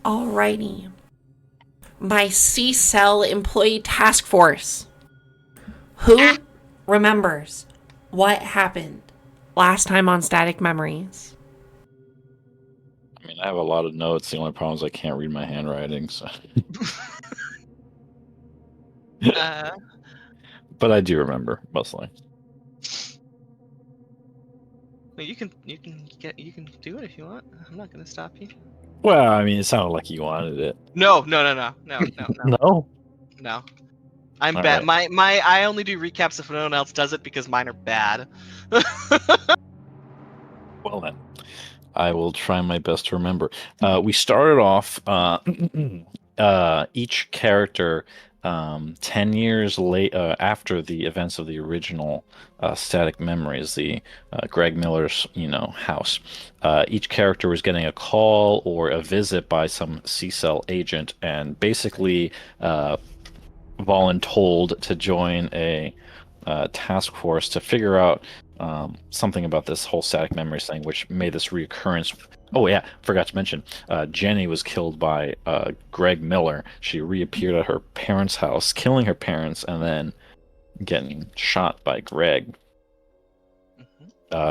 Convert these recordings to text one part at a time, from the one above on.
Alrighty. My C-Cell Employee Task Force. Who remembers what happened last time on Static Memories? I mean, I have a lot of notes. The only problem is I can't read my handwriting, so. But I do remember mostly. Well, you can do it if you want. I'm not gonna stop you. Well, I mean, it sounded like you wanted it. No. No? No. I'm All bad. right. I only do recaps if no one else does it because mine are bad. Well then, I will try my best to remember. We started off each character 10 years late after the events of the original Static Memories, the Greg Miller's house. Each character was getting a call or a visit by some C-Cell agent, and basically voluntold to join a task force to figure out something about this whole static memories thing, which made this reoccurrence. Oh yeah, forgot to mention, Jenny was killed by Greg Miller. She reappeared at her parents' house, killing her parents, and then getting shot by Greg.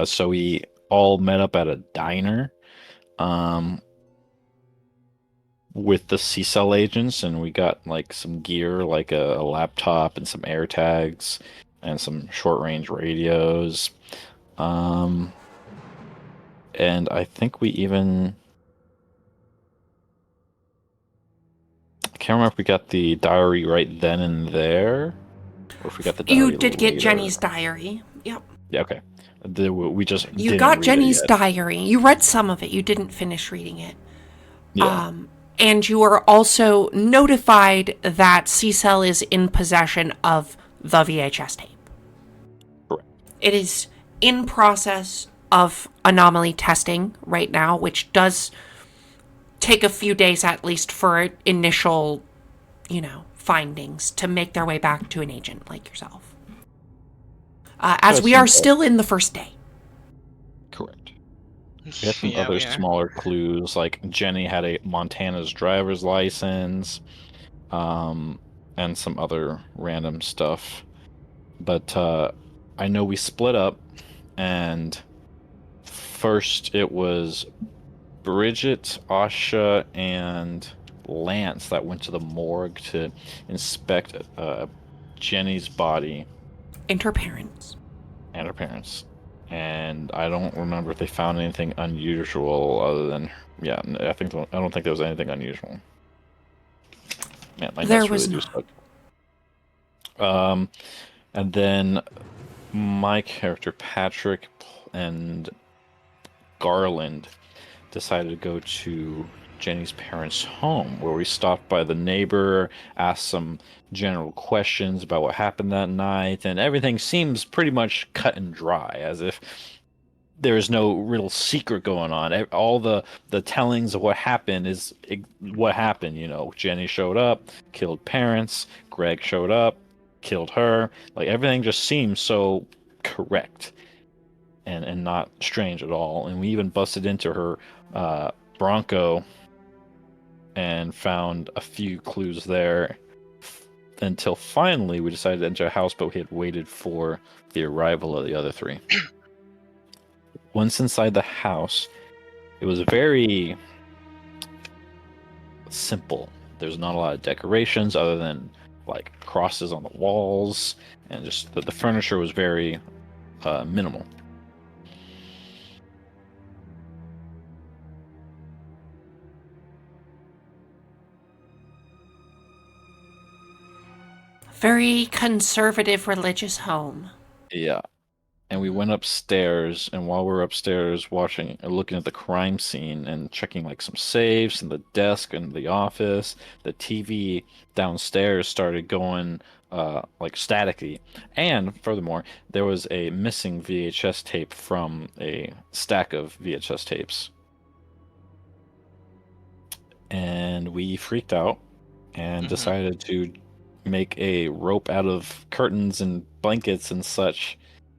So we all met up at a diner with the C-Cell agents, and we got like some gear, like a laptop and some air tags and some short-range radios. And I think we even... I can't remember if we got the diary right then and there, or if we got the diary You did get later. Jenny's diary. Yep. Yeah, okay. We just You didn't got read Jenny's it yet. diary. You read some of it. You didn't finish reading it. Yeah. And you were also notified that C-Cell is in possession of the VHS tape. Correct. It is in process of anomaly testing right now, which does take a few days at least for initial, findings to make their way back to an agent like yourself. As we are still in the first day. Correct. We had some other smaller clues, like Jenny had a Montana's driver's license, and some other random stuff. But I know we split up, and first it was Bridget, Asha, and Lance that went to the morgue to inspect Jenny's body. And her parents. And I don't remember if they found anything unusual other than I don't think there was anything unusual. Man, my There notes was really do not. suck. And then my character Patrick and Garland decided to go to Jenny's parents' home, where we stopped by the neighbor, asked some general questions about what happened that night, and everything seems pretty much cut and dry, as if there is no real secret going on. All the tellings of what happened is what happened. Jenny showed up, killed parents. Greg showed up, killed her. Like, everything just seems so correct and not strange at all. And we even busted into her Bronco and found a few clues there, until finally we decided to enter a house, but we had waited for the arrival of the other three. Once inside the house, it was very simple. There's not a lot of decorations other than like crosses on the walls, and just the furniture was very minimal. Very conservative religious home. Yeah. And we went upstairs, and while we were upstairs looking at the crime scene and checking like some safes and the desk and the office, the TV downstairs started going like staticky. And furthermore, there was a missing VHS tape from a stack of VHS tapes. And we freaked out and decided to make a rope out of curtains and blankets and such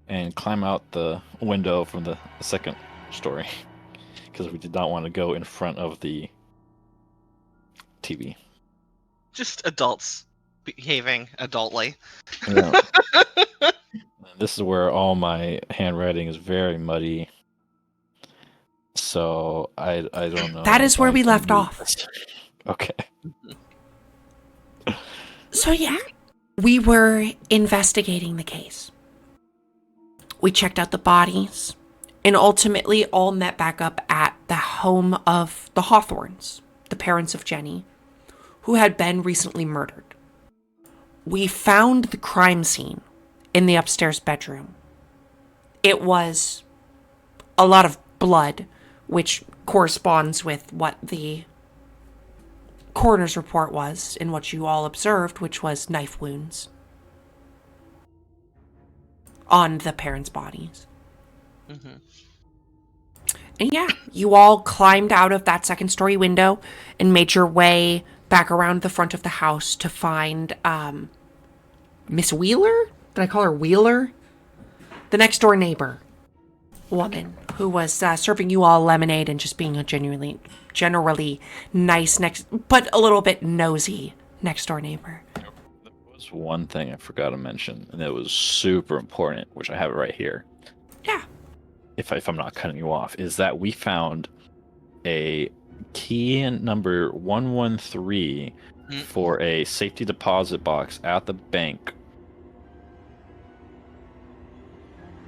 and climb out the window from the second story, because we did not want to go in front of the TV. Just adults behaving adultly. Yeah. This is where all my handwriting is very muddy. So I don't know. That is if where I we can left read off. this. Okay. So yeah, we were investigating the case. We checked out the bodies, and ultimately all met back up at the home of the Hawthorns, the parents of Jenny, who had been recently murdered. We found the crime scene in the upstairs bedroom. It was a lot of blood, which corresponds with what the coroner's report was and what you all observed, which was knife wounds on the parents' bodies. Mm-hmm. And yeah, you all climbed out of that second story window and made your way back around the front of the house to find Miss Wheeler? Did I call her Wheeler? The next door neighbor woman who was serving you all lemonade and just being a generally nice but a little bit nosy next door neighbor. There was one thing I forgot to mention, and it was super important, which I have it right here. Yeah. If I'm not cutting you off, is that we found a key number 113 for a safety deposit box at the bank.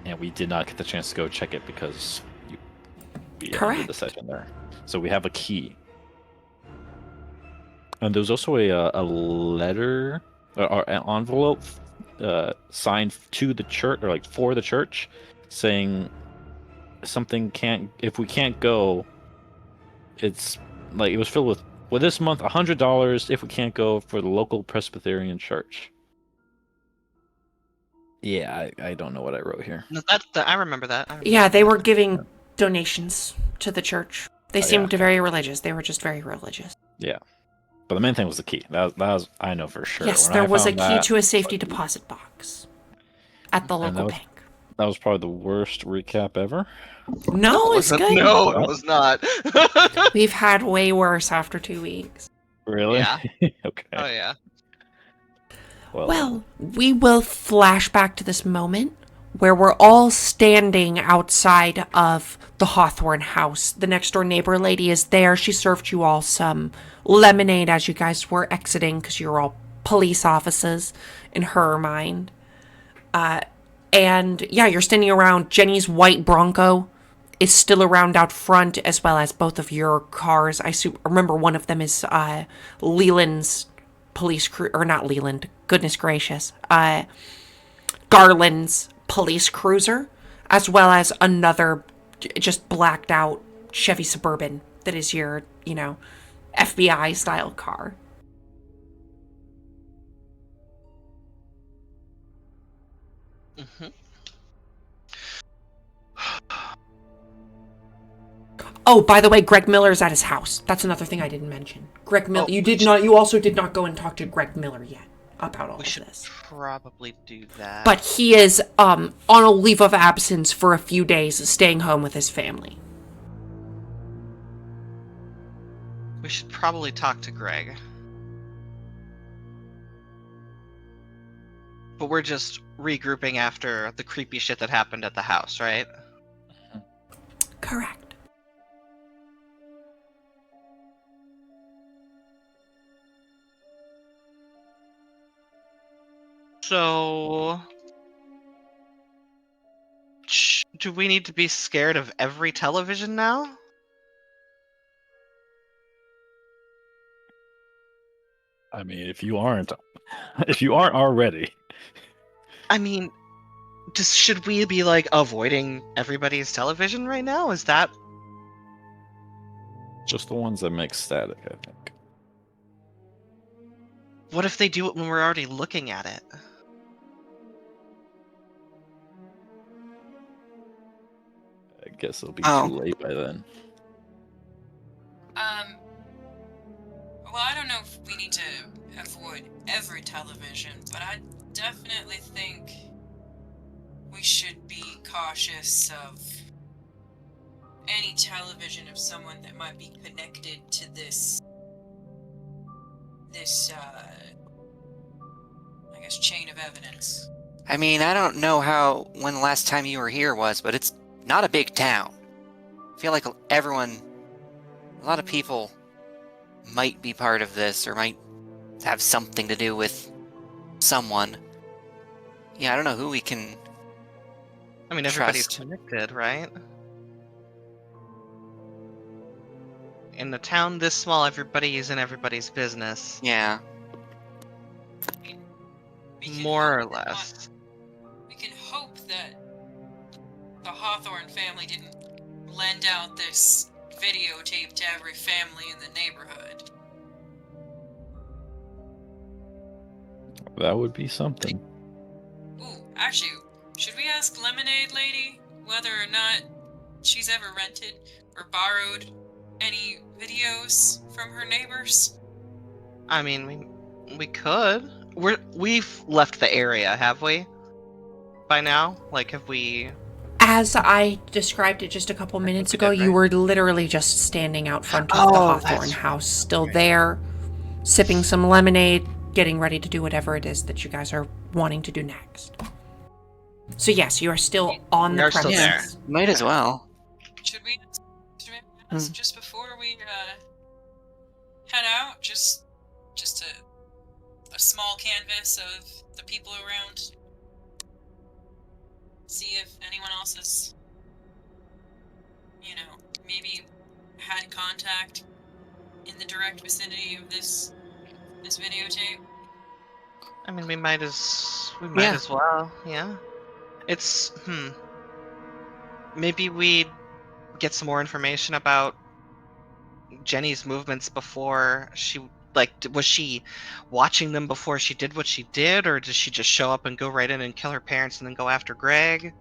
And we did not get the chance to go check it because we ended the session there. So we have a key. And there was also a letter or an envelope signed to the church, or like for the church, saying something if we can't go, it's like it was filled with this month $100 if we can't go for the local Presbyterian church. Yeah, I don't know what I wrote here. No, I remember that. Yeah, they were giving donations to the church. They seemed yeah. very religious. They were just very religious. Yeah. But the main thing was the key. That was I know for sure. Yes, When there I was a found key that, to a safety deposit box at the local bank. That was probably the worst recap ever. No, it's good. No, it was not. We've had way worse after 2 weeks. Really? Yeah. Okay. Oh yeah. Well, we will flash back to this moment where we're all standing outside of the Hawthorne house. The next door neighbor lady is there. She served you all some lemonade as you guys were exiting because you're all police officers in her mind. And yeah, you're standing around. Jenny's white Bronco is still around out front, as well as both of your cars. I remember one of them is Leland's police crew, or not Leland, goodness gracious, Garland's police cruiser, as well as another just blacked out Chevy Suburban that is your, FBI style car. Mm-hmm. Oh, by the way, Greg Miller's at his house. That's another thing I didn't mention. Greg Miller. You also did not go and talk to Greg Miller yet about all of this. Probably do that. But he is on a leave of absence for a few days, staying home with his family. We should probably talk to Greg. But we're just regrouping after the creepy shit that happened at the house, right? Correct. So, do we need to be scared of every television now? I mean, if you aren't already. I mean, should we be like avoiding everybody's television right now? Is that Just the ones that make static, I think. what if they do it when we're already looking at it? I guess it'll be too late by then. Well, I don't know if we need to avoid every television, but I definitely think we should be cautious of any television of someone that might be connected to this this, I guess, chain of evidence. I mean, I don't know when the last time you were here was, but it's not a big town. I feel like a lot of people might be part of this or might have something to do with someone. Yeah, I don't know who we can I mean, everybody's trust. connected, right? In a town this small, everybody is in everybody's business. Yeah. We can More or hope that less. we can hope that the Hawthorne family didn't lend out this videotape to every family in the neighborhood. That would be something. Ooh, actually, should we ask Lemonade Lady whether or not she's ever rented or borrowed any videos from her neighbors? I mean, we could. We've left the area, have we? By now? Like, have we? As I described it just a couple minutes we ago, did, you right? were literally just standing out front of the Oh, Hawthorne that's house, still there, sipping some lemonade, getting ready to do whatever it is that you guys are wanting to do next. So yes, you are still on We the are still premises. Might as well. Should we ask just before we head out? Just a small canvas of the people around. See if anyone else has, maybe had contact in the direct vicinity of this videotape. I mean, we might as Yeah. well. Yeah. It's Maybe we get some more information about Jenny's movements before she was she watching them before she did what she did, or did she just show up and go right in and kill her parents and then go after Greg?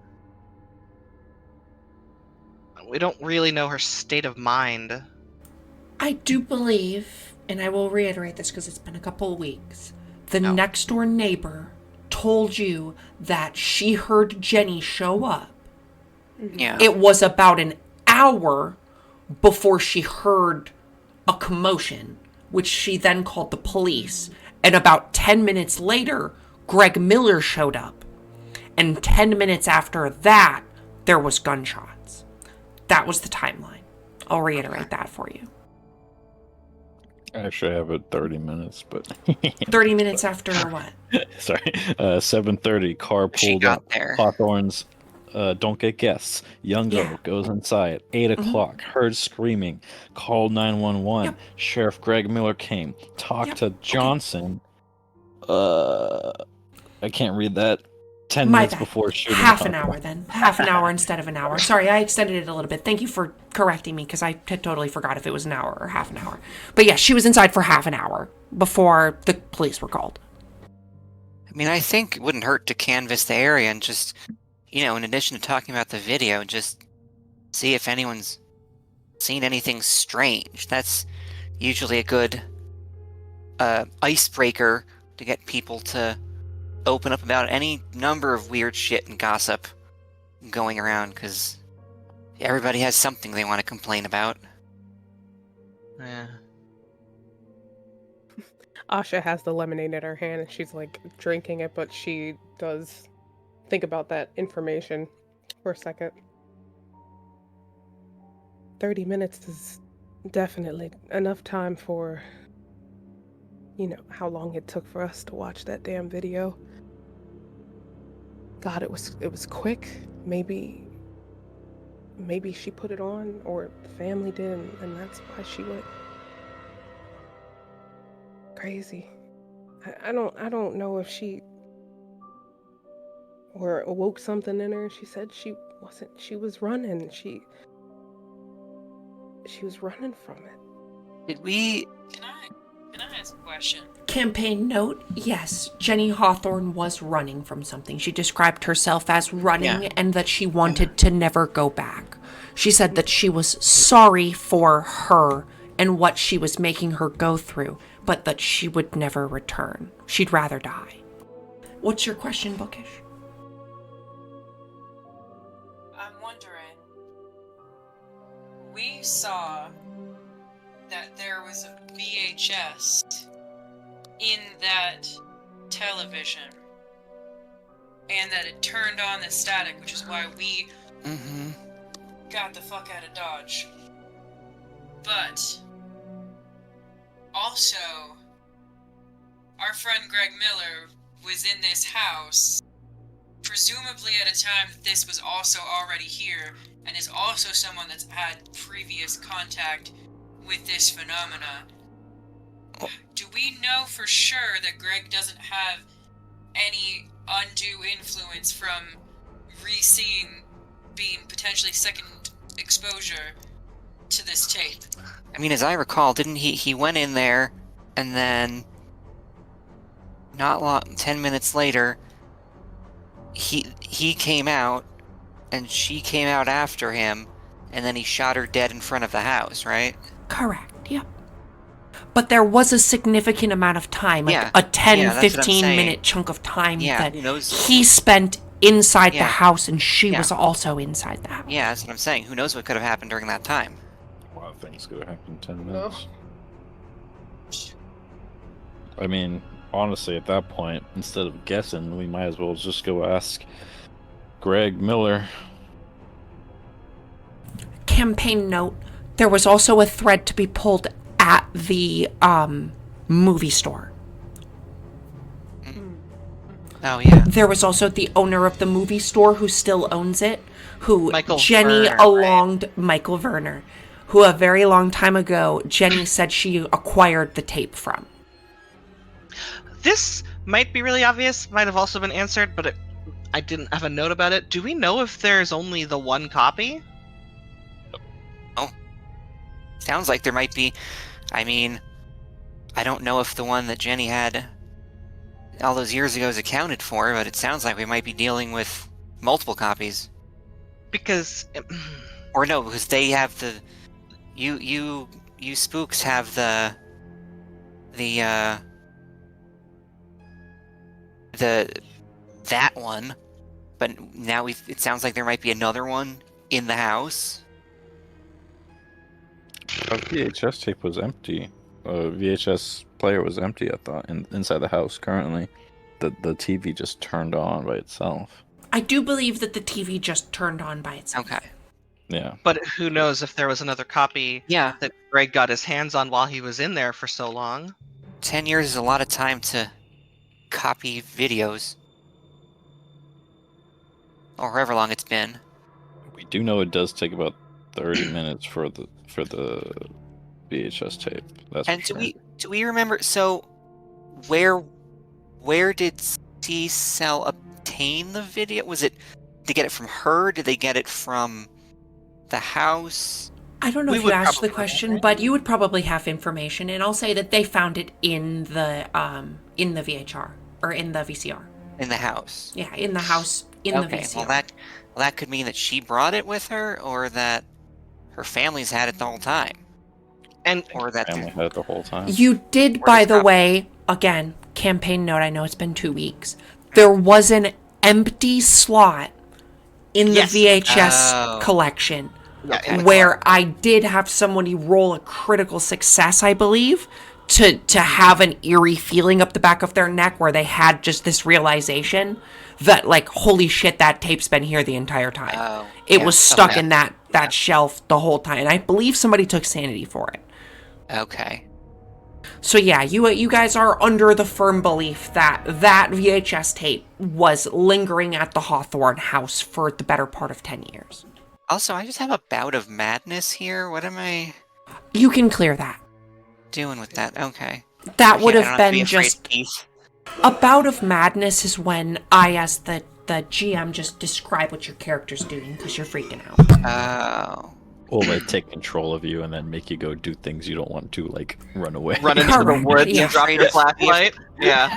We don't really know her state of mind. I do believe, and I will reiterate this because it's been a couple of weeks, the Oh. next door neighbor told you that she heard Jenny show up. Yeah. It was about an hour before she heard a commotion, which she then called the police. And about 10 minutes later, Greg Miller showed up. And 10 minutes after that, there was gunshots. That was the timeline. I'll reiterate that for you. Actually, I have it 30 minutes, but 30 minutes after what? sorry. 7:30, car She pulled got up. there. Hawthorne's don't get guests. Youngo Yeah. goes inside. 8 o'clock, heard screaming. Called 911. Yep. Sheriff Greg Miller came. Talked Yep. to Johnson. I can't read that. 10 My minutes bad. before shooting. Half an Hawthorne. hour then. Half an hour instead of an hour. Sorry, I extended it a little bit. Thank you for correcting me because I had totally forgot if it was an hour or half an hour. But yeah, she was inside for half an hour before the police were called. I mean, I think it wouldn't hurt to canvass the area and just, in addition to talking about the video, just see if anyone's seen anything strange. That's usually a good icebreaker to get people to open up about any number of weird shit and gossip going around, because everybody has something they want to complain about. Yeah. Asha has the lemonade in her hand and she's like drinking it, but she does think about that information for a second. 30 minutes is definitely enough time for, how long it took for us to watch that damn video. God, it was quick. Maybe she put it on, or the family did, and that's why she went crazy. I don't know if she or awoke something in her. She said she was running. She was running from it. Did we... Can I ask a question? Campaign note, yes, Jenny Hawthorne was running from something. She described herself as running and that she wanted to never go back. She said that she was sorry for her and what she was making her go through, but that she would never return. She'd rather die. What's your question, Bookish? I'm wondering. We saw that there was a VHS in that television, and that it turned on the static, which is why we got the fuck out of Dodge. But also, our friend Greg Miller was in this house, presumably at a time that this was also already here, and is also someone that's had previous contact with this phenomena. Do we know for sure that Greg doesn't have any undue influence from re-seeing being potentially second exposure to this tape? I mean, as I recall, didn't he went in there, and then not long, 10 minutes later, he came out, and she came out after him, and then he shot her dead in front of the house, right? Correct, yep. But there was a significant amount of time, like Yeah. a 10, Yeah, that's what I'm 15 saying. minute chunk of time Yeah, that who knows? he spent inside the Yeah. house, and she Yeah. was also inside the house. Yeah, that's what I'm saying. Who knows what could have happened during that time? A lot of things could have happened in 10 No. minutes. I mean, honestly, at that point, instead of guessing, we might as well just go ask Greg Miller. Campaign note, there was also a thread to be pulled at the movie store. Oh, yeah. There was also the owner of the movie store who still owns it, who Michael Jenny Werner, alonged Michael Werner, who a very long time ago Jenny said she acquired the tape from. This might be really obvious, might have also been answered, but I didn't have a note about it. Do we know if there's only the one copy? Sounds like there might be. I mean, I don't know if the one that Jenny had all those years ago is accounted for, but it sounds like we might be dealing with multiple copies. Because Or no, because they have the you spooks have the that one, but now it sounds like there might be another one in the house. Our VHS tape was empty. VHS player was empty, I thought, inside the house currently. The TV just turned on by itself. I do believe that the TV just turned on by itself. Okay. Yeah. but who knows if there was another copy Yeah, that Greg got his hands on while he was in there for so long. 10 years is a lot of time to copy videos. Or however long it's been. We do know it does take about 30 minutes for the VHS tape. That's And for sure. do we remember, so where did C-Cell obtain the video? Was it, did they get it from her? Did they get it from the house? I don't know We if you would asked the probably- question, but you would probably have information, and I'll say that they found it in the VHR or in the VCR. In the house. Yeah, in the house in the Okay, VCR. well that could mean that she brought it with her, or that her family's had it the whole time. And Or that Family had it the whole time. You did, Or by just the not- way, again, campaign note, I know it's been 2 weeks. There was an empty slot in the Yes. VHS Oh. collection yeah, Okay. in the where I did have somebody roll a critical success, I believe, to have an eerie feeling up the back of their neck where they had just this realization that, like, holy shit, that tape's been here the entire time. Oh, It yeah. was stuck Okay. in that shelf the whole time, and I believe somebody took sanity for it. Okay. So yeah, you guys are under the firm belief that that VHS tape was lingering at the Hawthorne house for the better part of 10 years. Also, I just have a bout of madness here. What am I You can clear that. doing with that? Okay. That would I don't have to be been afraid just of teeth. a bout of madness is when I, as the GM, just describe what your character's doing because you're freaking out. Oh. Or they take control of you and then make you go do things you don't want to, like run away. run into the Correct. woods Yeah. and drop your flashlight. Yeah.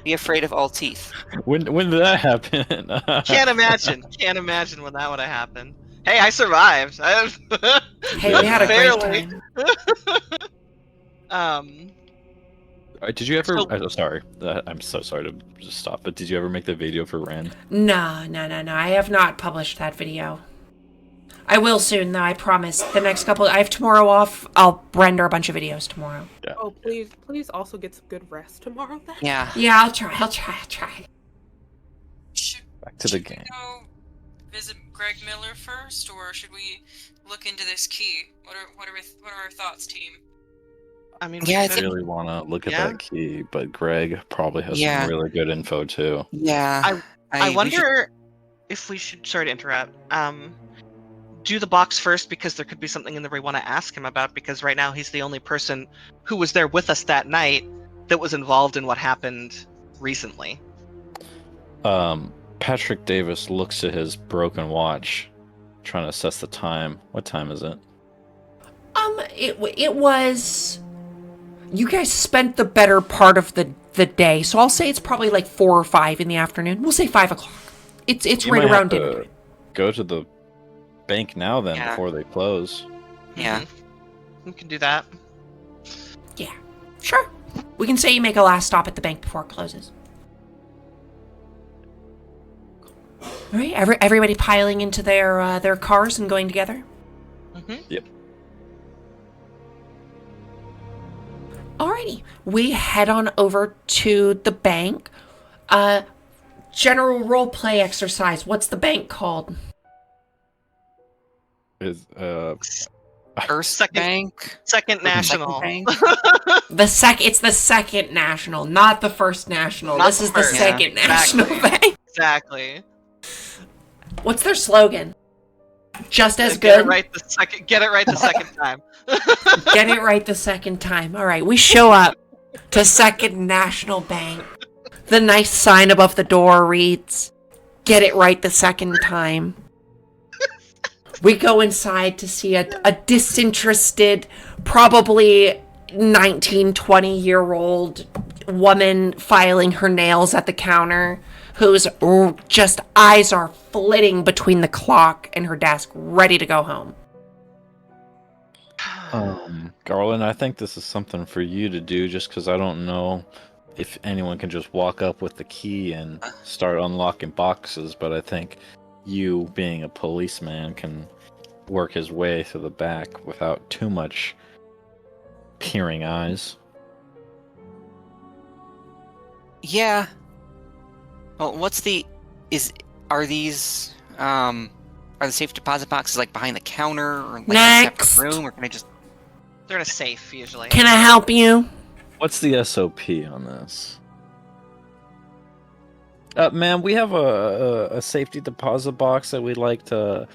Be afraid of all teeth. When did that happen? Can't imagine when that would have happened. Hey, I survived. Hey, we had a Barely. great time. Did you ever? So- I'm sorry. I'm so sorry to just stop. But did you ever make the video for Rand? No. I have not published that video. I will soon, though, I promise. The next couple... I have tomorrow off. I'll render a bunch of videos tomorrow. Yeah. Oh, please also get some good rest tomorrow then. Yeah. Yeah, I'll try. Should, Back to the should we game. go visit Greg Miller first, or should we look into this key? What are our thoughts, team? I mean, Yeah, we I I could- really want to look at Yeah. that key, but Greg probably has Yeah. some really good info too. Yeah. I we wonder should- if we should. Sorry to interrupt. Do the box first because there could be something in there we want to ask him about. Because right now he's the only person who was there with us that night that was involved in what happened recently. Patrick Davis looks at his broken watch, trying to assess the time. What time is it? It was... You guys spent the better part of the day, so I'll say it's probably like 4 or 5 in the afternoon. We'll say 5 o'clock. It's You right might around have dinner. to go to the bank now then Yeah. before they close. Yeah. We can do that. Yeah, sure. We can say you make a last stop at the bank before it closes. All right, everybody piling into their cars and going together. Yep. Alrighty, we head on over to the bank. General role play exercise. What's the bank called? Is First Second- Bank. Second National. Second Bank. It's the Second National, not the First National. Not This the is the first. Second Yeah, National exactly. Bank. Exactly. What's their slogan? Just as Get it good. right the second. Get it right the second time. Get it right the second time. All right, we show up to Second National Bank. The nice sign above the door reads, "Get it right the second time." We go inside to see a disinterested, probably 19, 20-year-old woman filing her nails at the counter, whose just eyes are flitting between the clock and her desk, ready to go home. Garland, I think this is something for you to do just because I don't know if anyone can just walk up with the key and start unlocking boxes, but I think you, being a policeman, can work his way through the back without too much peering eyes. Yeah. Well, are the safe deposit boxes like behind the counter or like in a Next. separate room, or can I just? They're in a safe usually. Can I help you? What's the SOP on this? Ma'am, we have a safety deposit box that we'd like to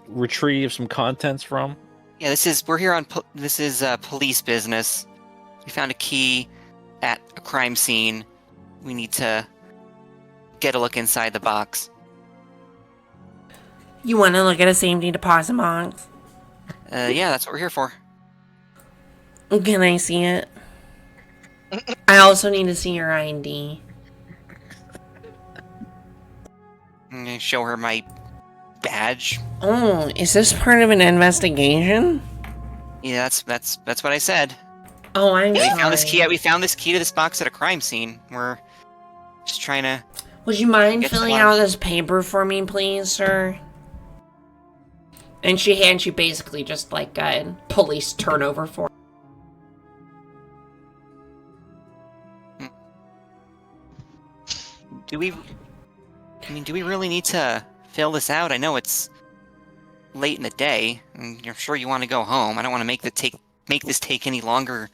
retrieve some contents from. Yeah, we're here on this is police business. We found a key at a crime scene. We need to get a look inside the box. You want to look at a safety deposit box? Yeah, that's what we're here for. Can I see it? I also need to see your ID. I'm gonna show her my badge. Oh, is this part of an investigation? Yeah, that's what I said. Oh, I'm Yeah, sorry. we found this key to this box at a crime scene. We're just trying to. Would you mind Get filling some- out this paper for me, please, sir? And she hands you basically just like a police turnover form. Do we really need to fill this out? I know it's late in the day, and you're sure you want to go home. I don't want to make this take any longer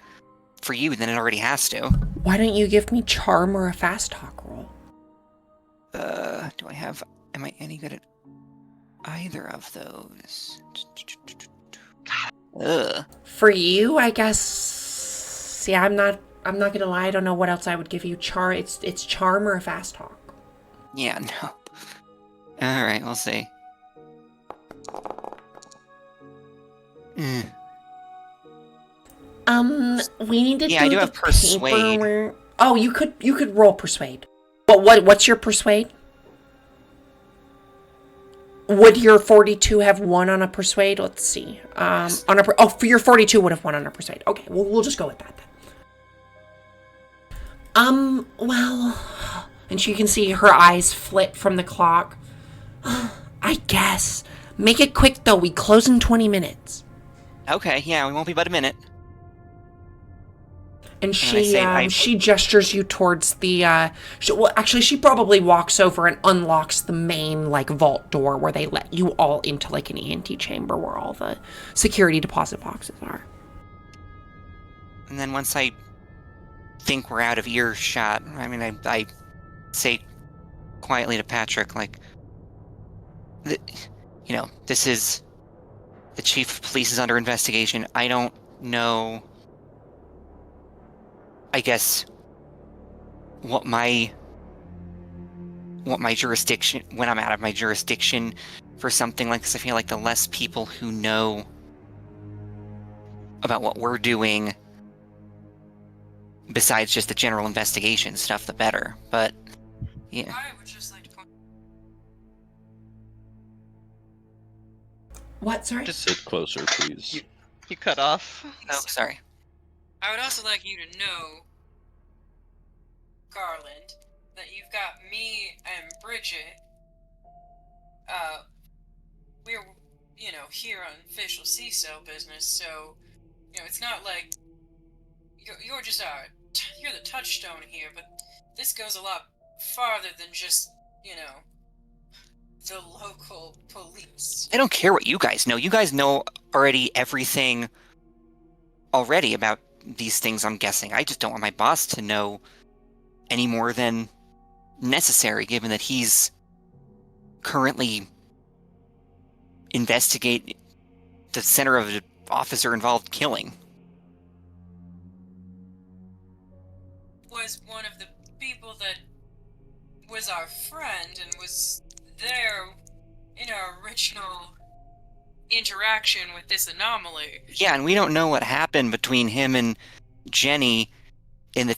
for you than it already has to. Why don't you give me charm or a fast talk roll? Am I any good at either of those? Ugh. For you, I guess. See, I'm not gonna lie. I don't know what else I would give you. It's charm or a fast talk. Yeah, no. Alright, we'll see. We need to Yeah, do I do the have persuade. paperwork. Oh, you could roll persuade. What's your persuade? Would your 42 have won on a persuade? Let's see. For your 42 would have won on a persuade. Okay, we'll just go with that then. Well, and she can see her eyes flit from the clock. I guess Make it quick, though. We close in 20 minutes. Okay, yeah, we won't be but a minute. And I she gestures you towards the, she probably walks over and unlocks the main, like, vault door where they let you all into, like, an ENT chamber where all the security deposit boxes are. And then once I think we're out of earshot, I mean, I say quietly to Patrick, like, this is the chief of police is under investigation. I don't know, I guess, what my jurisdiction, when I'm out of my jurisdiction for something like this. I feel like the less people who know about what we're doing, besides just the general investigation stuff, the better. But, yeah. I would just like to point. What, sorry? Just sit closer, please. You cut off. Oh, sorry. I would also like you to know, Garland, that you've got me and Bridget. We're, here on official CISO business, so, it's not like you're just you're the touchstone here, but this goes a lot farther than just, the local police. I don't care what you guys know. You guys know already everything already about these things, I'm guessing. I just don't want my boss to know any more than necessary, given that he's currently investigating the center of an officer-involved killing. Was one of the people that was our friend and was there in our original interaction with this anomaly. Yeah, and we don't know what happened between him and Jenny in the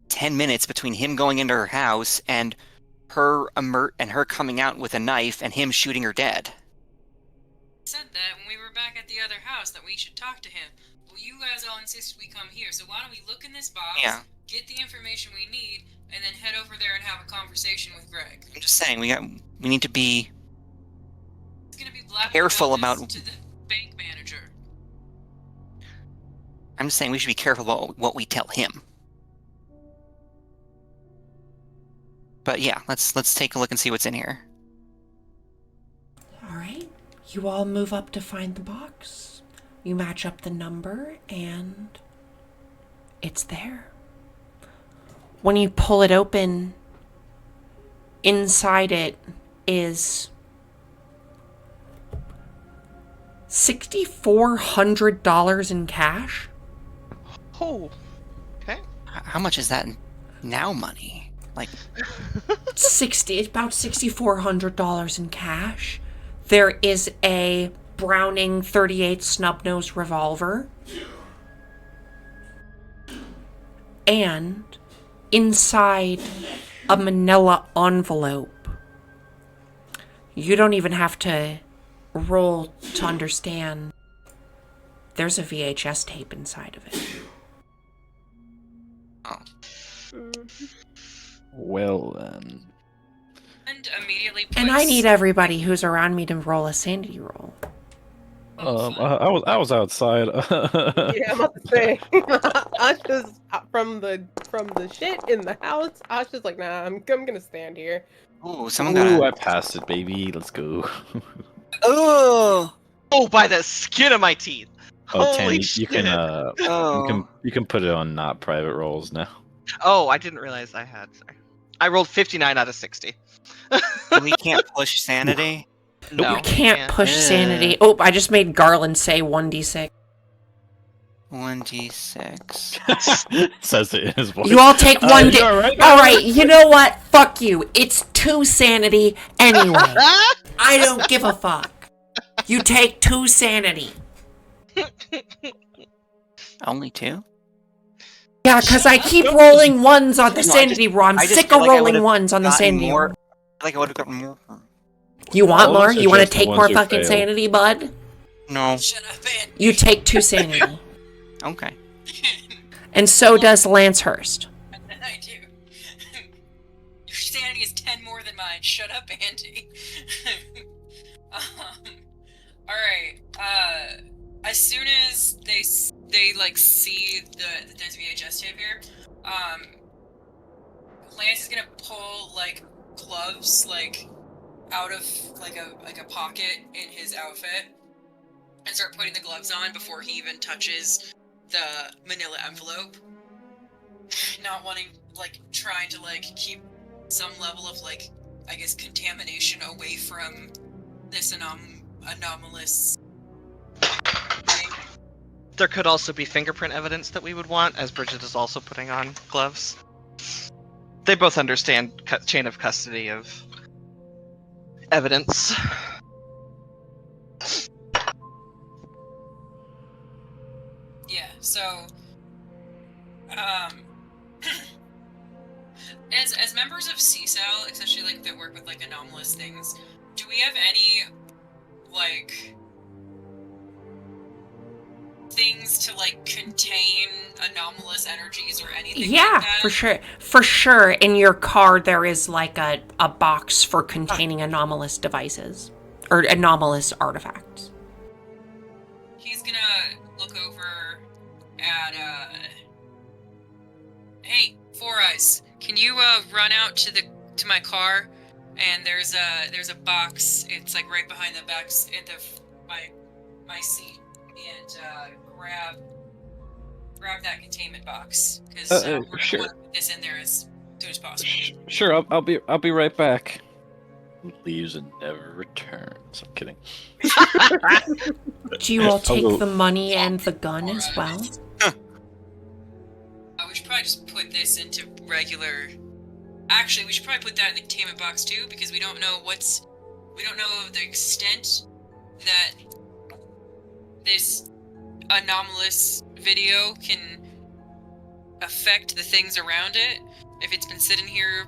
10 minutes between him going into her house and her coming out with a knife and him shooting her dead. Said that when we were back at the other house that we should talk to him. Well, you guys all insisted we come here, so why don't we look in this box, get the information we need, and then head over there and have a conversation with Greg. I'm just saying, we need to be It's gonna be black careful about to the bank manager. I'm just saying we should be careful about what we tell him. But yeah, let's take a look and see what's in here. All right. You all move up to find the box. You match up the number, and it's there. When you pull it open, inside it is $6,400 in cash. Oh, okay. How much is that in now money? Like About $6,400 in cash. There is a Browning .38 snub-nose revolver. And inside a manila envelope. You don't even have to roll to understand. There's a VHS tape inside of it. Well then. And immediately puts... And I need everybody who's around me to roll a sanity roll. I was outside. Yeah, I'm about to say. I just from the shit in the house. I was just like, nah, I'm gonna stand here. ooh, someone got I passed it, baby. Let's go. Oh, By the skin of my teeth. Oh, Holy Tanny, shit. you can put it on not private rolls now. Oh, I didn't realize I had. Sorry. I rolled 59 out of 60. we can't push sanity. No, You can't push Yeah. sanity. Oh, I just made Garland say 1d6. 1d6. Says it in his voice. You all take 1d. you all right? All right, you know what? Fuck you. It's 2 sanity anyway. I don't give a fuck. You take 2 sanity. Only 2? Yeah, because I keep rolling 1s on the No, sanity roll. I'm I just sick feel of like I rolling would've 1s on the gotten sanity more. roll. I like I would have gotten more. You want All more? those are You want to just the take ones more who fucking fail. sanity, bud? No. Shut up, man. You take 2 sanity. Okay. And so does Lancehurst. I do. Your sanity is 10 more than mine. Shut up, Andy. All right. As soon as they like see that there's a VHS tape here, Lance is gonna pull like gloves like out of like a pocket in his outfit and start putting the gloves on before he even touches the manila envelope. Not wanting, like, trying to like keep some level of like, I guess, contamination away from this anomalous thing. There could also be fingerprint evidence that we would want, as Bridget is also putting on gloves. They both understand chain of custody of evidence. Yeah, so as members of CSAL, especially like that work with like anomalous things, do we have any like things to like contain anomalous energies or anything Yeah, like that? for sure. For sure, in your car there is like a box for containing anomalous devices or anomalous artifacts. He's gonna look over at hey, Four Eyes, can you run out to my car? And there's a box. It's like right behind the back in my seat, and grab that containment box because we're gonna sure. want to put this in there as soon as possible. Sure, I'll be right back. Leaves and never returns. I'm kidding. Do you all take go- the money and the gun as well? We should probably just put this into regular. Actually, we should probably put that in the containment box too, because we don't know the extent that this anomalous video can affect the things around it. If it's been sitting here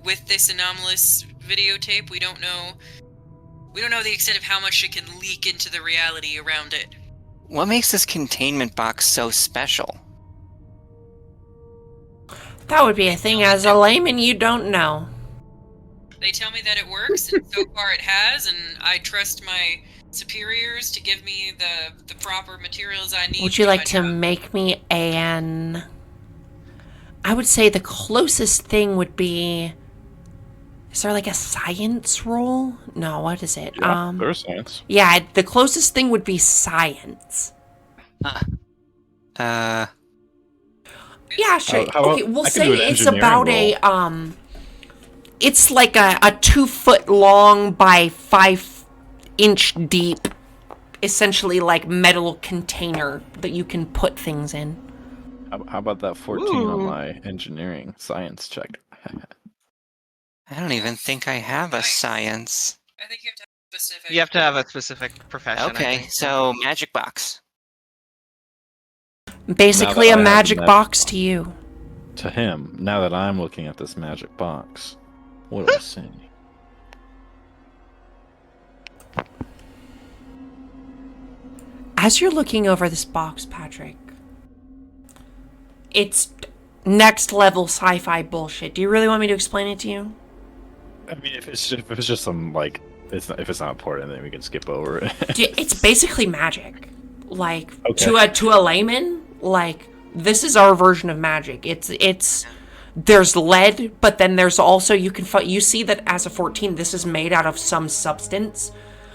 with this anomalous videotape, we don't know the extent of how much it can leak into the reality around it. What makes this containment box so special? That would be a thing. As a layman, you don't know. They tell me that it works, and so far it has, and I trust my superiors to give me the proper materials I need. Would you do like my to job. make me an... I would say the closest thing would be... Is there like a science roll? No, what is it? Yeah, there's science. Yeah, the closest thing would be science. Yeah, sure. How about- Okay, we'll I can say do an it's engineering about roll. it's like a 2 foot long by 5 inch deep, essentially like metal container that you can put things in. How about that 14 Ooh. on my engineering science check? I don't even think I have a science. I think you have to have specific. You have to have a specific profession. I Okay, think. so magic box. Basically Now a that I have the magic magic box box. to you. To him, now that I'm looking at this magic box, what do I see? As you're looking over this box, Patrick, it's next level sci-fi bullshit. Do you really want me to explain it to you? I mean, if it's just some like, if it's not important, then we can skip over it. It's basically magic. Like Okay. to a layman, like this is our version of magic. It's there's lead, but then there's also you see that as a 14, this is made out of some substance.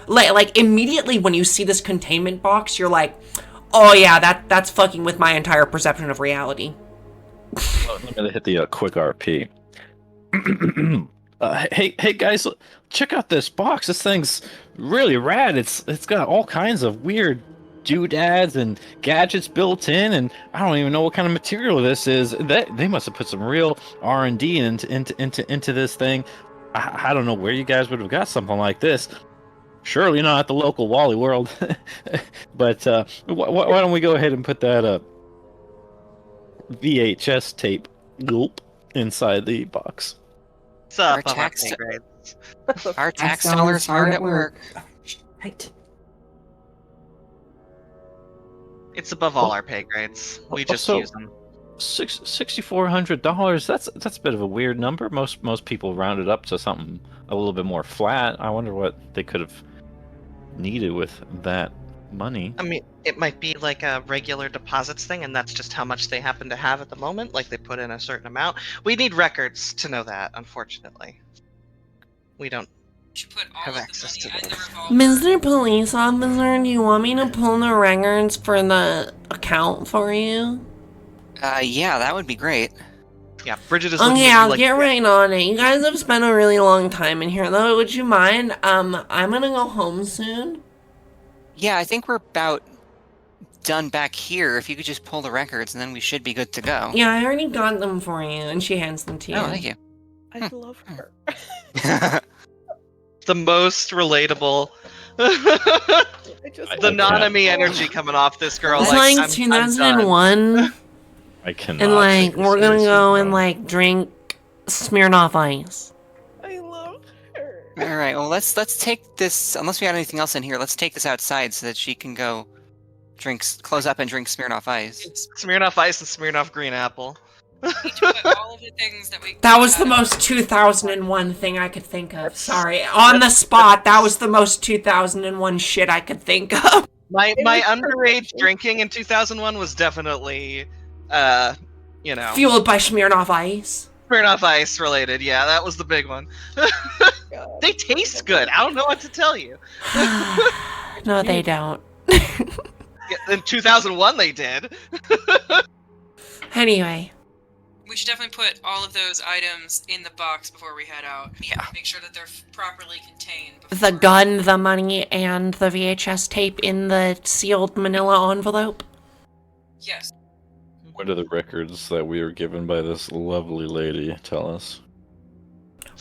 Like immediately when you see this containment box, you're like, oh yeah, that's fucking with my entire perception of reality. Let me hit the quick RP. Hey guys, check out this box. This thing's really rad. It's got all kinds of weird doodads and gadgets built in, and I don't even know what kind of material this is. They must have put some real R&D into this thing. I don't know where you guys would have got something like this. Surely not at the local Wally World. But why don't we go ahead and put that VHS tape gulp inside the box? It's up Our on our tax- pay grades. Our tax dollars hard at work. Right. It's above all our pay grades. We just Also- use them. $6,400. That's a bit of a weird number. Most people round it up to something a little bit more flat. I wonder what they could have needed with that money. I mean, it might be like a regular deposits thing, and that's just how much they happen to have at the moment. Like they put in a certain amount. We need records to know that. Unfortunately, we don't We should put all have of the access money to and the those. revolver. Mr. Police Officer, do you want me to pull the records for the account for you? Yeah, that would be great. Yeah, Bridget is looking Okay, at you I'll like, get right on it. You guys have spent a really long time in here, though. Would you mind? I'm gonna go home soon. Yeah, I think we're about done back here. If you could just pull the records, and then we should be good to go. Yeah, I already got them for you, and she hands them to you. Oh, thank you. I love her. the most relatable. I just The I Nanami can't. energy coming off this girl. It's like, like I'm 2001, I cannot. and like take this we're gonna seriously, go and no. like drink Smirnoff Ice. I love her. All right. Well, let's take this. Unless we got anything else in here, let's take this outside so that she can go close up and drink Smirnoff Ice. Smirnoff Ice and Smirnoff Green Apple. We need to put all of the things that we. That was got the out of most 2001 thing I could think of. Sorry, on the spot, that was the most 2001 shit I could think of. My It was underage perfect. drinking in 2001 was definitely, you know, Fueled by Smirnoff Ice. Smirnoff Ice related. Yeah, that was the big one. God. They taste good. I don't know what to tell you. No, they don't. In 2001, they did. Anyway, We should definitely put all of those items in the box before we head out. Yeah. Make sure that they're properly contained. the before- gun, the money, and the VHS tape in the sealed manila envelope. Yes. What do the records that we were given by this lovely lady tell us?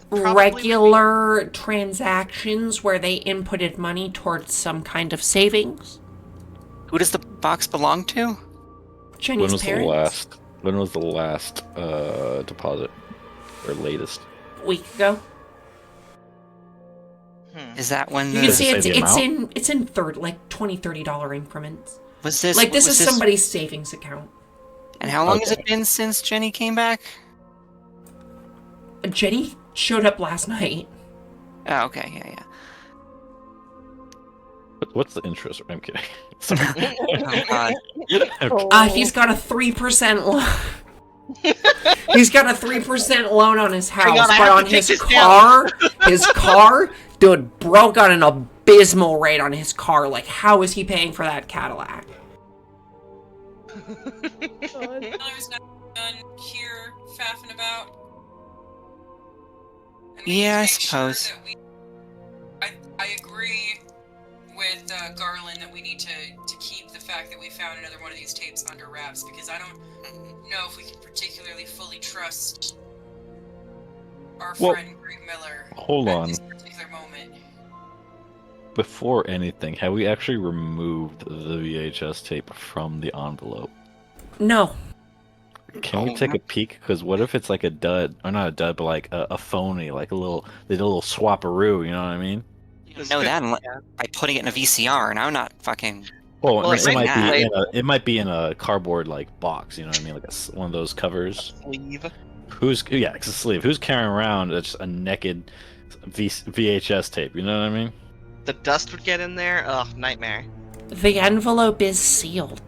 Probably Regular transactions where they inputted money towards some kind of savings. Who does the box belong to? Jenny's When was parents. the last? When was the last deposit or latest? Week ago. Is that when You the can Does it see say it's the it's amount? in $20-$30 increments. was this Like this was is somebody's savings account. And how long has Okay. it been since Jenny came back? Jenny showed up last night. Oh, okay, yeah. What's the interest? I'm kidding. Sorry. Oh God. He's got a 3% loan. He's got a 3% loan on his house, Hang on, I but have on to take his this car, dude, bro got an abysmal rate on his car. Like, how is he paying for that Cadillac? Miller's not done here faffing about. And we Yeah, need I to make sure suppose. that I agree with Garland that we need to keep the fact that we found another one of these tapes under wraps, because I don't know if we can particularly fully trust our Well, friend Greg Miller hold at on. this particular moment. Before anything, have we actually removed the VHS tape from the envelope? No. Can we take a peek? Because what if it's like a dud, or not a dud, but like a phony, like a little swapperoo? You know what I mean? You know that by putting it in a VCR, and I'm not fucking. Well, Well, it it might might be be it might be in a cardboard like box. You know what I mean? Like one of those covers. Sleeve. It's a sleeve. Who's carrying around just a naked VHS tape? You know what I mean? The dust would get in there. Ugh, nightmare. The envelope is sealed.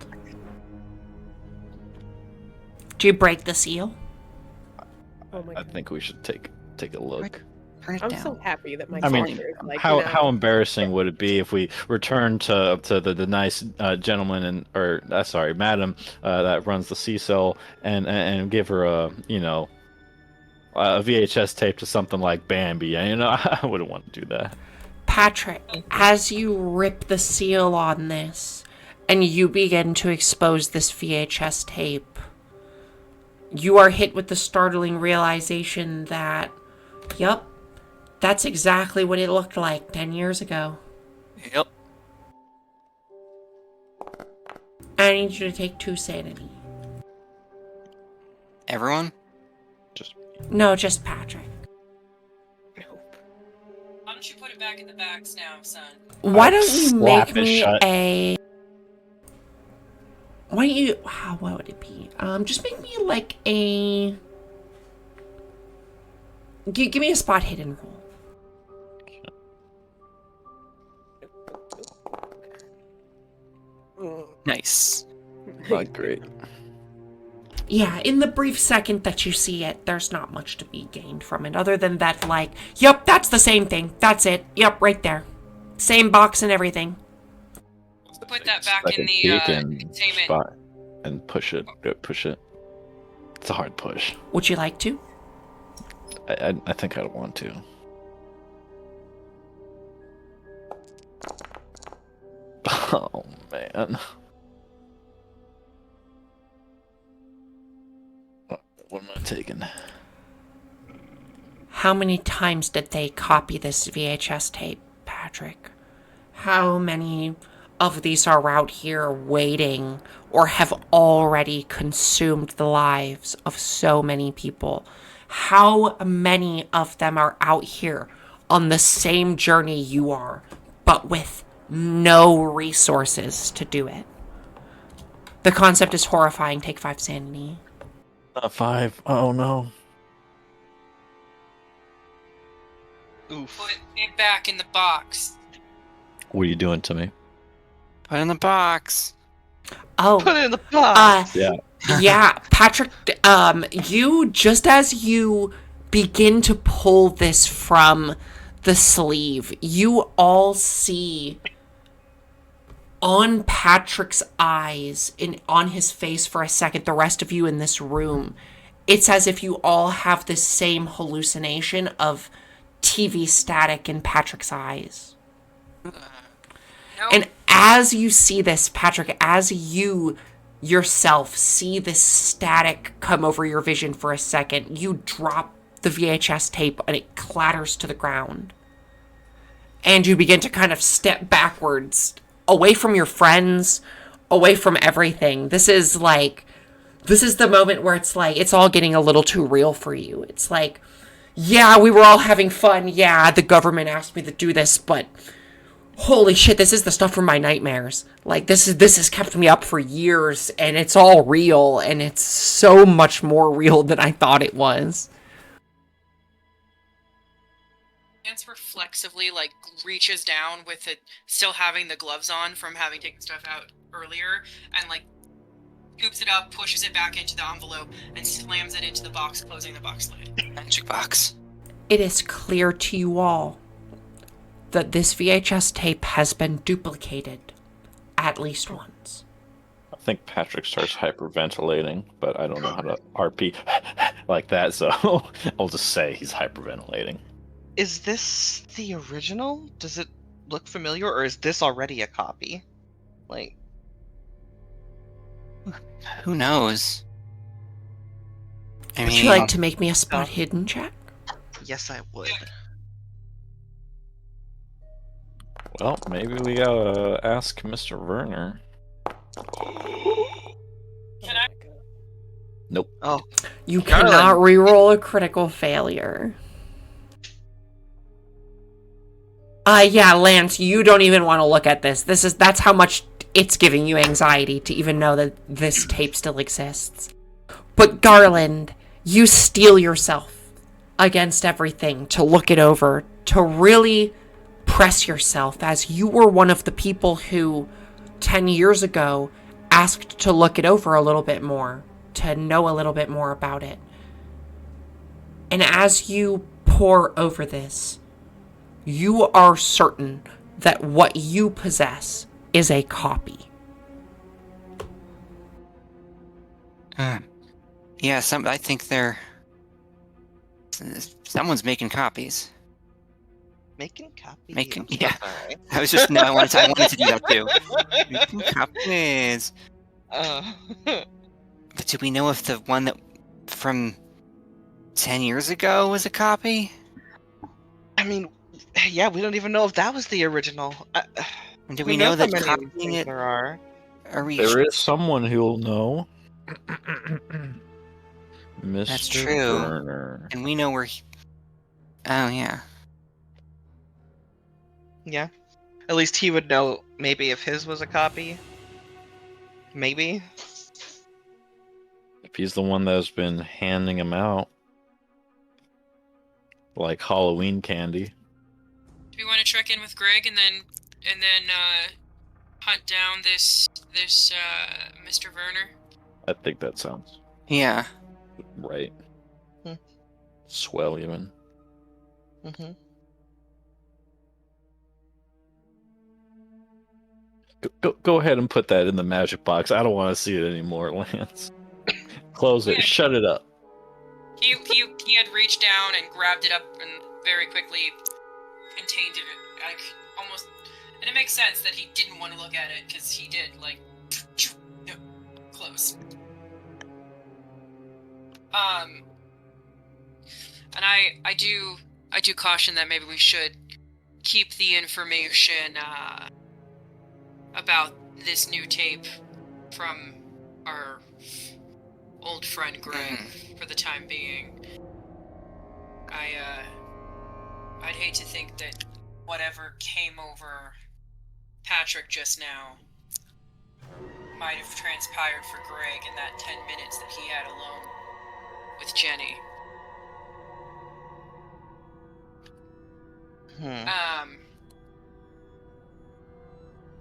Do you break the seal? Oh my I God. think we should take a look. Turn it I'm down. so happy that my I mean, character is like, how embarrassing would it be if we returned to the nice gentleman madam that runs the C-cell and give her a VHS tape to something like Bambi? You know, I wouldn't want to do that. Patrick, as you rip the seal on this and you begin to expose this VHS tape, you are hit with the startling realization that, yup, that's exactly what it looked like 10 years ago. Yep. I need you to take 2 sanity. Everyone. No, just Patrick. Why don't you put it back in the bags now, son? Why don't you slap make it me shut. a... Why don't you... what would it be? Just make me like a... Give me a spot hidden roll. Nice. Not great. Yeah, in the brief second that you see it, there's not much to be gained from it, other than that, like, yep, that's the same thing. That's it. Yep, right there. Same box and everything. Put that back Like in a the bacon containment. spot and push it. Push it. It's a hard push. Would you like to? I think I'd want to. Oh man. What am I taking? How many times did they copy this VHS tape, Patrick? How many of these are out here waiting or have already consumed the lives of so many people? How many of them are out here on the same journey you are, but with no resources to do it? The concept is horrifying. Take 5 sanity. Not 5. Oh no. Oof. Put it back in the box. What are you doing to me? Put it in the box. Oh, Put it in the box. Yeah. yeah, Patrick, you, just as you begin to pull this from the sleeve, you all see on Patrick's eyes, on his face for a second, the rest of you in this room, it's as if you all have this same hallucination of TV static in Patrick's eyes. No. And as you see this, Patrick, as you yourself see this static come over your vision for a second, you drop the VHS tape and it clatters to the ground. And you begin to kind of step backwards, away from your friends, away from everything. This is the moment where it's like, it's all getting a little too real for you. It's like, yeah, we were all having fun. Yeah, the government asked me to do this, but holy shit, this is the stuff from my nightmares. Like, this has kept me up for years, and it's all real, and it's so much more real than I thought it was. Lance reflexively, like, reaches down with it still having the gloves on from having taken stuff out earlier, and, like, scoops it up, pushes it back into the envelope, and slams it into the box, closing the box lid. Magic box. It is clear to you all that this VHS tape has been duplicated at least once. I think Patrick starts hyperventilating, but I don't know how to RP like that, so I'll just say he's hyperventilating. Is this the original? Does it look familiar, or is this already a copy? Like, Who knows? I Would mean, you like to make me a spot hidden check? yes, I would. Well, maybe we gotta ask Mr. Werner. Can I? Nope. Oh, You Garland. cannot reroll a critical failure. Yeah, Lance, you don't even want to look at this. That's how much it's giving you anxiety to even know that this tape still exists. But Garland, you steel yourself against everything to look it over, to really press yourself, as you were one of the people who 10 years ago asked to look it over a little bit more, to know a little bit more about it. And as you pore over this, you are certain that what you possess is a copy. yeah, I think someone's making copies. making copies. Making- I'm so yeah. sorry. I was just I wanted to do that too. Making copies. But do we know if the one that from 10 years ago was a copy? I mean, yeah, we don't even know if that was the original. And do Who we know knows that how many copying things it? there are? Are we? There is someone who'll know. Mr. That's true. Werner. And we know where. Oh yeah. Yeah. At least he would know maybe if his was a copy. Maybe. If he's the one that's been handing them out like Halloween candy. Do we want to check in with Greg and then hunt down this Mr. Werner? I think that sounds Yeah. right. Hmm. Swell, even. Mm-hmm. Go ahead and put that in the magic box. I don't want to see it anymore, Lance. Close it. Yeah. Shut it up. He had reached down and grabbed it up and very quickly contained it, like, almost. And it makes sense that he didn't want to look at it, because he did, like, close. And I do caution that maybe we should keep the information about this new tape from our old friend Greg for the time being. I'd hate to think that whatever came over Patrick just now might have transpired for Greg in that 10 minutes that he had alone with Jenny.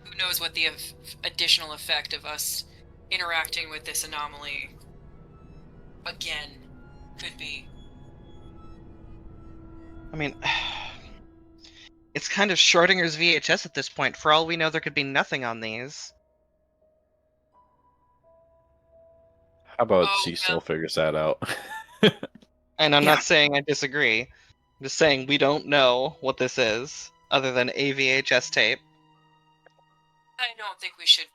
Who knows what the additional effect of us interacting with this anomaly again could be. I mean, it's kind of Schrodinger's VHS at this point. For all we know, there could be nothing on these. How about Oh, Cecil well. figures that out? And I'm Yeah. not saying I disagree. I'm just saying we don't know what this is, other than a VHS tape. I don't think we should.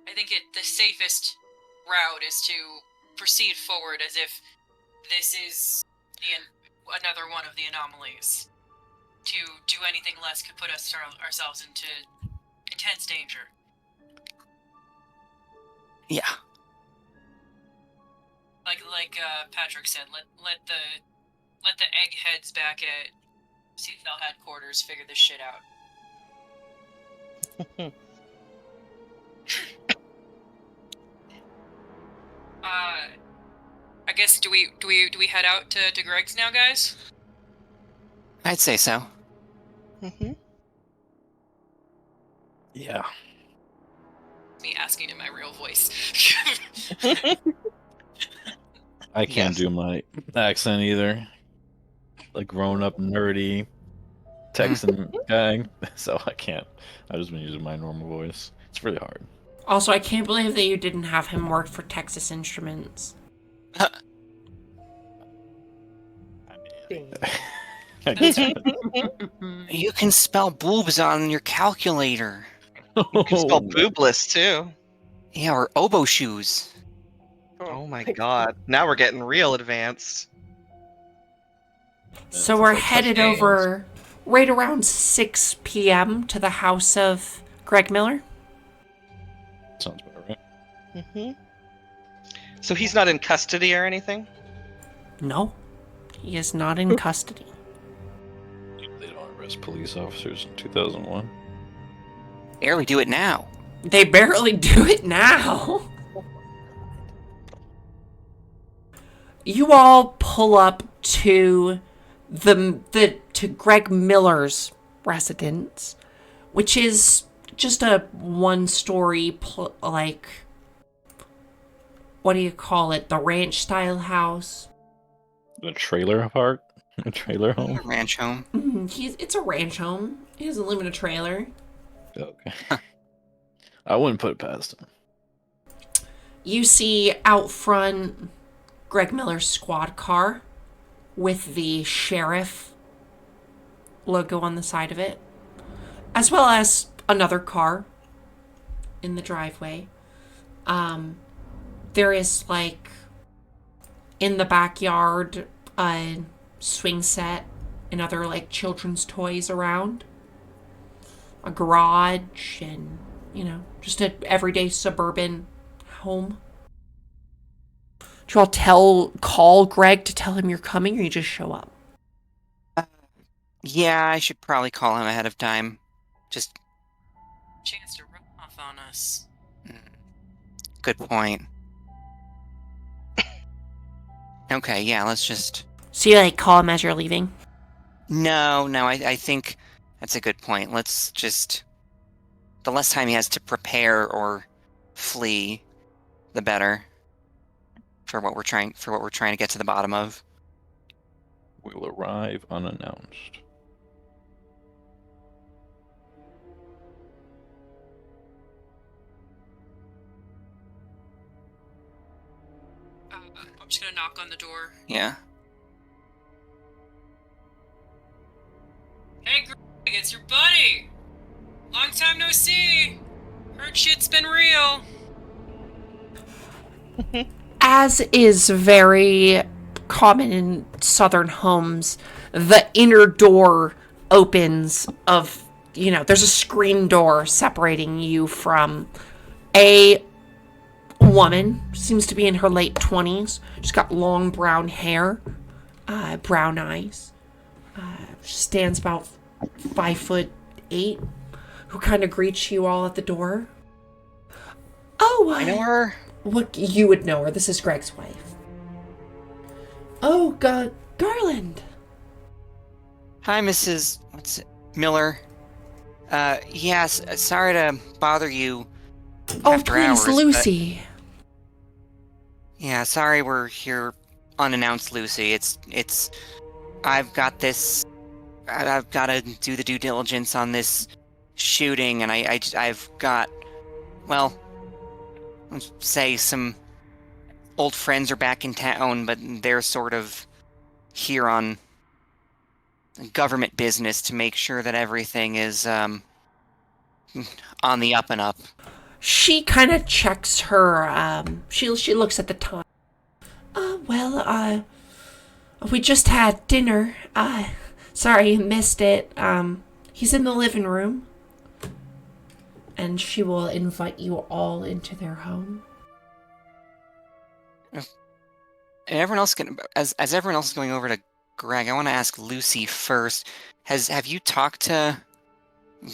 I think the safest route is to proceed forward as if this is another one of the anomalies. To do anything less could put ourselves into intense danger. Yeah. Like Patrick said, let the eggheads back at Seathel headquarters figure this shit out. I guess do we head out to Greg's now, guys? I'd say so. Mm-hmm. Yeah. Me asking in my real voice. I can't Yes. do my accent either. Like grown up nerdy Texan guy. So I can't. I've just been using my normal voice. It's really hard. Also, I can't believe that you didn't have him work for Texas Instruments. Dang. I guess. You can spell boobs on your calculator. You can spell boobless too. Yeah, or oboe shoes. Oh my god. Now we're getting real advanced. So we're Like headed touchdown. over right around 6 p.m. to the house of Greg Miller. Sounds about right. Mm-hmm. So he's not in custody or anything? No, he is not in custody. They don't arrest police officers in 2001. Barely do it now. They barely do it now. You all pull up to to Greg Miller's residence, which is just a one-story like, what do you call it? The ranch style house. A trailer park? A trailer home? Ranch home. It's a ranch home. He doesn't live in a trailer. Okay. I wouldn't put it past him. You see out front Greg Miller's squad car with the sheriff logo on the side of it, as well as another car in the driveway. There is, like, in the backyard, a swing set and other, like, children's toys around. A garage and, just an everyday suburban home. Do you all call Greg to tell him you're coming, or you just show up? Yeah, I should probably call him ahead of time. Just Chance to run off on us. good point. Okay, yeah, let's just... So you, call him as you're leaving? No, I think that's a good point. Let's just the less time he has to prepare or flee, the better. For what we're trying to get to the bottom of. Will arrive unannounced. I'm just gonna knock on the door. Yeah. Hey, Greg, it's your buddy. Long time no see. Heard shit's been real. As is very common in southern homes, the inner door opens of, there's a screen door separating you from a woman. Seems to be in her late 20s. She's got long brown hair, brown eyes. She stands about 5'8", who kind of greets you all at the door. Oh, I know her. What, you would know her. This is Greg's wife. Oh, Garland. Hi, Mrs. Miller. Yes, sorry to bother you after please, hours, Lucy. Yeah, sorry we're here unannounced, Lucy. I've got to do the due diligence on this shooting, and I've got, well, let's say some old friends are back in town, but they're sort of here on government business to make sure that everything is on the up and up. She kind of checks her, she looks at the time. We just had dinner. Sorry you missed it. He's in the living room. And she will invite you all into their home. And everyone else as everyone else is going over to Greg, I want to ask Lucy first. Have you talked to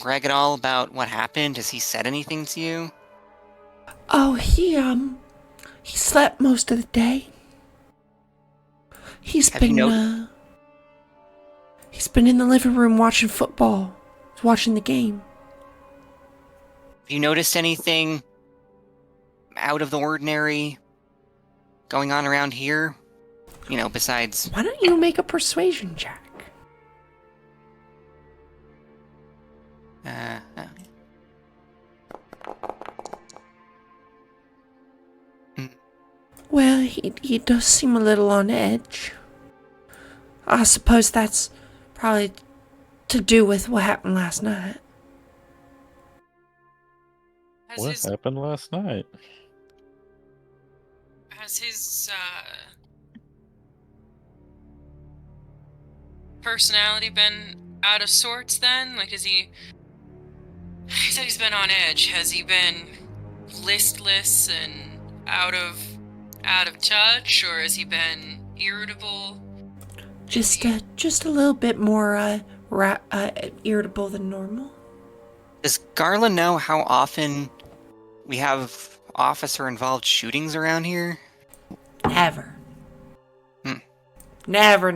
Greg at all about what happened? Has he said anything to you? Oh, he slept most of the day. He's been in the living room watching football. He's watching the game. Have you noticed anything out of the ordinary going on around here? Besides... Why don't you make a persuasion check? Well, he does seem a little on edge. I suppose that's probably to do with what happened last night. What happened last night? Has his personality been out of sorts then? Like, he said he's been on edge. Has he been listless and out of touch, or has he been irritable? Just a little bit more irritable than normal. Does Garland know how often we have officer-involved shootings around here? Never. Never.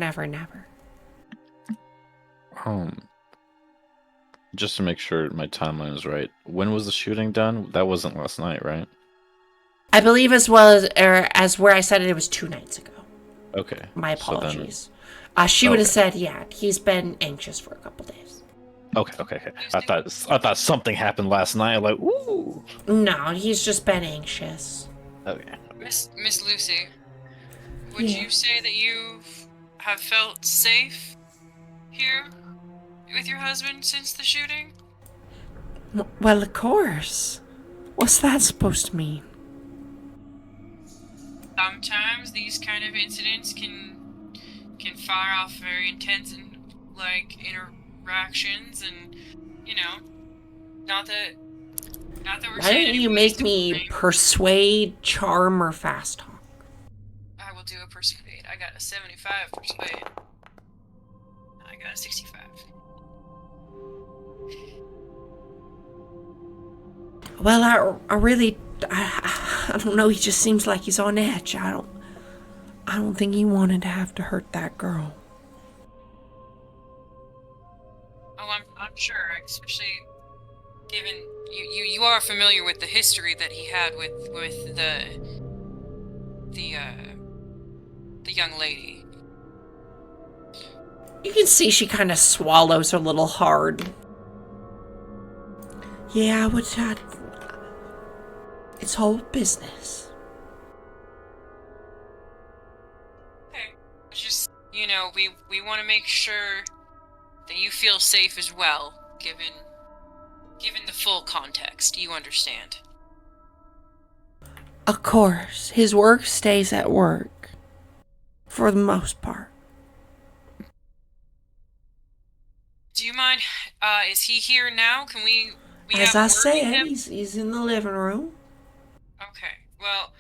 Just to make sure my timeline is right. When was the shooting done? That wasn't last night, right? I believe as well as where I said it was 2 nights ago. Okay. My apologies. She would have said, yeah, he's been anxious for a couple days. Okay. I thought something happened last night. Like, ooh. No, he's just been anxious. Okay. Miss Lucy, would you say that you have felt safe here with your husband since the shooting? Well, of course. What's that supposed to mean? Sometimes these kind of incidents can fire off very intense and interactions, and not that we're Why saying don't you make me persuade, charm, or fast talk? I will do a persuade. I got a 75 persuade. I got a 65. Well, I don't know. He just seems like he's on edge. I don't think he wanted to have to hurt that girl. Oh, I'm sure, especially given you are familiar with the history that he had with the young lady. You can see she kind of swallows a little hard. Yeah, what's that? It's whole business. Okay. Just, we want to make sure that you feel safe as well, given the full context, you understand. Of course, his work stays at work. For the most part. Do you mind, is he here now? Can we As have I a word with said, him? he's in the living room. Okay, well,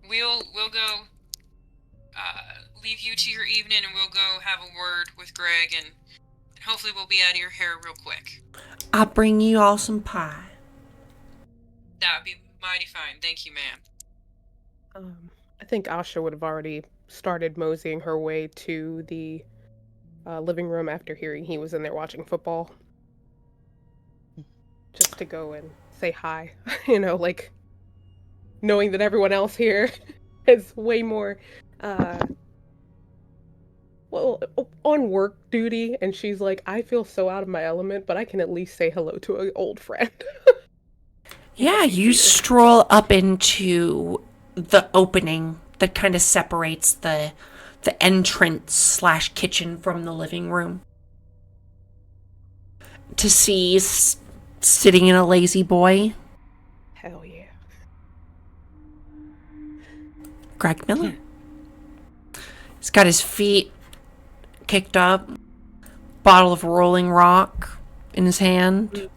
we'll go, leave you to your evening and we'll go have a word with Greg and hopefully we'll be out of your hair real quick. I'll bring you all some pie. That would be mighty fine. Thank you, ma'am. I think Asha would have already started moseying her way to the living room after hearing he was in there watching football. Just to go and say hi. Like, knowing that everyone else here is way more, on work duty, and she's like, I feel so out of my element, but I can at least say hello to an old friend. Yeah, you stroll up into the opening that kind of separates the entrance / kitchen from the living room. To see sitting in a lazy boy, Hell yeah. Greg Miller. He's got his feet kicked up, bottle of Rolling Rock in his hand.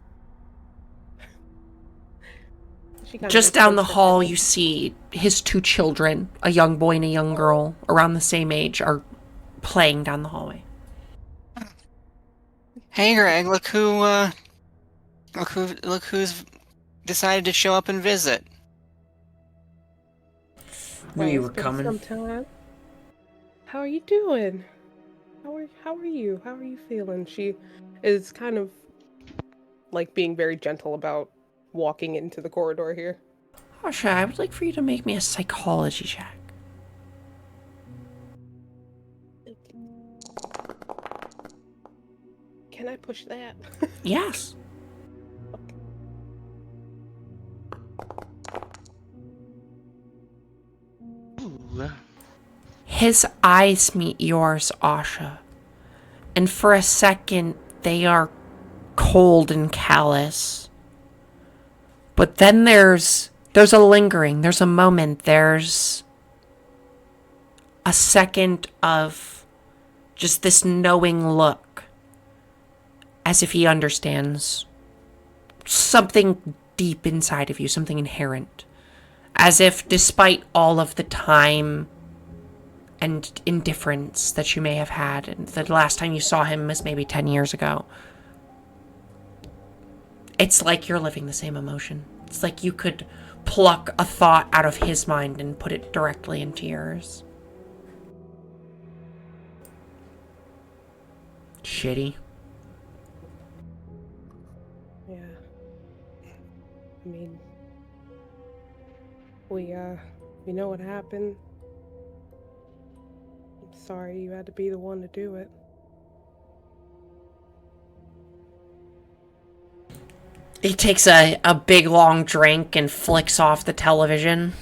Just down the hall, you see his 2 children, a young boy and a young girl, around the same age, are playing down the hallway. Hey, Greg, look who's decided to show up and visit. Knew you were It's been coming. some time. How are you doing? How are you? How are you feeling? She is kind of like being very gentle about walking into the corridor here. Asha, I would like for you to make me a psychology check. Can I push that? Yes. Ooh. His eyes meet yours, Asha. And for a second, they are cold and callous. But then there's a lingering, there's a moment, there's a second of just this knowing look. As if he understands something deep inside of you, something inherent. As if despite all of the time and indifference that you may have had, and the last time you saw him was maybe 10 years ago, it's like you're living the same emotion. It's like you could pluck a thought out of his mind and put it directly into yours. Shitty. Yeah. I mean, we know what happened. I'm sorry you had to be the one to do it. He takes a big long drink and flicks off the television.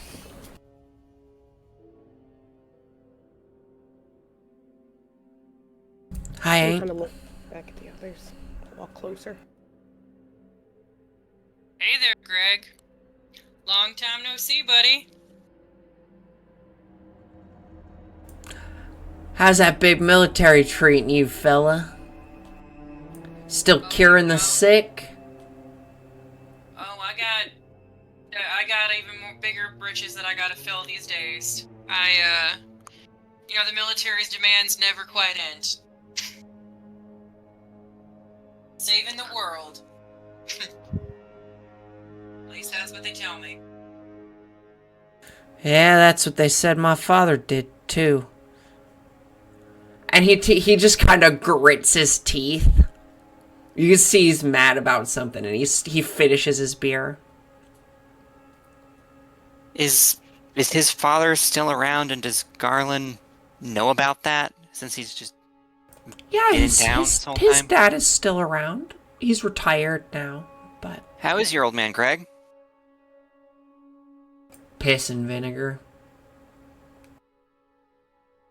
Hi. Kind of look back at the others. Walk closer. Hey there, Greg. Long time no see, buddy. How's that big military treating you, fella? Still curing the sick? Oh, I got even more bigger britches that I gotta fill these days. The military's demands never quite end. Saving the world. At least that's what they tell me. Yeah, that's what they said my father did, too. And he just kind of grits his teeth. You can see he's mad about something, and he finishes his beer. Is his father still around, and does Garland know about that since he's just Yeah, been in his town his, this whole his time? dad is still around. He's retired now, but How is your old man, Greg? piss and vinegar.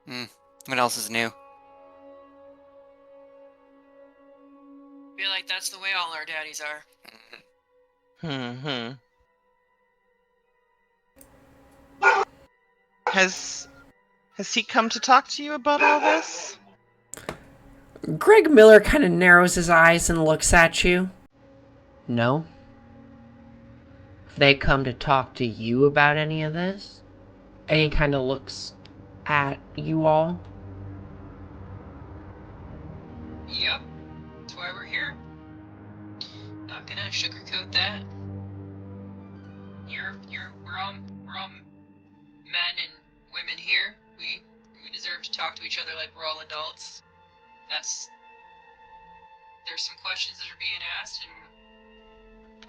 What else is new? I feel like that's the way all our daddies are. Hmm. Has he come to talk to you about all this? Greg Miller kind of narrows his eyes and looks at you. No. If they come to talk to you about any of this, and he kind of looks at you all. Yep, that's why we're here. Not gonna sugarcoat that. We're all men and women here. We deserve to talk to each other like we're all adults. There's some questions that are being asked, and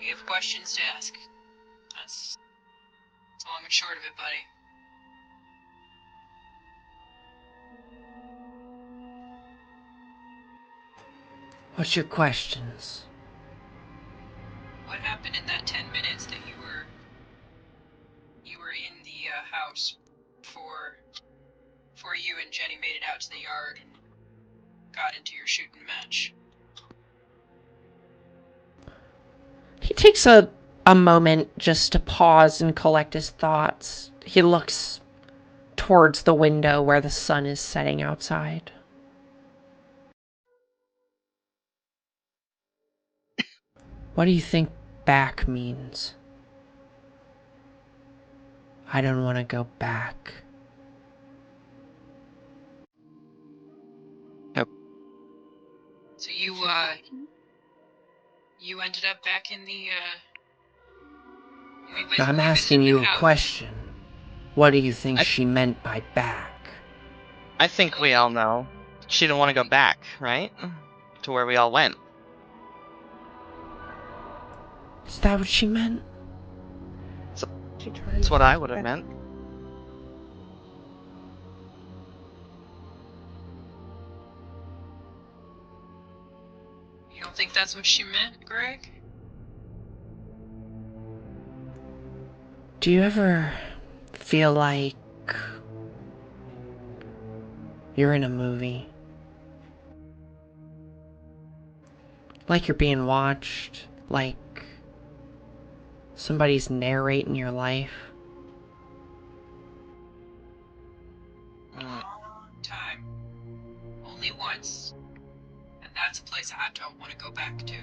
we have questions to ask. That's long and short of it, buddy. What's your questions? What happened in that 10 minutes that you were in the house before you and Jenny made it out to the yard and got into your shooting match? He takes a moment just to pause and collect his thoughts. He looks towards the window where the sun is setting outside. What do you think back means? I don't want to go back. So you ended up back in the I'm asking you a question. What do you think I- she meant by back? I think we all know. She didn't want to go back, right? To where we all went. Is that what she meant? She trying That's to what take I you would have back? meant. You don't think that's what she meant, Greg? Do you ever feel like you're in a movie? Like you're being watched? Like somebody's narrating your life? Mm. Long time. Only once. And that's a place I don't want to go back to.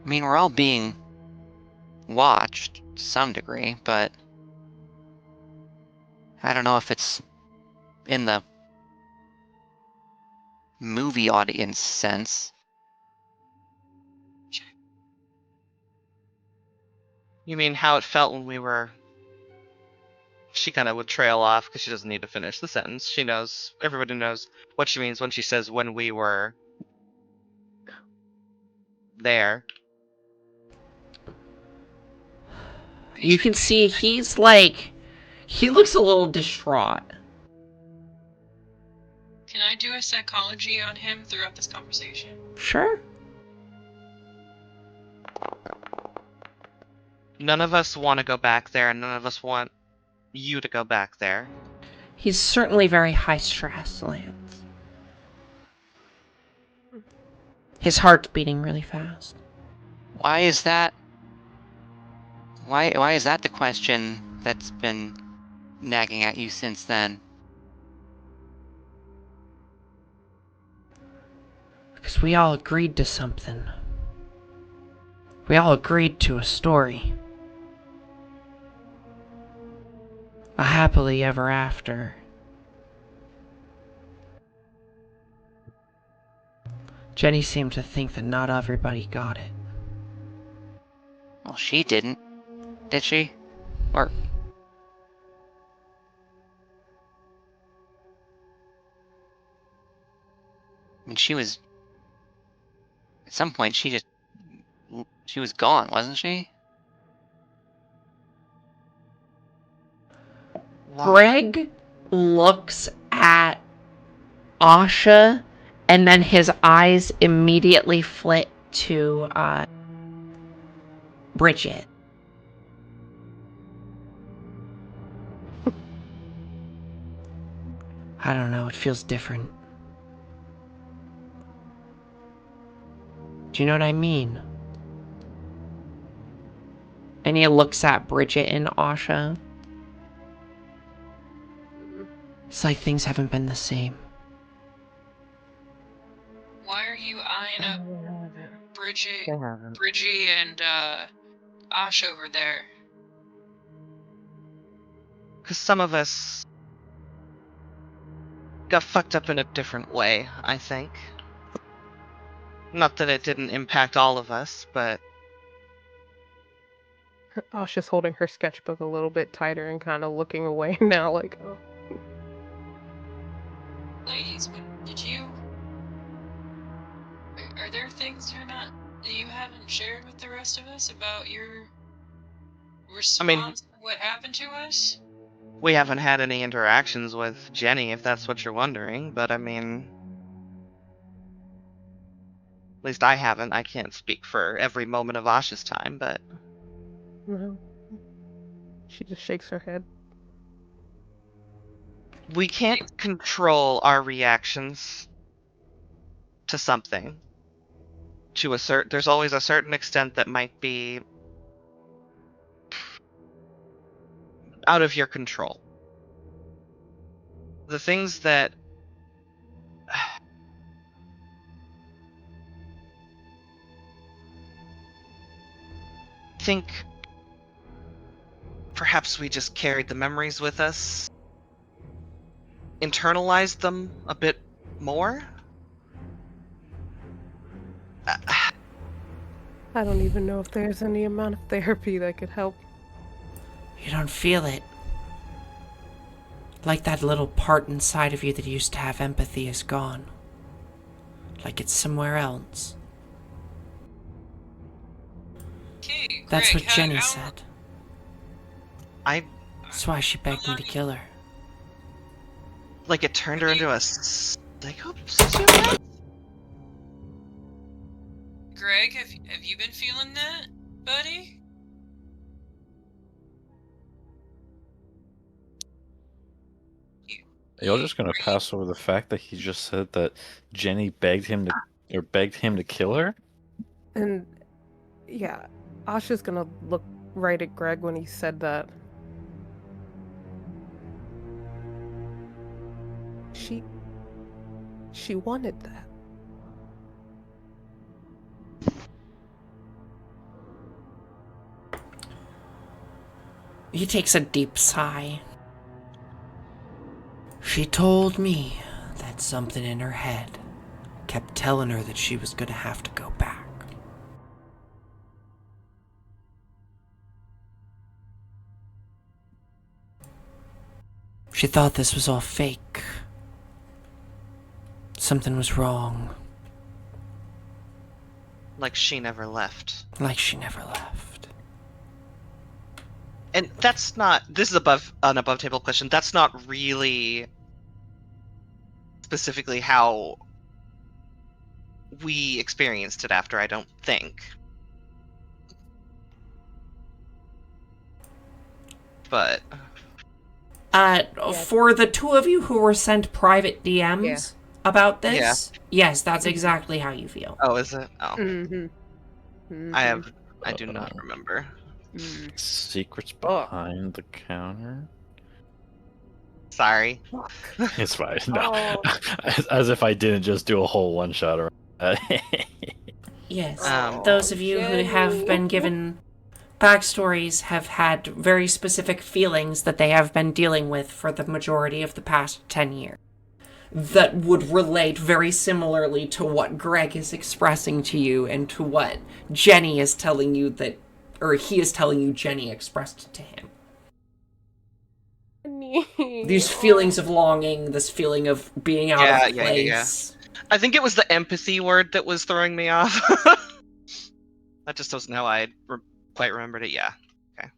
I mean, we're all being watched to some degree, but I don't know if it's in the movie audience sense. You mean how it felt when we were... She kind of would trail off because she doesn't need to finish the sentence. She knows, everybody knows what she means when she says when we were there. You can see he's like... He looks a little distraught. Can I do a psychology on him throughout this conversation? Sure. None of us want to go back there, and none of us want you to go back there. He's certainly very high stress, Lance. His heart's beating really fast. Why is that? Why is that the question that's been nagging at you since then? Because we all agreed to something. We all agreed to a story. A happily ever after. Jenny seemed to think that not everybody got it. Well, she didn't, did she? Or And at some point, she was gone, wasn't she? Greg looks at Asha, and then his eyes immediately flit to Bridget. I don't know, it feels different. Do you know what I mean? And he looks at Bridget and Asha. It's like things haven't been the same. Why are you eyeing up Bridgie and Ash over there? Because some of us got fucked up in a different way, I think. Not that it didn't impact all of us, but Asha's holding her sketchbook a little bit tighter and kind of looking away now, like, oh. Ladies, did you... Are there things that you haven't shared with the rest of us about your response to what happened to us? we haven't had any interactions with Jenny, if that's what you're wondering, but I mean... At least I haven't. I can't speak for every moment of Asha's time, but... No. She just shakes her head. We can't control our reactions to something. There's always a certain extent that might be out of your control. The things that think perhaps we just carried the memories with us, internalized them a bit more. I don't even know if there's any amount of therapy that could help. You don't feel it. Like that little part inside of you that used to have empathy is gone. Like it's somewhere else. Okay, That's Greg, what Jenny said. That's why she begged me to kill her. Like it turned her into a psychopath? Greg, have you been feeling that, buddy? Y'all just gonna pass over the fact that he just said that Jenny begged him to kill her? And yeah, Asha's gonna look right at Greg when he said that. She wanted that. He takes a deep sigh. She told me that something in her head kept telling her that she was gonna have to go back. She thought this was all fake. Something was wrong. Like she never left. Like she never left. And that's not... This is an above-table question. That's not really specifically how we experienced it after, I don't think. But... For the two of you who were sent private DMs about this, yes, that's exactly how you feel. Oh, is it? Oh. Mm-hmm. Mm-hmm. I do not remember. Secrets behind the counter? Sorry. It's fine. No. As if I didn't just do a whole one-shot around that. Yes. Those of you who have been given backstories have had very specific feelings that they have been dealing with for the majority of the past 10 years. That would relate very similarly to what Greg is expressing to you and to what Jenny is telling you that, or he is telling you Jenny expressed to him. These feelings of longing, this feeling of being out of place. I think it was the empathy word that was throwing me off. That just wasn't how I quite remembered it. Yeah. Okay.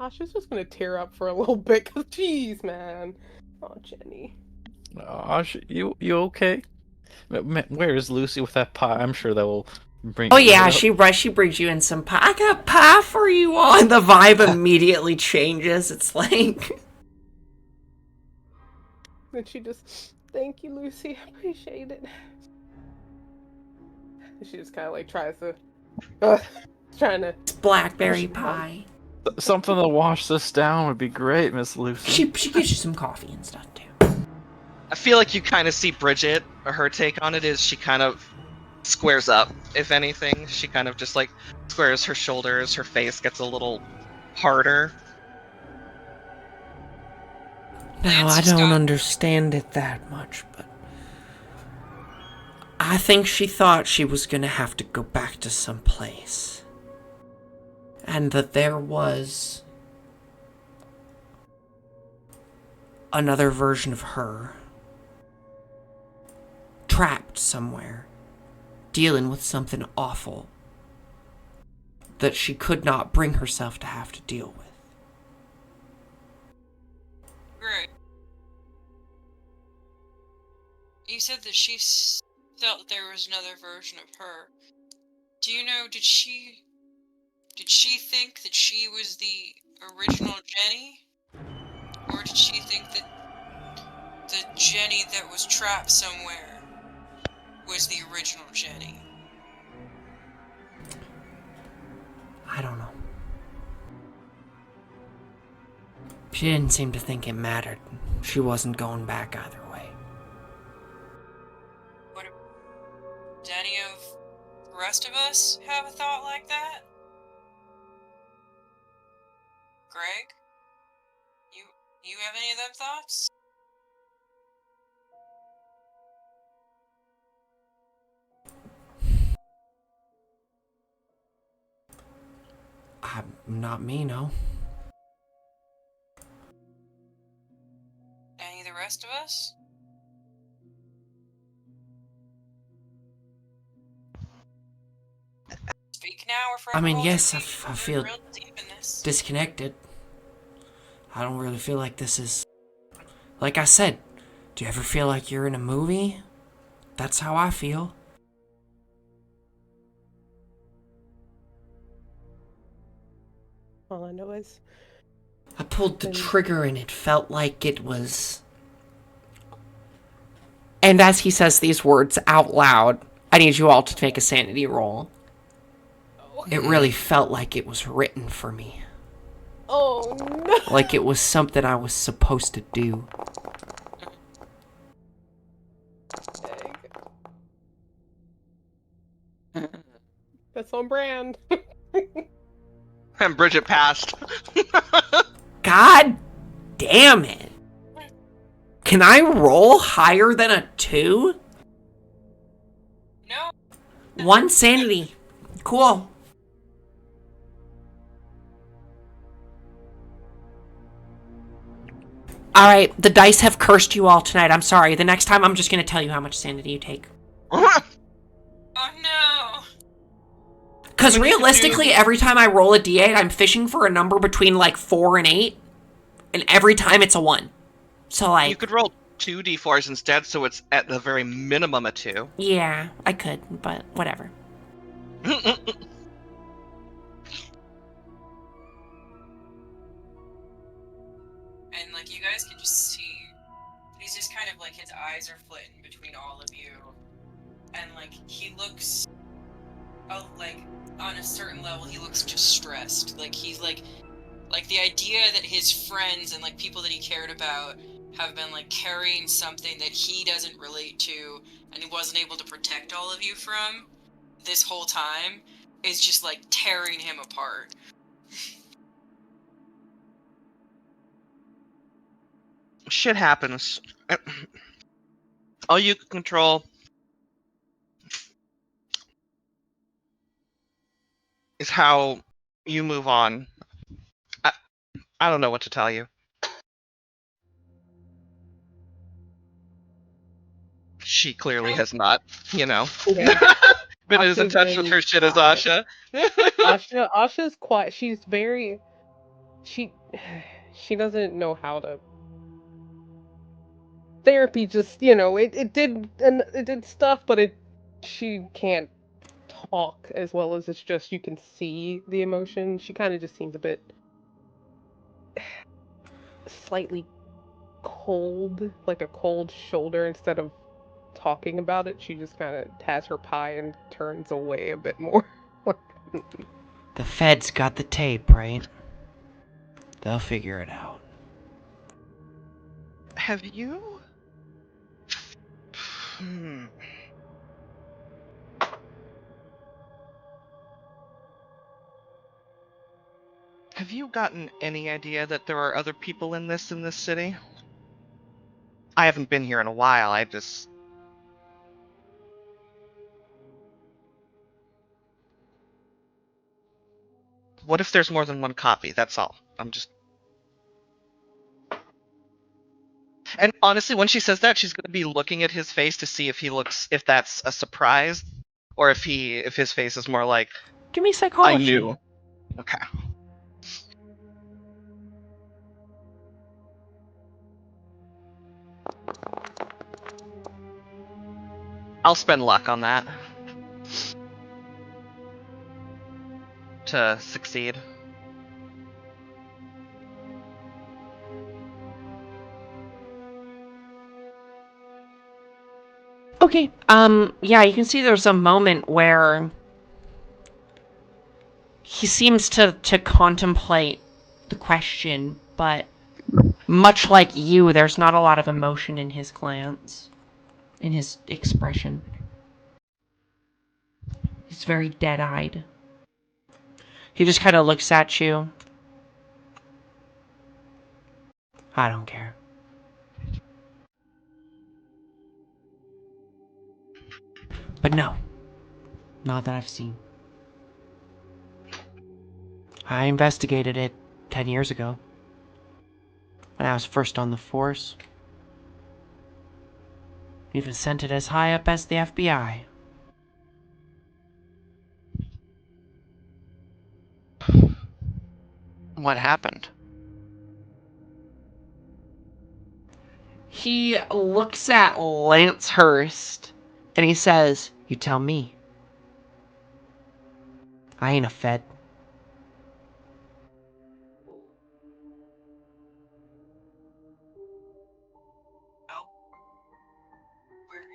Oh, she's just gonna tear up for a little bit, cause jeez, man. Oh, Jenny. Oh, you okay? Where is Lucy with that pie? I'm sure that will bring. Oh cheer yeah, it up. she brings you in some pie. I got pie for you all. And the vibe immediately changes. It's like, And she just, thank you, Lucy. I appreciate it. And she just kind of like tries to, trying to it's blackberry push it down. pie. Something to wash this down would be great, Miss Lucy. She gives you some coffee and stuff too. I feel like you kind of see Bridget, her take on it is she kind of squares up, if anything. She kind of just like squares her shoulders, her face gets a little harder. No, Lance I just don't got- understand it that much, but I think she thought she was gonna have to go back to some place. And that there was another version of her trapped somewhere, dealing with something awful that she could not bring herself to have to deal with. Greg, you said that she felt there was another version of her. Do you know, did she think that she was the original Jenny? Or did she think that the Jenny that was trapped somewhere was the original Jenny? I don't know. She didn't seem to think it mattered. She wasn't going back either way. Did any of the rest of us have a thought like that? Greg? You have any of them thoughts? Not me, no. Any of the rest of us? Speak now or forever I mean, hold yes, your I peace. We're feel real deep in this. disconnected. I don't really feel like this is... Like I said, do you ever feel like you're in a movie? That's how I feel. All I know is I pulled the trigger and it felt like it was... And as he says these words out loud, I need you all to make a sanity roll. It really felt like it was written for me. oh no. Like it was something I was supposed to do. That's on brand. And Bridget passed. God damn it. Can I roll higher than a 2? No. 1 sanity. Cool. Alright, the dice have cursed you all tonight. I'm sorry. The next time I'm just gonna tell you how much sanity you take. Oh no. Because realistically, every time I roll a d8, I'm fishing for a number between like 4 and 8. And every time it's a 1. So like... You could roll 2 d4s instead, so it's at the very minimum a 2. Yeah, I could, but whatever. And like you guys can just see, he's just kind of like his eyes are flitting between all of you, and like he looks, oh, like on a certain level he looks distressed. Like he's like the idea that his friends and like people that he cared about have been like carrying something that he doesn't relate to and he wasn't able to protect all of you from this whole time is just like tearing him apart. Shit happens. All you can control is how you move on. I don't know what to tell you. she clearly has not, Yeah. been as in Asha's touch with very her shit as quiet. Asha. Asha's quiet. She's very she she doesn't know how to therapy just, it did stuff, but she can't talk as well as it's just you can see the emotion. She kind of just seems a bit slightly cold, like a cold shoulder instead of talking about it. She just kind of has her pie and turns away a bit more. The Feds got the tape, right? They'll figure it out. Have you? Hmm. Have you gotten any idea that there are other people in this city? I haven't been here in a while. What if there's more than one copy? That's all. And honestly, when she says that, she's gonna be looking at his face to see if that's a surprise, or if his face is more like, Give me I psychology. knew. Okay. I'll spend luck on that to succeed. Okay. Yeah, you can see there's a moment where he seems to contemplate the question, but much like you, there's not a lot of emotion in his glance, in his expression. He's very dead-eyed. He just kind of looks at you. I don't care. But no. Not that I've seen. I investigated it 10 years ago. When I was first on the force. Even sent it as high up as the FBI. What happened? He looks at Lancehurst and he says, "You tell me. I ain't a Fed." Oh,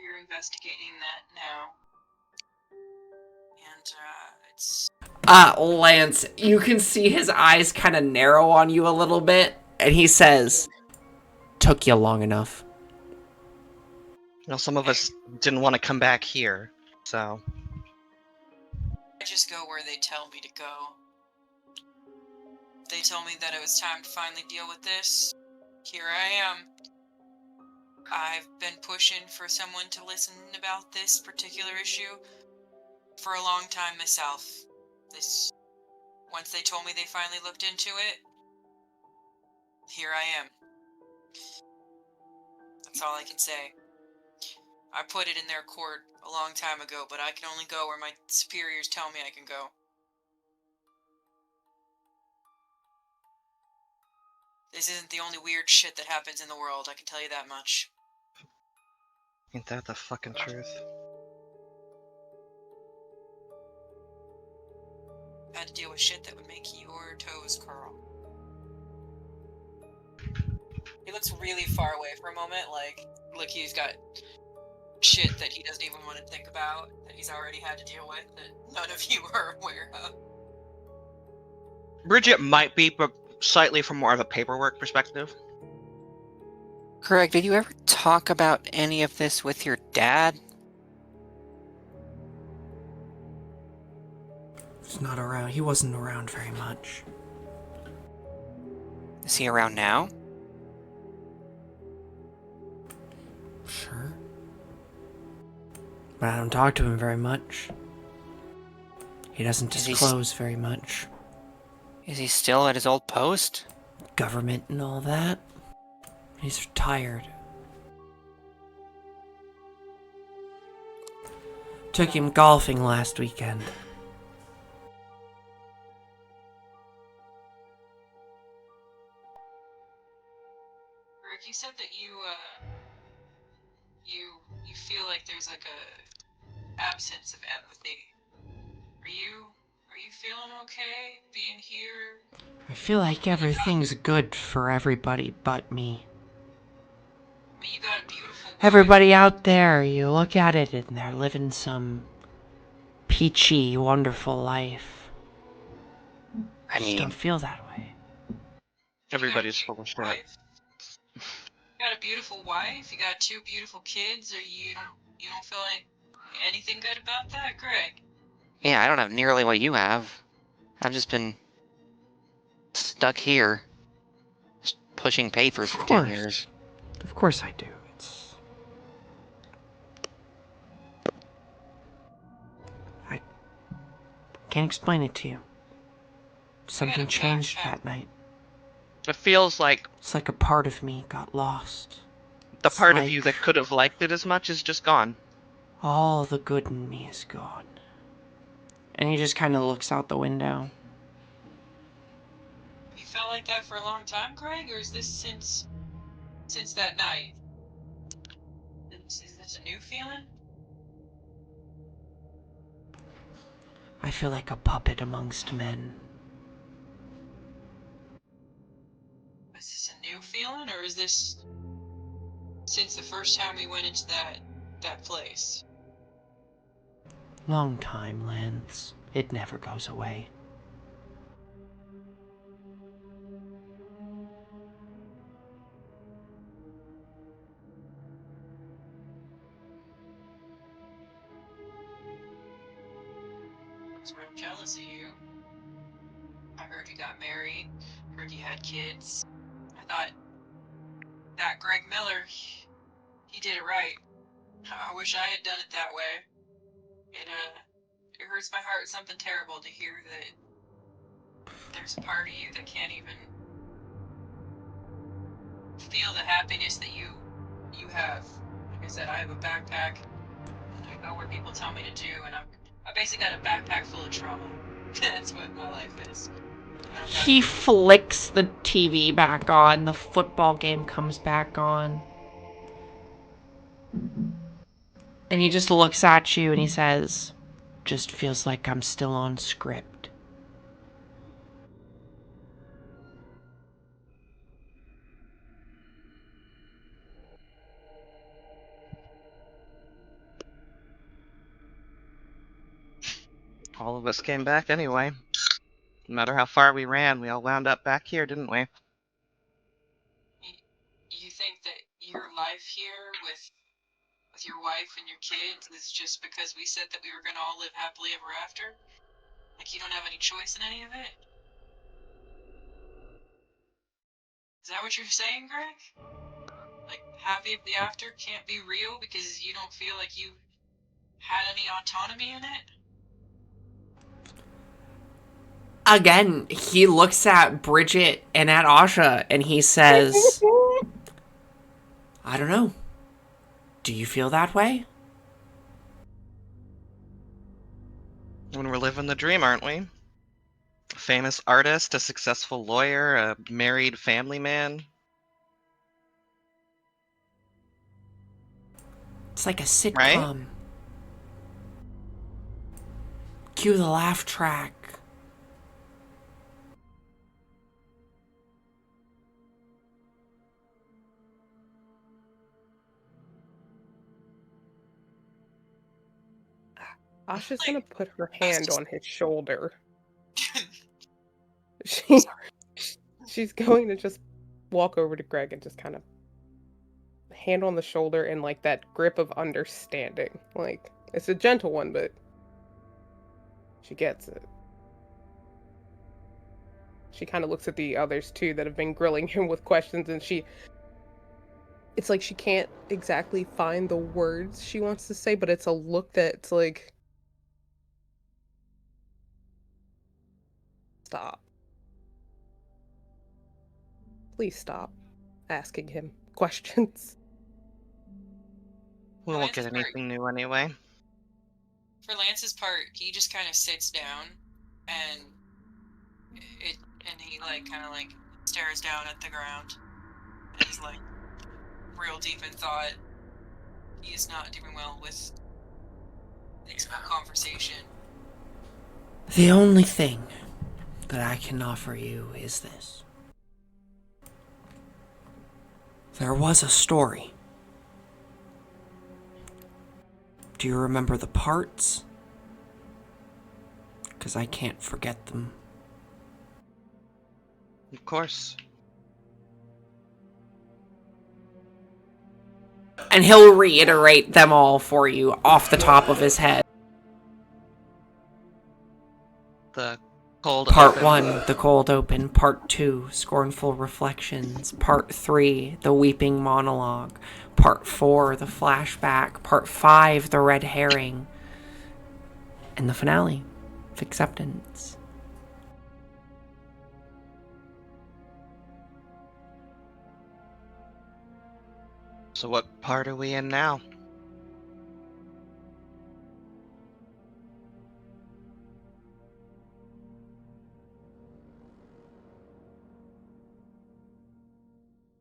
you're investigating that now, and it's Lance, you can see his eyes kind of narrow on you a little bit, and he says, "Took you long enough." Some of us didn't want to come back here, so. I just go where they tell me to go. They told me that it was time to finally deal with this. Here I am. I've been pushing for someone to listen about this particular issue for a long time myself. Once they told me they finally looked into it, here I am. That's all I can say. I put it in their court a long time ago, but I can only go where my superiors tell me I can go. This isn't the only weird shit that happens in the world, I can tell you that much. Ain't that the fucking truth? I had to deal with shit that would make your toes curl. He looks really far away for a moment, like he's got shit that he doesn't even want to think about, that he's already had to deal with, that none of you are aware of. Bridget might be, but slightly from more of a paperwork perspective. Greg, did you ever talk about any of this with your dad? He's not around. He wasn't around very much. Is he around now? Sure. But I don't talk to him very much. He doesn't Is he disclose very much. Is he still at his old post? Government and all that. He's retired. Took him golfing last weekend. Rick, you said that you feel like there's like a absence of empathy. Are you feeling okay being here? I feel like everything's good for everybody but me. I mean, you got a beautiful wife. Everybody out there, you look at it and they're living some peachy, wonderful life. I Just don't mean, feel that way. Everybody's full of shit. You got a beautiful wife. You got 2 beautiful kids. Or you don't feel like anything good about that, Greg? yeah, I don't have nearly what you have. I've just been stuck here, just pushing papers for 10 years. Of course I do. I can't explain it to you. Something changed that night. It feels like It's like a part of me got lost. the It's part of like you that could have liked it as much is just gone. all the good in me is gone. And he just kind of looks out the window. You felt like that for a long time, Greg, or is this since that night? Is this a new feeling? I feel like a puppet amongst men. Is this a new feeling, or is this since the first time we went into that place? Long time, Lance. It never goes away. So I'm jealous of you. I heard you got married. Heard you had kids. I thought that Greg Miller, he did it right. I wish I had done it that way. It hurts my heart something terrible to hear that there's a part of you that can't even feel the happiness that you have. Like I said, I have a backpack. I go where people tell me to do, and I basically got a backpack full of trauma. That's what my life is. He flicks the TV back on. The football game comes back on. And he just looks at you and he says, just feels like I'm still on script. All of us came back anyway. No matter how far we ran, we all wound up back here, didn't we? You think that your life here with your wife and your kids is just because we said that we were gonna all live happily ever after? Like you don't have any choice in any of it? Is that what you're saying, Greg? Like happy ever after can't be real because you don't feel like you had any autonomy in it? Again, he looks at Bridget and at Asha and he says, I don't know. Do you feel that way? When we're living the dream, aren't we? A famous artist, a successful lawyer, a married family man. It's like a sitcom. Right? Cue the laugh track. Asha's Like, gonna put her I was hand just- on his shoulder. She, she's going to just walk over to Greg and just kind of hand on the shoulder and like that grip of understanding. Like it's a gentle one, but she gets it. She kind of looks at the others too that have been grilling him with questions, and it's like she can't exactly find the words she wants to say, but it's a look that's like, stop. Please stop asking him questions. We won't get anything new anyway. For Lance's part, he just kind of sits down, and he like kind of like stares down at the ground, and is like real deep in thought. He is not doing well with conversation. The only thing that I can offer you is this. There was a story. Do you remember the parts? Because I can't forget them. Of course. And he'll reiterate them all for you off the top of his head. The cold Part open. 1, the cold open. Part 2, scornful reflections. Part 3, the weeping monologue. Part 4, the flashback. Part 5, the red herring. And the finale, acceptance. So what part are we in now?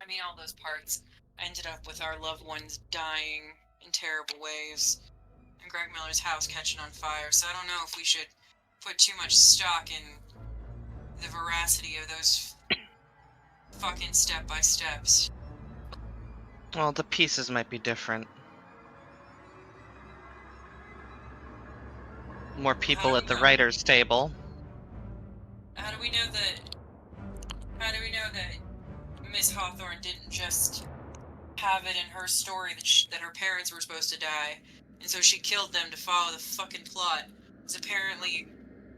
I mean, all those parts ended up with our loved ones dying in terrible ways, and Greg Miller's house catching on fire, so I don't know if we should put too much stock in the veracity of those fucking step-by-steps. Well, the pieces might be different. More people at the writer's table. How do we know that Miss Hawthorne didn't just have it in her story that her parents were supposed to die, and so she killed them to follow the fucking plot? Because apparently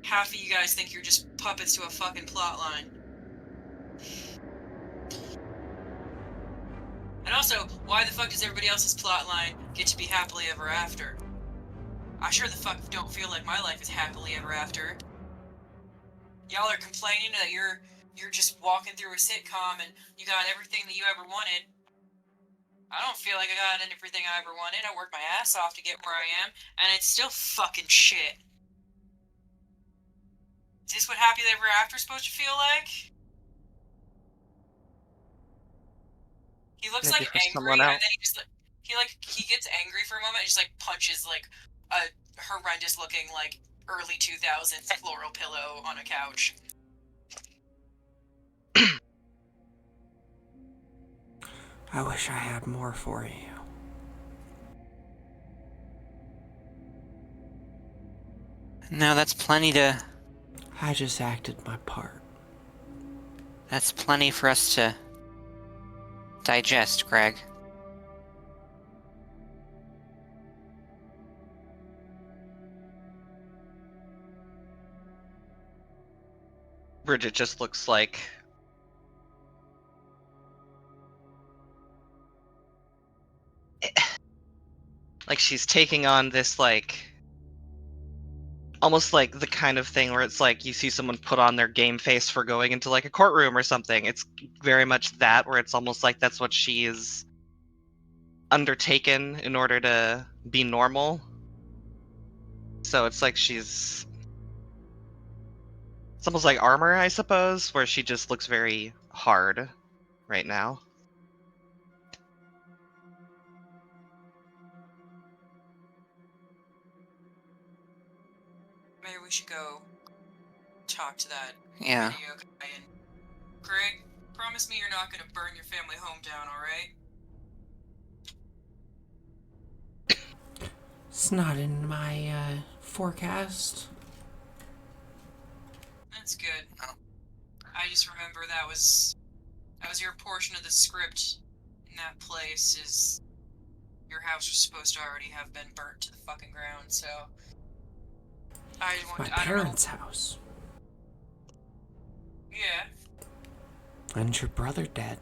half of you guys think you're just puppets to a fucking plot line. And also, why the fuck does everybody else's plot line get to be happily ever after? I sure the fuck don't feel like my life is happily ever after. Y'all are complaining that you're just walking through a sitcom and you got everything that you ever wanted. I don't feel like I got everything I ever wanted. I worked my ass off to get where I am, and it's still fucking shit. Is this what happy ever after is supposed to feel like? He looks Maybe like for angry, someone and else. then he gets angry for a moment and just like punches like a horrendous looking like early 2000s floral pillow on a couch. I wish I had more for you. No, that's plenty to... I just acted my part. That's plenty for us to digest, Greg. Bridget just looks like she's taking on this like almost like the kind of thing where it's like you see someone put on their game face for going into like a courtroom or something. It's very much that, where it's almost like that's what she is undertaken in order to be normal. So it's like it's almost like armor, I suppose, where she just looks very hard right now. Maybe we should go talk to that Yeah. video guy. And Greg, promise me you're not gonna burn your family home down, alright? It's not in my forecast. That's good. I just remember that was your portion of the script in that place, is your house was supposed to already have been burnt to the fucking ground, so My parents' house. Yeah. And your brother dead.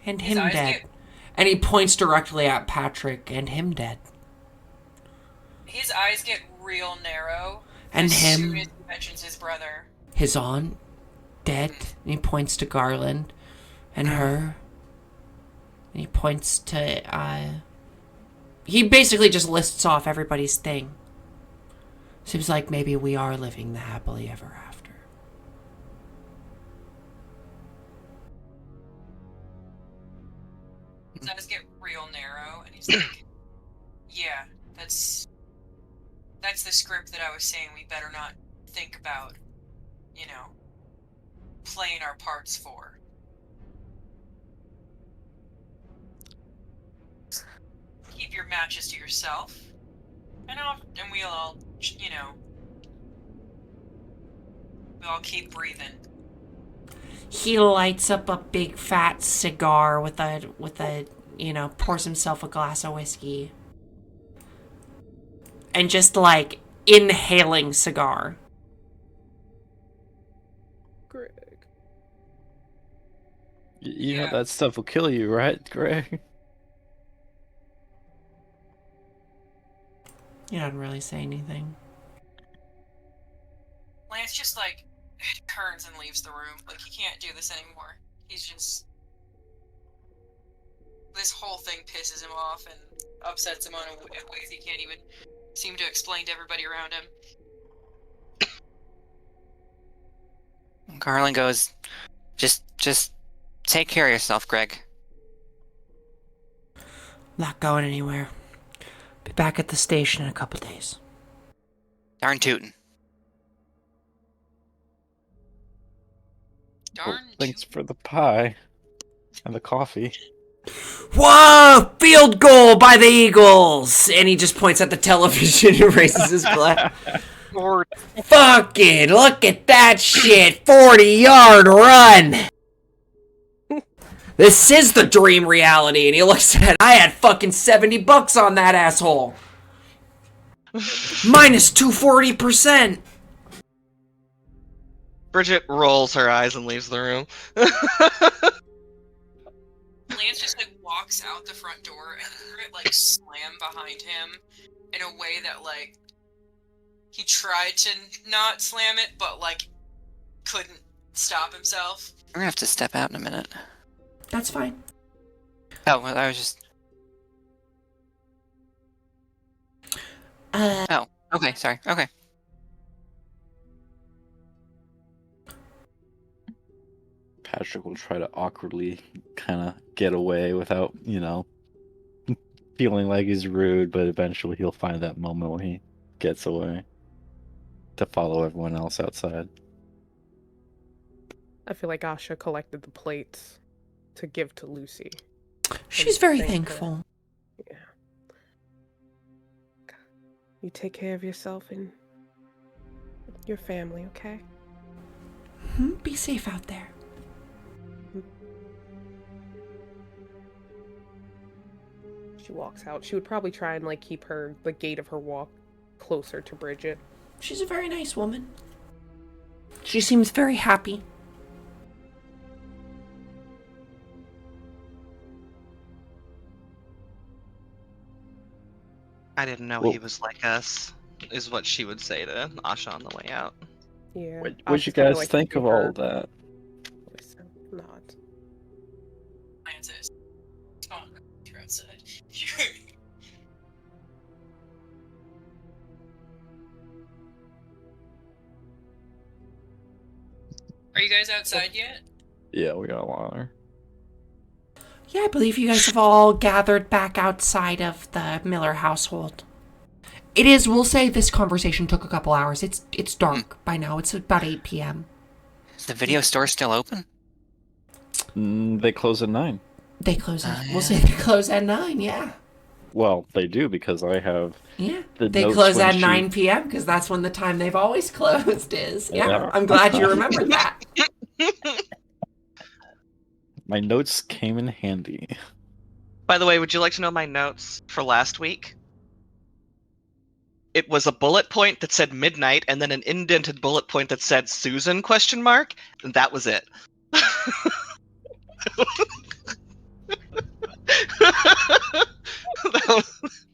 And His him eyes dead. get- And he points directly at Patrick, and him dead. His eyes get real narrow And as soon him, as he mentions his brother. his aunt, dead. And he points to Garland. And her. And he points to, he basically just lists off everybody's thing. Seems like maybe we are living the happily ever after. His eyes get real narrow, and he's like, "Yeah, that's the script that I was saying we better not think about, playing our parts for." Keep your matches to yourself, and we'll all, we'll all keep breathing. He lights up a big fat cigar with a pours himself a glass of whiskey. And just like inhaling cigar. Greg. You know Yeah. that stuff will kill you, right, Greg? He doesn't really say anything. Lance just like turns and leaves the room. Like, he can't do this anymore. He's just, this whole thing pisses him off and upsets him in ways he can't even seem to explain to everybody around him. Garland goes, just take care of yourself, Greg. Not going anywhere. Be back at the station in a couple days. Darn tootin'. Darn. Thanks for the pie and the coffee. Whoa! Field goal by the Eagles! And he just points at the television and raises his glass. Fucking look at that shit! 40-yard run! This is the dream reality. And he looks at it. I had fucking $70 on that asshole. Minus 240%. Bridget rolls her eyes and leaves the room. Lance just like walks out the front door and you hear it like slam behind him in a way that like he tried to not slam it, but like couldn't stop himself. We're gonna have to step out in a minute. That's fine. Oh, well, I was just. Oh, okay, sorry. Okay. Patrick will try to awkwardly kind of get away without, feeling like he's rude, but eventually he'll find that moment when he gets away to follow everyone else outside. I feel like Asha collected the plates to give to Lucy. She's very Thank her. thankful. Yeah. You take care of yourself and your family, okay? Be safe out there. She walks out. She would probably try and like keep the gait of her walk closer to Bridget. She's a very nice woman. She seems very happy. I didn't know he was like us, is what she would say to Asha on the way out. Yeah. What'd you Asha's kinda, guys like, think of keeping all her of that? voice nod. Lance is. Oh, you're outside. Are you guys outside yet? Yeah, we got a water. Yeah, I believe you guys have all gathered back outside of the Miller household. It is, we'll say this conversation took a couple hours. It's dark by now. It's about 8 p.m. Is the video store still open? They close at 9. They close at, yeah. we'll say they close at 9, yeah. Well, they do because I have. Yeah, The they notes close when at she- 9 p.m. because that's when the time they've always closed is. Yeah, Yeah. I'm glad you remembered that. My notes came in handy. By the way, would you like to know my notes for last week? It was a bullet point that said midnight and then an indented bullet point that said Susan ? And that was it. That was-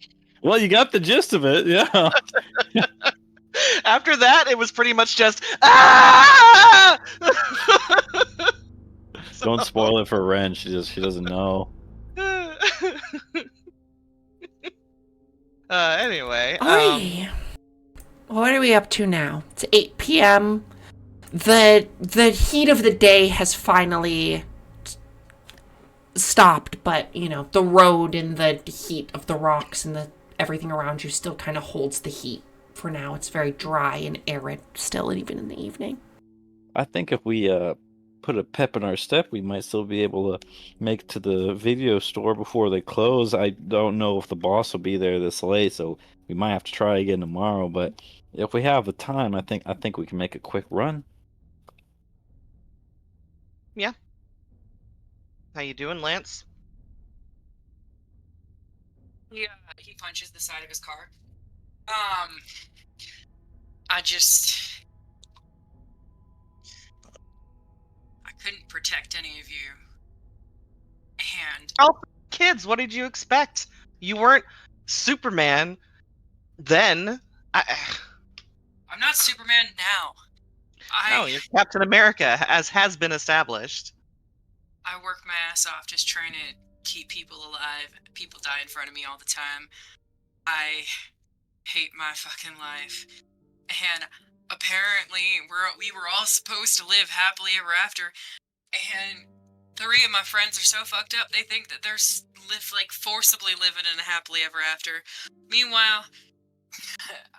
Well, you got the gist of it, yeah. After that, it was pretty much just ah! Don't spoil it for Ren. She doesn't know. Anyway, Alrighty. What are we up to now? It's 8 p.m. The heat of the day has finally stopped, but, you know, the road and the heat of the rocks and everything around you still kind of holds the heat. For now, it's very dry and arid still, even in the evening. I think if we put a pep in our step, we might still be able to make to the video store before they close. I don't know if the boss will be there this late, so we might have to try again tomorrow. But if we have the time, I think we can make a quick run. Yeah. How you doing, Lance? He punches the side of his car. I couldn't protect any of you. And Oh, kids, what did you expect? You weren't Superman then. I'm not Superman now. No, you're Captain America, as has been established. I work my ass off just trying to keep people alive. People die in front of me all the time. I hate my fucking life. And apparently we were all supposed to live happily ever after. And 3 of my friends are so fucked up they think that they're forcibly living in a happily ever after. Meanwhile,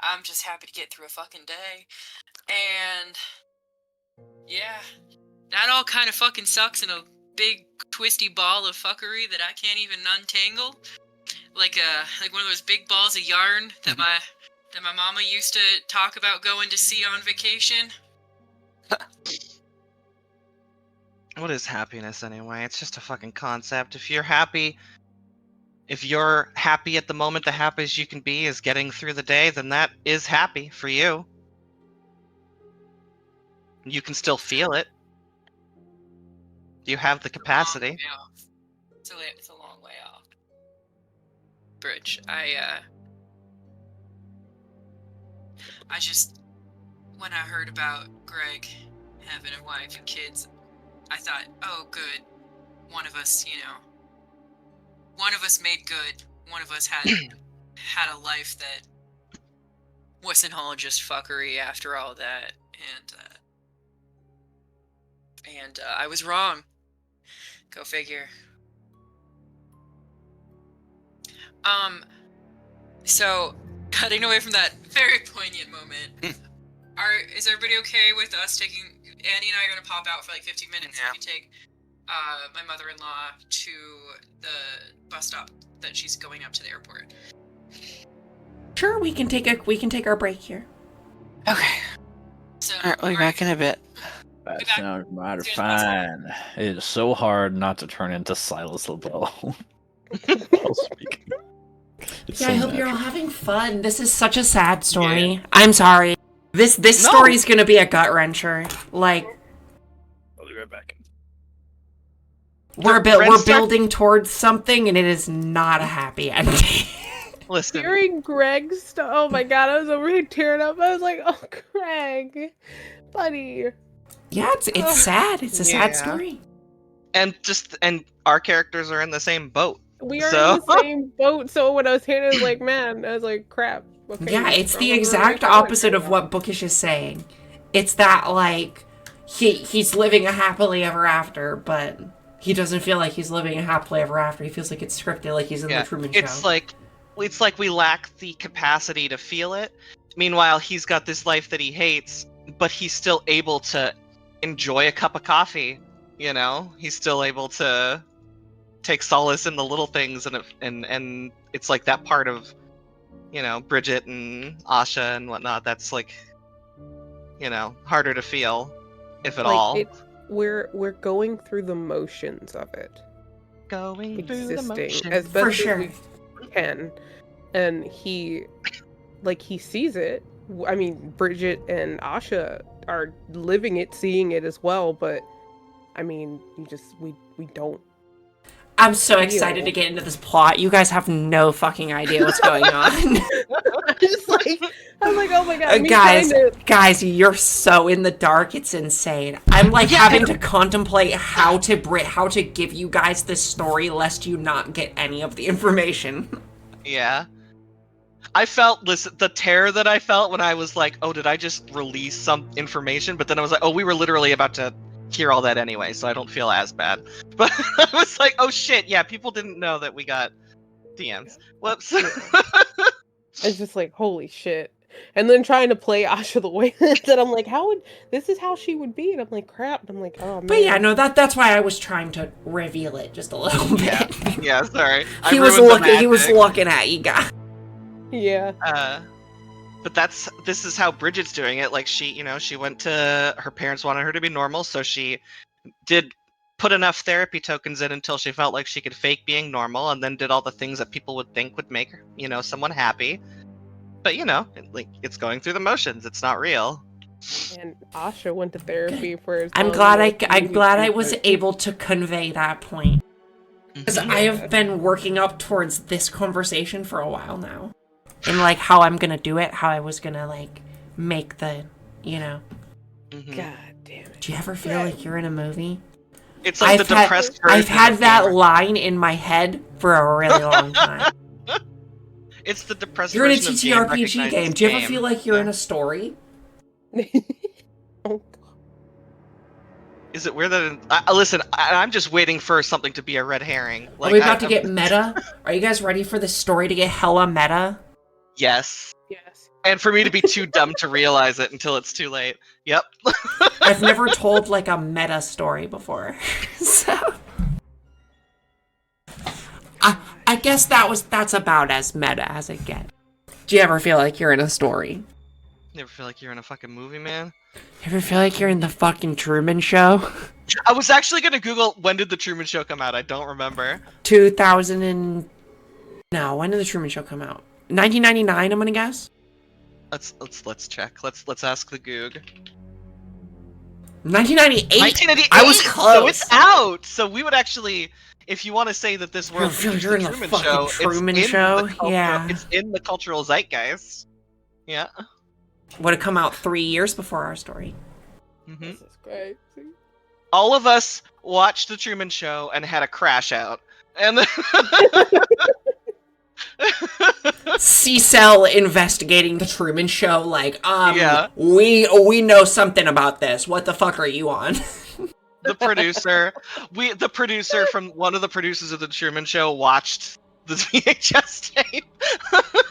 I'm just happy to get through a fucking day. And yeah, that all kind of fucking sucks in a big twisty ball of fuckery that I can't even untangle. Like one of those big balls of yarn that my mama used to talk about going to sea on vacation. What is happiness anyway? It's just a fucking concept. If you're happy at the moment, the happiest you can be is getting through the day, then that is happy for you. You can still feel it. You have the capacity. It's a long way off. Bridge, I just, when I heard about Greg having a wife and kids, I thought, oh, good. One of us, one of us made good. One of us had a life that wasn't all just fuckery after all that. And I was wrong. Go figure. So, cutting away from that very poignant moment, is everybody okay with us taking... Annie and I are going to pop out for like 15 minutes. Yeah. We can take my mother-in-law to the bus stop that she's going up to the airport. Sure, we can take our break here. Okay. So, Alright, we'll be back in a bit. That Be back. sounds mighty As soon as fine. It is so hard not to turn into Silas LaBelle. While speaking. It's Yeah, so I hope you're all natural. having fun. This is such a sad story. I'm sorry. This story's gonna be a gut wrencher. Like, I'll be right back. we're Friends building towards something, and it is not a happy ending. Listen, Hearing Greg's oh my god, I was over here tearing up. I was like, oh, Greg, buddy. Yeah, it's sad. It's a sad Yeah. story. and our characters are in the same boat. We are So- in the same boat, so when I was hearing it, I was like, man, I was like, crap. Okay, Yeah, it's we're the on exact right opposite track. of what Bookish is saying. It's that, like, he's living a happily ever after, but he doesn't feel like he's living a happily ever after. He feels like it's scripted, like he's in the Truman Show. It's like we lack the capacity to feel it. Meanwhile, he's got this life that he hates, but he's still able to enjoy a cup of coffee. He's still able to take solace in the little things, and it's like that part of, Bridget and Asha and whatnot. That's like, harder to feel, if at all. We're going through the motions of it. Going through the Existing motions. as best For as sure. we can. And he sees it. I mean, Bridget and Asha are living it, seeing it as well, but I mean, we don't. I'm so excited to get into this plot. You guys have no fucking idea what's going on. I'm like, oh my god, me trying to- guys, you're so in the dark. It's insane. I'm like having to contemplate how to give you guys this story lest you not get any of the information. Yeah. I felt the terror that I felt when I was like, oh, did I just release some information? But then I was like, oh, we were literally about to hear all that anyway, so I don't feel as bad. But I was like, oh shit, yeah, people didn't know that we got DMs. Whoops. Yeah. It's just like, holy shit. And then trying to play Asha the way that I'm like, this is how she would be? And I'm like, crap. And I'm like, oh man. But yeah, no, that's why I was trying to reveal it just a little bit. Yeah, sorry. He was looking at you guys. Yeah. But this is how Bridget's doing it. Like she went to her parents wanted her to be normal, so she did put enough therapy tokens in until she felt like she could fake being normal, and then did all the things that people would think would make someone happy. But it's going through the motions. It's not real. And Asha went to therapy for. I'm glad I was able to convey that point, because I have been working up towards this conversation for a while now, and like how I'm gonna do it, how I was gonna like make the God damn it. Do you ever feel like you're in a movie? It's like the depressed version. I've had that line in my head for a really long time. It's the depressed You're in a version of TTRPG game. Do you ever feel like you're in a story? Oh, Is it weird that listen, I'm just waiting for something to be a red herring. Are we about to get meta? Are you guys ready for this story to get hella meta? Yes. yes. And for me to be too dumb to realize it until it's too late. Yep. I've never told like a meta story before. So I guess that's about as meta as it gets. Do you ever feel like you're in a story? You ever feel like you're in a fucking movie, man? You ever feel like you're in the fucking Truman Show? I was actually gonna Google when did the Truman Show come out. I don't remember. 2000 and... No, when did the Truman Show come out? 1999, I'm gonna guess? Let's check. Let's ask the Goog. 1998? 1998! I was close. So it's out! So we would actually... If you want to say that this world You're is in the the Truman fucking Show, Truman it's in Show? the cultural, Yeah. It's in the cultural zeitgeist. Yeah. Would have come out 3 years before our story. hmm This is crazy. All of us watched the Truman Show and had a crash out. And then... C-Cell investigating the Truman Show, like, Yeah. we know something about this. What the fuck are you on? the producer from one of the producers of the Truman Show watched the VHS tape.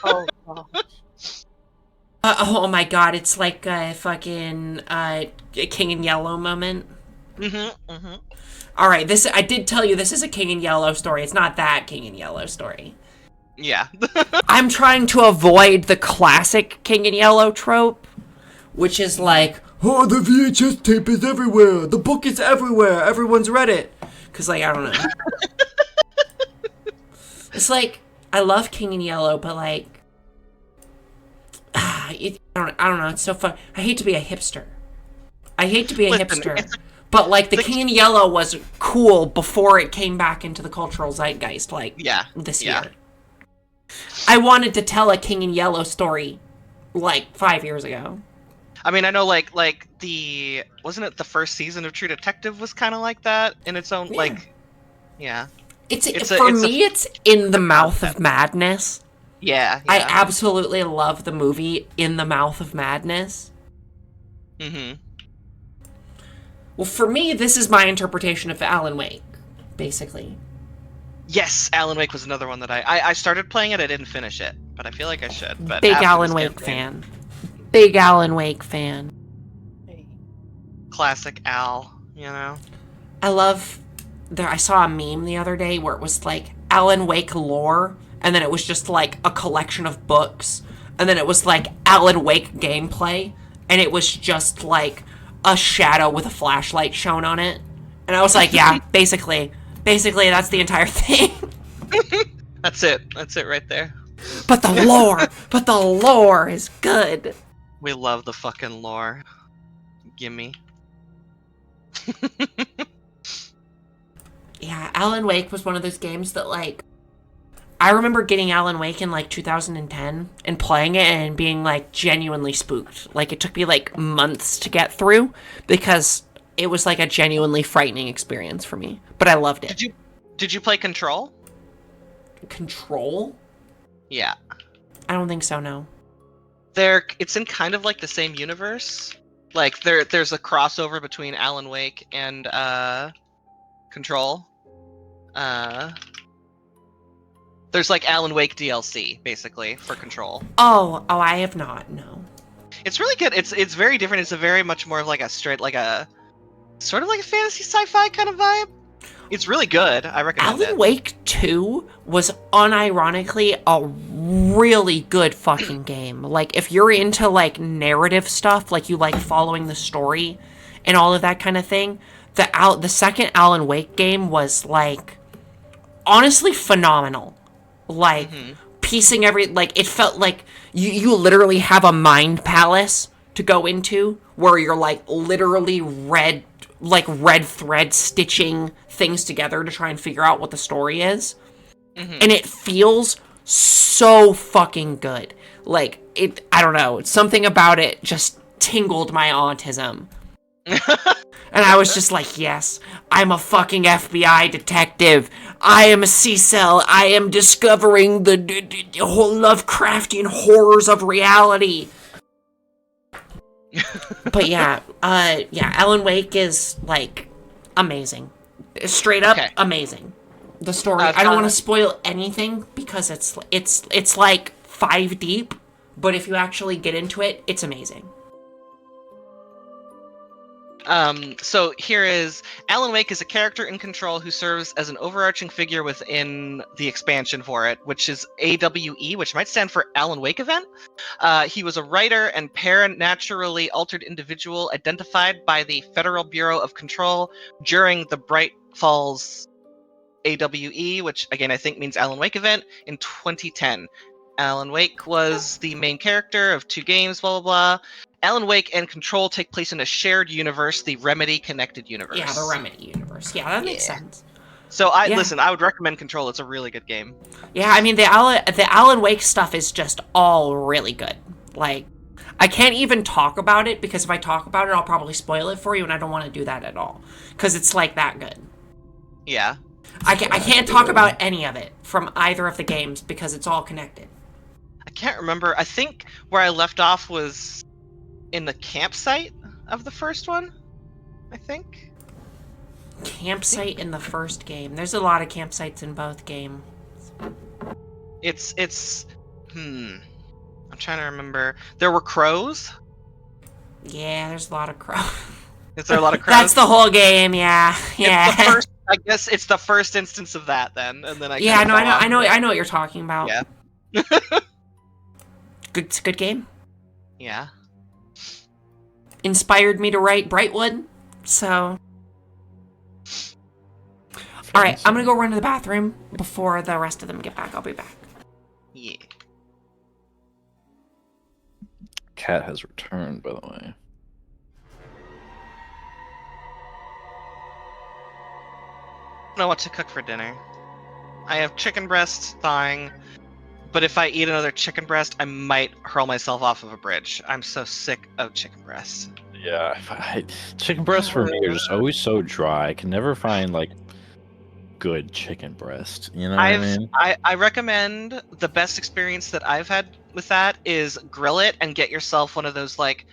Oh gosh. Oh my god, it's like a fucking King in Yellow moment. Alright, I did tell you this is a King in Yellow story. It's not that King in Yellow story. Yeah. I'm trying to avoid the classic King in Yellow trope, which is like, oh, the VHS tape is everywhere. The book is everywhere. Everyone's read it. Because, like, I don't know. It's like, I love King in Yellow, but, like, I don't know. It's so fun. I hate to be a hipster. But, like, the King in Yellow was cool before it came back into the cultural zeitgeist, like, this year. I wanted to tell a King in Yellow story, like, 5 years ago. I mean, I know, like wasn't it the first season of True Detective was kind of like that in its own, yeah. It's In the Mouth of Madness. Yeah. I absolutely love the movie In the Mouth of Madness. Mm-hmm. Well, for me, this is my interpretation of Alan Wake, basically. Yes, Alan Wake was another one that I started playing it. I didn't finish it, but I feel like I should. But Big Alan Wake fan. Big Alan Wake fan. Classic Al, you know? I love... I saw a meme the other day where it was like Alan Wake lore, and then it was just like a collection of books, and then it was like Alan Wake gameplay, and it was just like a shadow with a flashlight shown on it. And I was like, yeah, basically that's the entire thing. That's it right there. But the lore is good. We love the fucking lore. Gimme. Yeah, Alan Wake was one of those games that, like, I remember getting Alan Wake in, like, 2010 and playing it and being, like, genuinely spooked. Like, it took me, like, months to get through because it was, like, a genuinely frightening experience for me. But I loved it. Did you play Control? Control? Yeah. I don't think so, no. It's in kind of like the same universe. Like there's a crossover between Alan Wake and Control. There's like Alan Wake DLC basically for Control. Oh, I have not, no. It's really good. It's very different. It's a very much more of like a straight like a sort of like a fantasy sci-fi kind of vibe. It's really good. I recommend Alan it. Wake 2 was unironically a really good fucking game. Like, if you're into, like, narrative stuff, like you like following the story and all of that kind of thing, the second Alan Wake game was, like, honestly phenomenal. Like, piecing like, it felt like you literally have a mind palace to go into where you're, like, literally red thread stitching things together to try and figure out what the story is. And it feels so fucking good. Like, I don't know, something about it just tingled my autism. And I was just like, yes, I'm a fucking FBI detective. I am a C-cell. I am discovering the whole Lovecraftian horrors of reality. But yeah, Alan Wake is, like, amazing. Straight up amazing. The story, I don't want to spoil anything because it's like 5 deep, but if you actually get into it, it's amazing. So here is Alan Wake is a character in Control who serves as an overarching figure within the expansion for it, which is AWE, which might stand for Alan Wake Event. He was a writer and naturally altered individual identified by the Federal Bureau of Control during the Bright Falls AWE, which again I think means Alan Wake Event, in 2010. Alan Wake was the main character of 2 games, blah, blah, blah. Alan Wake and Control take place in a shared universe, the Remedy Connected Universe. Yeah, the Remedy universe. Yeah, that makes sense. So listen, I would recommend Control. It's a really good game. Yeah, I mean the Alan Wake stuff is just all really good. Like, I can't even talk about it because if I talk about it, I'll probably spoil it for you, and I don't want to do that at all because it's like that good. Yeah. I can't talk about any of it from either of the games because it's all connected. I can't remember. I think where I left off was in the campsite of the first one, I think. Campsite in the first game. There's a lot of campsites in both games. I'm trying to remember. There were crows? Yeah, there's a lot of crows. Is there a lot of crows? That's the whole game, yeah. I guess it's the first instance of that then, and then I know what you're talking about. Yeah. It's a good game. Yeah. Inspired me to write Brightwood, so... Alright, I'm gonna go run to the bathroom before the rest of them get back. I'll be back. Yeah. Cat has returned, by the way. I don't know what to cook for dinner. I have chicken breast thawing, but if I eat another chicken breast, I might hurl myself off of a bridge. I'm so sick of chicken breast. Yeah, chicken breasts for me are just always so dry. I can never find like good chicken breast. You know what I mean? I recommend the best experience that I've had with that is grill it and get yourself one of those like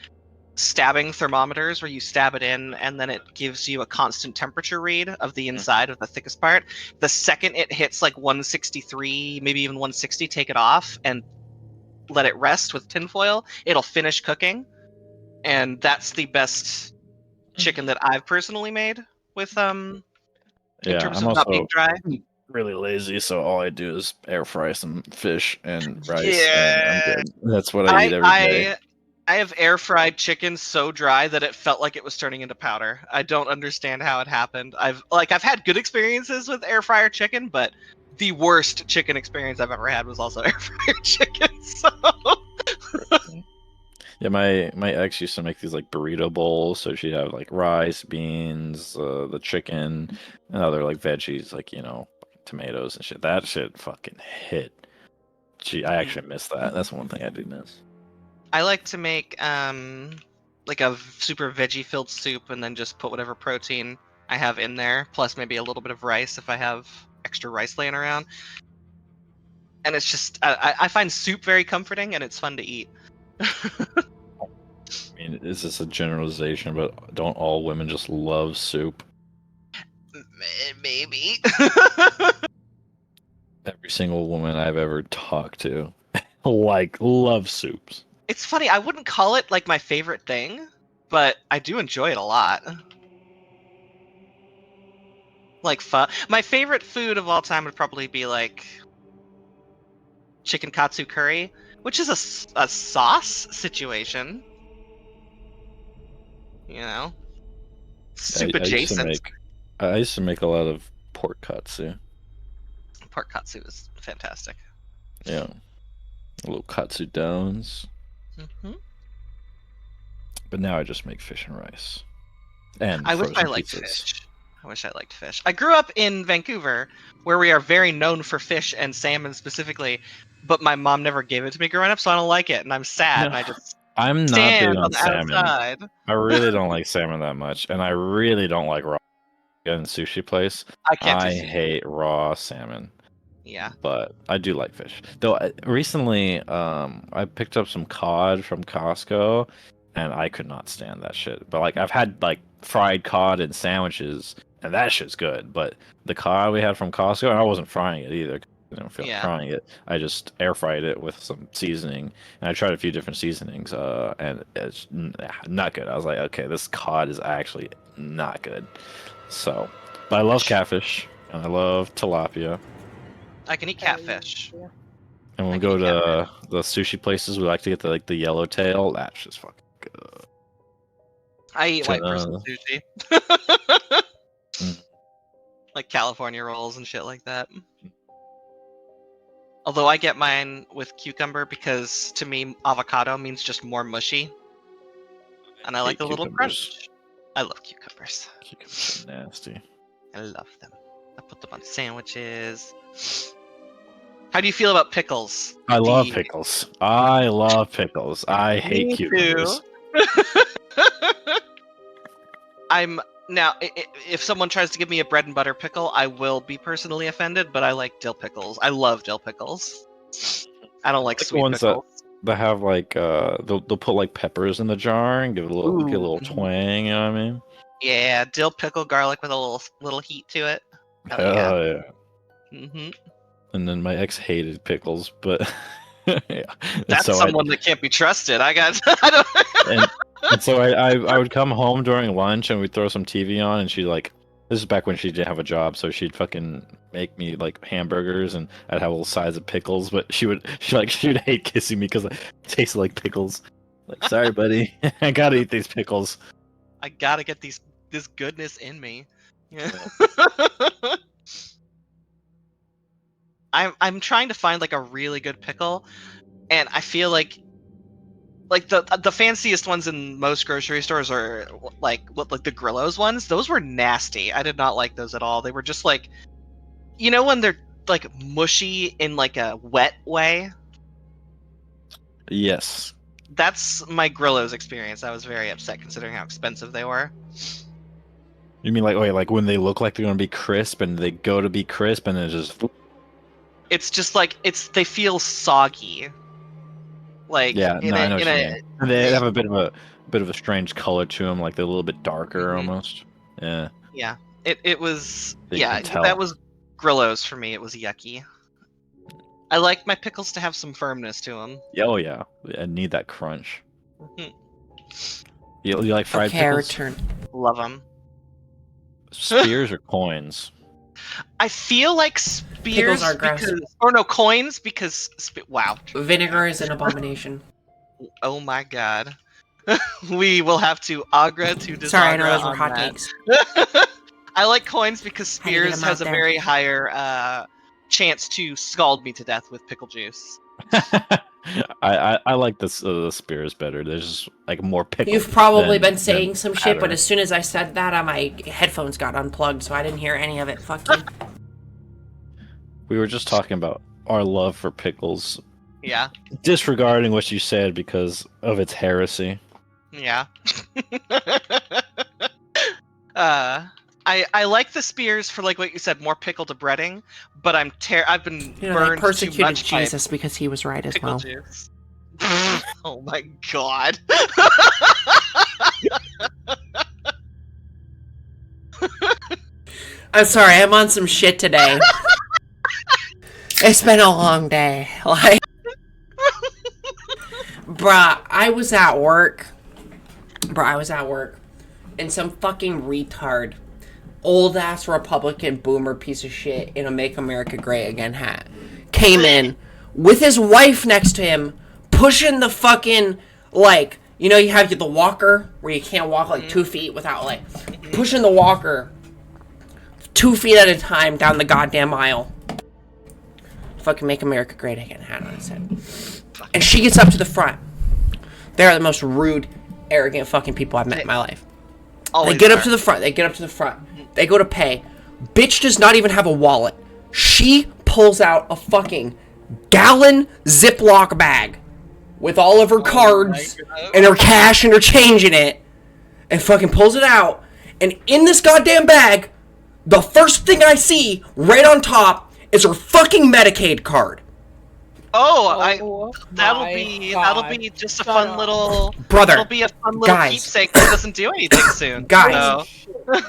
stabbing thermometers where you stab it in and then it gives you a constant temperature read of the inside of the thickest part. The second it hits like 163, maybe even 160, take it off and let it rest with tinfoil. It'll finish cooking, and that's the best chicken that I've personally made with in terms of not being dry. Really lazy, so all I do is air fry some fish and rice, Yeah. and I'm good. That's what I eat every day. I have air fried chicken so dry that it felt like it was turning into powder. I don't understand how it happened. I've had good experiences with air fryer chicken, but the worst chicken experience I've ever had was also air fryer chicken. So yeah, my ex used to make these like burrito bowls, so she'd have like rice, beans, the chicken, and other like veggies, like tomatoes and shit. That shit fucking hit. I actually miss that. That's one thing I do miss. I like to make like a super veggie filled soup and then just put whatever protein I have in there, plus maybe a little bit of rice if I have extra rice laying around. and it's just I find soup very comforting, and it's fun to eat. I mean, is this a generalization, but don't all women just love soup? Maybe. Every single woman I've ever talked to, like, loves soups. It's funny. I wouldn't call it like my favorite thing, but I do enjoy it a lot. Like pho. My favorite food of all time would probably be like chicken katsu curry, which is a sauce situation. You know, soup I used to adjacent. make, I used to make a lot of pork katsu. Pork katsu is fantastic. Yeah, little katsu downs. Hmm. But now I just make fish and rice and I wish I frozen liked pizzas. fish. I wish I liked fish. I grew up in Vancouver, where we are very known for fish and salmon specifically, but my mom never gave it to me growing up, so I don't like it, and I'm sad, and No, I just I'm not big stand on on the salmon. outside. I really don't like salmon that much, and I really don't like raw in sushi place. I can't do I sushi. hate raw salmon, Yeah. but I do like fish. Though recently, I picked up some cod from Costco, and I could not stand that shit. But like, I've had like fried cod in sandwiches, and that shit's good. But the cod we had from Costco, and I wasn't frying it either. I don't feel like Yeah. frying it. I just air fried it with some seasoning, and I tried a few different seasonings, and it's not good. I was like, okay, this cod is actually not good. So, but I love catfish and I love tilapia. I can eat catfish. Yeah. And when I we can go eat to the sushi places, we like to get the yellow tail. That's just fucking good. I eat white person Tuna. sushi. Mm. Like California rolls and shit like that. Although I get mine with cucumber because to me avocado means just more mushy. And I like Hate a little cucumbers. crunch. I love cucumbers. Cucumbers are nasty. I love them. I put them on sandwiches. How do you feel about pickles? I love pickles. I love pickles. I hate Me cucumbers. too. I'm now. If someone tries to give me a bread and butter pickle, I will be personally offended. But I like dill pickles. I love dill pickles. I don't like The sweet ones pickles. that have like they'll put like peppers in the jar and give it a little get a little Ooh. twang. You know what I mean? Yeah, dill pickle garlic with a little heat to it. Hell yeah. Hell yeah. Hmm. And then my ex hated pickles, but yeah. And That's so someone that can't be trusted. I got. I don't. and so I would come home during lunch and we'd throw some TV on and she'd like this is back when she didn't have a job, so she'd fucking make me like hamburgers and I'd have a little size of pickles, but she would hate kissing me because it tasted like pickles. Like, sorry, buddy, I gotta eat these pickles. I gotta get this goodness in me. Yeah. I'm trying to find like a really good pickle, and I feel like the fanciest ones in most grocery stores are like the Grillo's ones. Those were nasty. I did not like those at all. They were just like, when they're like mushy in like a wet way. Yes. That's my Grillo's experience. I was very upset considering how expensive they were. You mean like wait, like when they look like they're gonna be crisp and they go to be crisp and then just It's just like they feel soggy. Like yeah, in no, I a know in what you a mean. They have a bit of a strange color to them, like they're a little bit darker Mhm. almost. Yeah, Yeah. It was you can tell. that was Grillo's for me. It was yucky. I like my pickles to have some firmness to them. Yeah, oh yeah, I need that crunch. Mhm. You like fried Okay, I pickles? return. Love them. Spears or coins? I feel like spears are gross. coins because wow. Vinegar is an abomination. Oh my god. We will have to agra to disagra Sorry, I know those were on hotcakes. that. I like coins because How do you get spears 'em has out a there? very higher chance to scald me to death with pickle juice. I like the spears better. There's just like more pickle. You've probably than been saying some shit, but batter. as soon as I said that, my headphones got unplugged, so I didn't hear any of it. Fuck you. We were just talking about our love for pickles, Yeah. disregarding what you said because of its heresy. Yeah. I like the spears for like what you said, more pickle to breading, but I've been You know, they burned too persecuted much by Jesus because he was right as pickle well. juice. Oh my god. I'm sorry, I'm on some shit today. It's been a long day. Like, bruh, I was at work. And some fucking retard, old ass Republican boomer piece of shit in a Make America Great Again hat came in with his wife next to him, pushing the fucking, like, you know, you have the walker where you can't walk like 2 feet without, like, pushing the walker 2 feet at a time down the goddamn aisle. Fucking Make America Great Again hat on his head. And she gets up to the front. They're the most rude, arrogant fucking people I've met in my life. Always They get are. up to the front. They go to pay. Bitch does not even have a wallet. She pulls out a fucking gallon Ziploc bag with all of her cards and her cash and her change in it, and fucking pulls it out. And in this goddamn bag, the first thing I see right on top is her fucking Medicaid card. That'll be just a fun little Brother, It'll be a fun little guys. keepsake that doesn't do anything soon. Guys. So,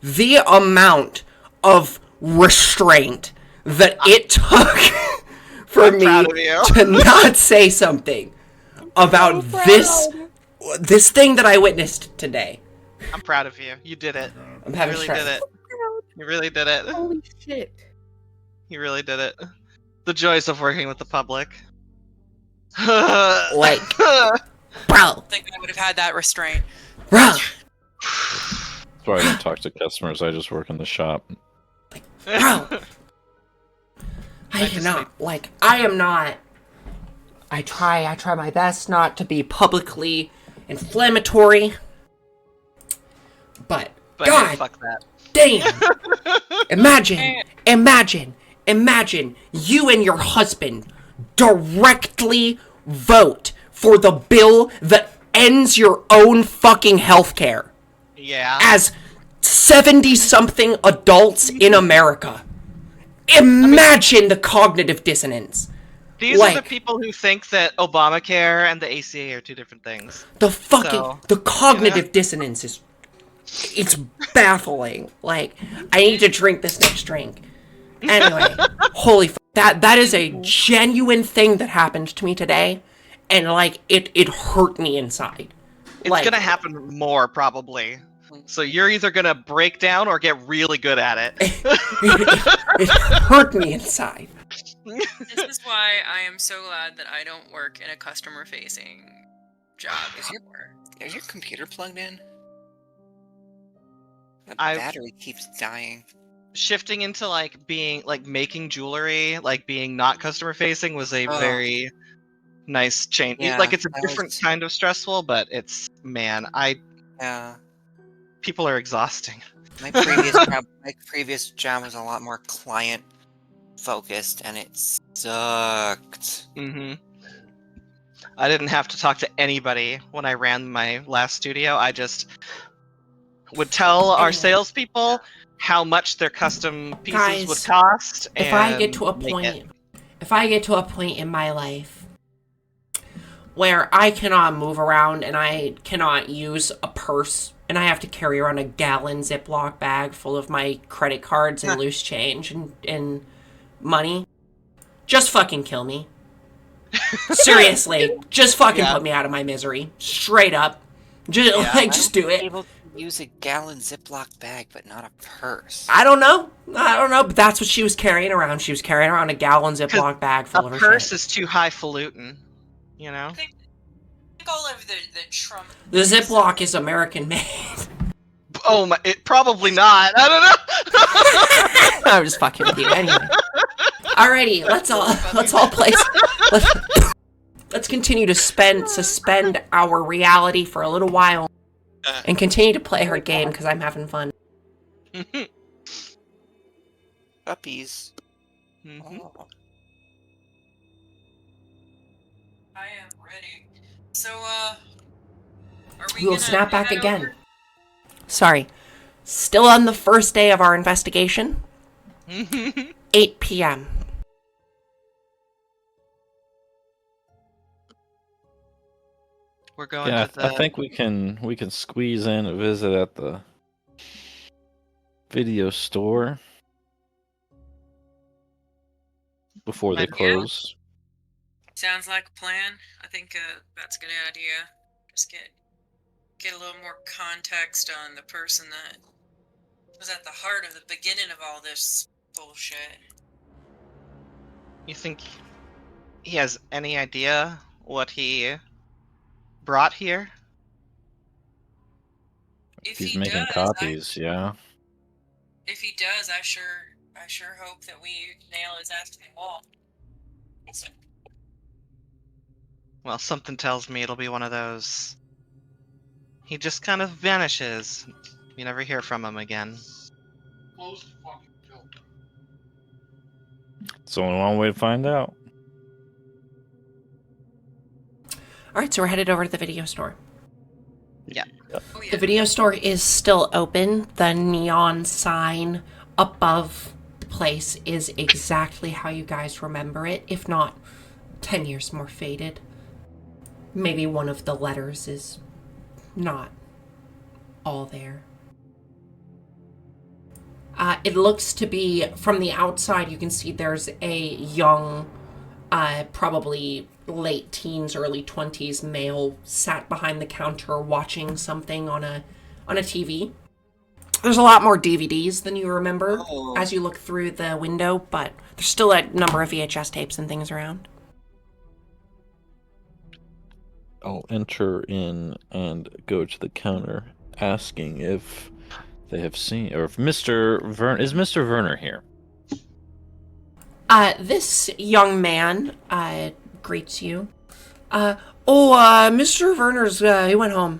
The amount of restraint that it took for I'm me proud of you. to not say something about this thing that I witnessed today. I'm proud of you. You did it. I'm You having really stress. did it. You really did it. Holy shit. You really did it. The joys of working with the public. Like, bro, I think I would have had that restraint. bro. That's why I don't talk to customers. I just work in the shop. Bro. I am not. I try my best not to be publicly inflammatory. But But God hey, fuck that. damn. Imagine you and your husband directly vote for the bill that ends your own fucking healthcare Yeah. as 70-something adults in America. Imagine the cognitive dissonance. These are the like- people who think that Obamacare and the ACA are two different things. The cognitive dissonance is, it's baffling. Like, I need to drink this next drink. Anyway, holy that is a genuine thing that happened to me today, and like it hurt me inside. It's Like- gonna happen more, probably. So you're either gonna break down or get really good at it. It hurt me inside. This is why I am so glad that I don't work in a customer-facing job anymore. Is your computer plugged in? The I've- battery keeps dying. Shifting into like being like making jewelry, like being not customer facing was a Oh. very nice change. Yeah, Like it's a that different was- kind of stressful, but it's Yeah. people are exhausting. My previous job was a lot more client focused, and it sucked. Mm-hmm. I didn't have to talk to anybody when I ran my last studio. I just would tell our salespeople how much their custom pieces Guys, would cost. If I get to a make point in my life where I cannot move around and I cannot use a purse and I have to carry around a gallon Ziploc bag full of my credit cards and loose change and money, just fucking kill me. Seriously, just fucking put me out of my misery. Straight up. Just do it. Able to use a gallon Ziploc bag, but not a purse. I don't know, but that's what she was carrying around. She was carrying around a gallon Ziploc bag full of a her purse shit. is too highfalutin, you know. I think all of the Trump. The Ziploc is American made. Oh my! It probably not. I don't know. I'm just fucking with you anyway. Alrighty, let's all play. Let's continue to suspend our reality for a little while, and continue to play her game because I'm having fun. Puppies. Mhm. Oh. I am ready. So, are we We'll gonna snap back head again. over- Sorry. Still on the first day of our investigation. 8 p.m. We're going Yeah, to the. I think we can squeeze in a visit at the video store before they Might be close. Sounds like a plan. I think that's a good idea. Just get a little more context on the person that was at the heart of the beginning of all this bullshit. You think he has any idea what he brought here? If He's he making does, copies, yeah. I sure hope that we nail his ass to the wall. Well, something tells me it'll be one of those. He just kind of vanishes. You never hear from him again. It's only one way to find out. Alright, so we're headed over to the video store. Yeah. Oh yeah. The video store is still open. The neon sign above the place is exactly how you guys remember it, if not 10 years more faded. Maybe one of the letters is not all there. It looks to be, from the outside, you can see there's a young, probably late teens, early 20s male sat behind the counter watching something on a TV. There's a lot more DVDs than you remember as you look through the window, but there's still a number of VHS tapes and things around. I'll enter in and go to the counter, asking if they have seen, or if Mr. Vern is Mr. Werner here. This young man greets you. Mr. Werner's he went home.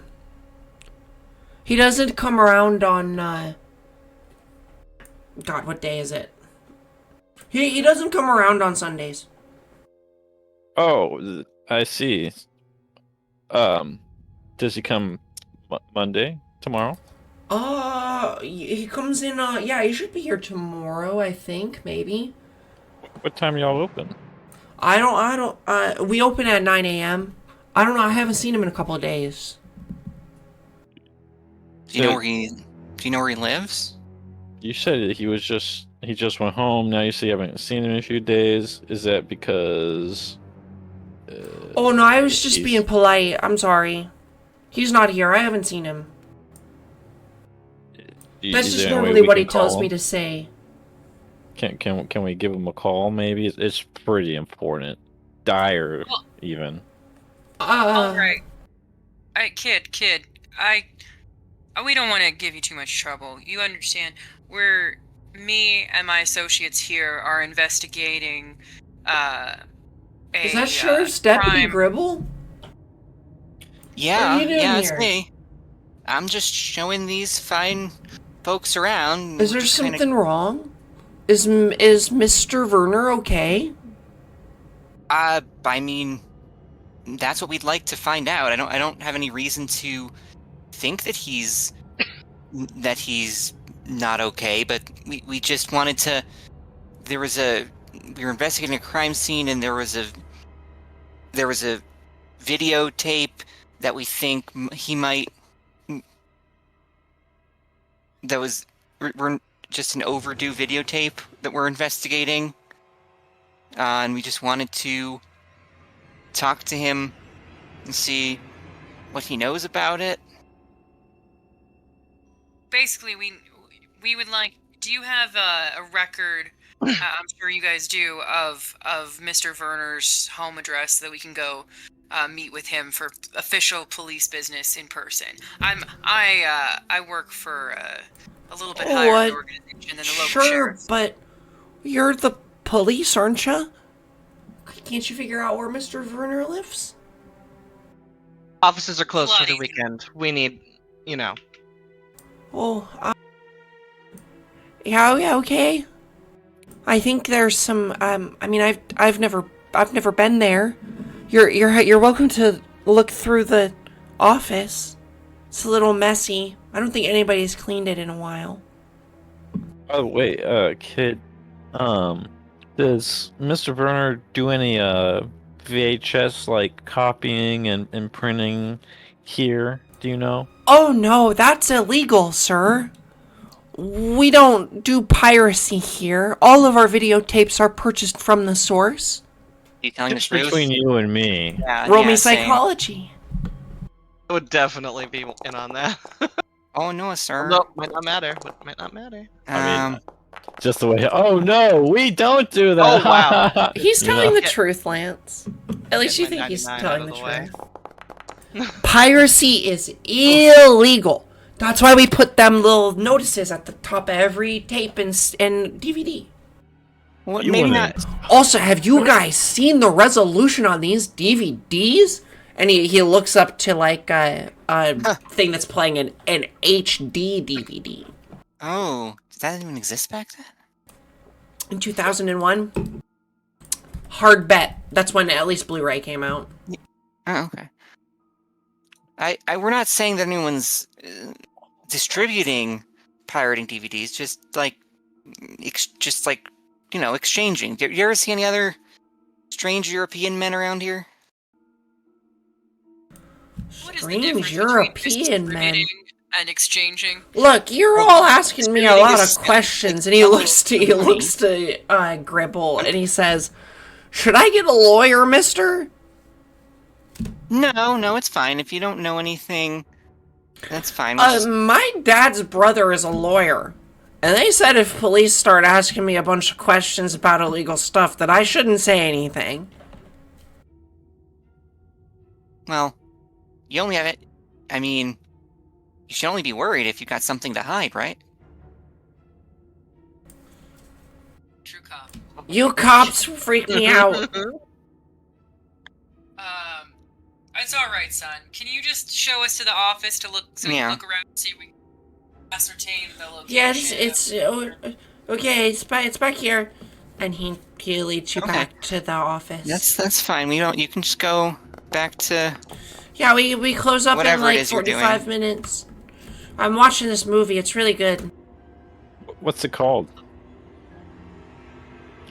He doesn't come around on God, what day is it? He doesn't come around on Sundays. Oh, I see. Does he come Monday, tomorrow? He comes in, yeah, he should be here tomorrow, I think, maybe. What time y'all open? We open at 9 a.m. I don't know, I haven't seen him in a couple of days. Do you know where he lives? You said he just went home. Now you say you haven't seen him in a few days. Is that because? Oh no, I was just being polite. I'm sorry. He's not here. I haven't seen him. That's just normally what he tells me to say. Can we give him a call? Maybe it's pretty important, dire even. All right. Kid. We don't want to give you too much trouble. You understand? Me and my associates here are investigating. Is that Sheriff's Deputy Gribble? Yeah, what are you doing yeah, it's here? me. I'm just showing these fine folks around. Is there something wrong? Is Mr. Werner okay? I mean, that's what we'd like to find out. I don't have any reason to think that he's not okay, but we just wanted to. We were investigating a crime scene, and there was a videotape that we think he might. That was we're just an overdue videotape that we're investigating, and we just wanted to talk to him and see what he knows about it. Basically, we would like. Do you have a record? I'm sure you guys do of Mr. Werner's home address so that we can go meet with him for official police business in person. I work for a little bit higher organization than the local sheriff. Sure, but you're the police, aren't you? Can't you figure out where Mr. Werner lives? Offices are closed for the Bloody. weekend. We need, Oh, yeah, okay. I think there's some. I mean, I've never been there. You're welcome to look through the office. It's a little messy. I don't think anybody's cleaned it in a while. Oh wait, kid. Does Mr. Burner do any VHS like copying and printing here? Do you know? Oh no, that's illegal, sir. We don't do piracy here. All of our videotapes are purchased from the source. You telling the Just truth? between you and me. Yeah, Roll me yeah, same. psychology. I would definitely be in on that. Oh no, sir. No, might not matter. Might not matter. I mean, just the way. Oh no, we don't do that. Oh, wow. He's You telling know? the Get- truth, Lance. At least you Get my think he's 99 telling out the of the way. truth. Piracy is illegal. That's why we put them little notices at the top of every tape and DVD. Well, You maybe wouldn't. not. Also, have you guys seen the resolution on these DVDs? And he looks up to like a thing that's playing an HD DVD. Oh, did that even exist back then? In 2001. Hard bet. That's when at least Blu-ray came out. Oh, okay. We're not saying that anyone's distributing pirating DVDs. Just like exchanging. Do you ever see any other strange European men around here? What is the Strange difference European between men. distributing and exchanging? Look, you're all asking me a distributing lot is of questions, and he looks to Gribble, and he says, "Should I get a lawyer, mister?" No, it's fine. If you don't know anything, that's fine. My dad's brother is a lawyer, and they said if police start asking me a bunch of questions about illegal stuff, that I shouldn't say anything. Well, you only have it. I mean, you should only be worried if you got something to hide, right? True cop. You cops freak me out. It's all right, son. Can you just show us to the office to look? So we Yeah. can look around and see if we can ascertain the location. Yes, it's okay. It's back here, and he leads you Okay. back to the office. That's fine. You can just go back to. Yeah, we close up in Whatever it like is you're doing. 45 minutes. I'm watching this movie. It's really good. What's it called?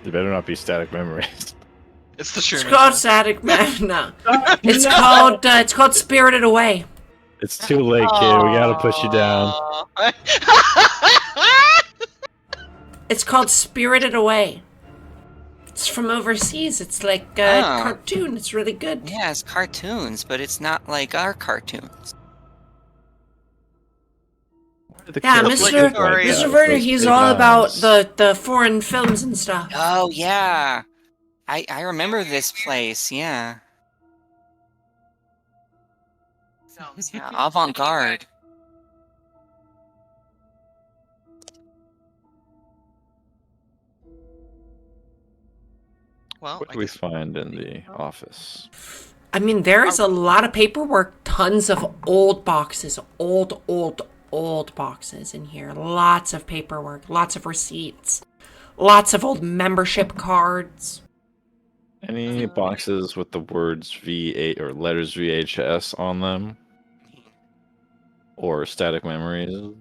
It better not be Static Memories. It's the It's Truman called Show. Static Man. No. It's No! called Spirited Away. It's too late, kid. We gotta push you down. Aw. It's called Spirited Away. It's from overseas. It's like a Oh. cartoon. It's really good. Yeah, it's cartoons, but it's not like our cartoons. Why did the Yeah, kids Mr. look like Mr. that? Mr. Werner, Those he's big all about eyes. the foreign films and stuff. Oh yeah, I remember this place. Yeah, yeah, avant-garde. Well, What I do we guess- find in the office? I mean, there is a lot of paperwork, tons of old boxes, old boxes in here. Lots of paperwork, lots of receipts, lots of old membership cards. Any boxes with the words V8 or letters VHS on them? Or Static Memories?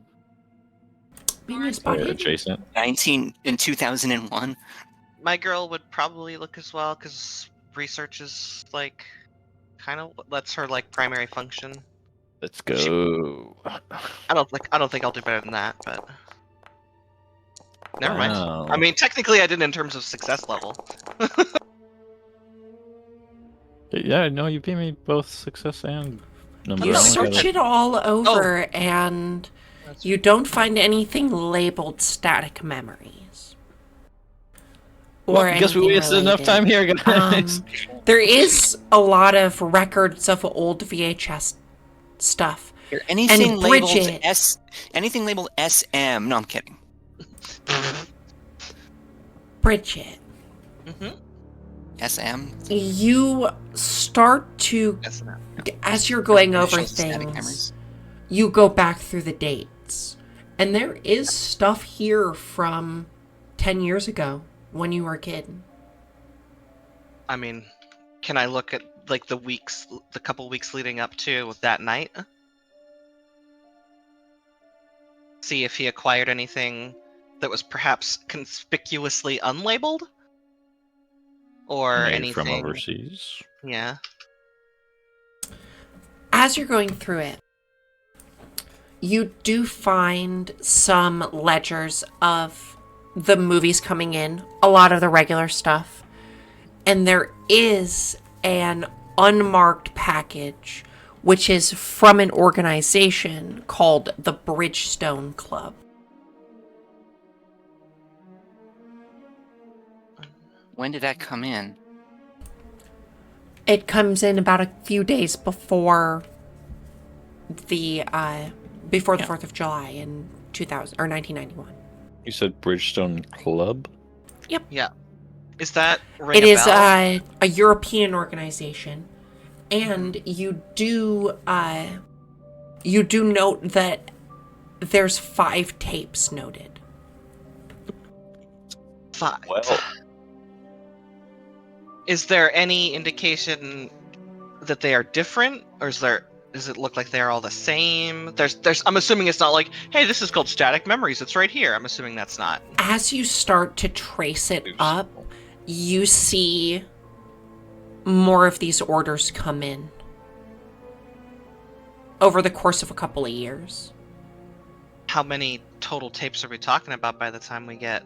Being a Or spot hidden. adjacent? 2001. My girl would probably look as well because research is like kind of lets her like primary function. Let's go. I don't think I'll do better than that, but never mind. Wow. I mean, technically, I did in terms of success level. Yeah, no, you beat me both success and number. You No, search it all over and you don't find anything labeled static memories. Well, I guess we anything wasted enough related. time here, guys. There is a lot of records of old VHS stuff. Here, anything And labeled Bridget. anything labeled SM. No, I'm kidding. Bridget, SM. you start to, That's not. as you're going over Initials, static things, memories. you go back through the dates. And there is stuff here from 10 years ago when you were a kid. I mean, can I look at like the couple weeks leading up to that night? see if he acquired anything that was perhaps conspicuously unlabeled, or Made anything from overseas. Yeah. As you're going through it, you do find some ledgers of the movies coming in, a lot of the regular stuff, and there is an unmarked package which is from an organization called the Bridgestone Club. When did that come in? It comes in about a few days before the 4th of July in 1991. You said Bridgestone Club? Yeah. Is that ring It a is bell? a European organization, and you do note that there's 5 tapes noted. 5. Well, Is there any indication that they are different, or does it look like they're all the same? I'm assuming it's not like, hey, this is called Static Memories, it's right here. I'm assuming that's not. As you start to trace it up, you see more of these orders come in over the course of a couple of years. How many total tapes are we talking about by the time we get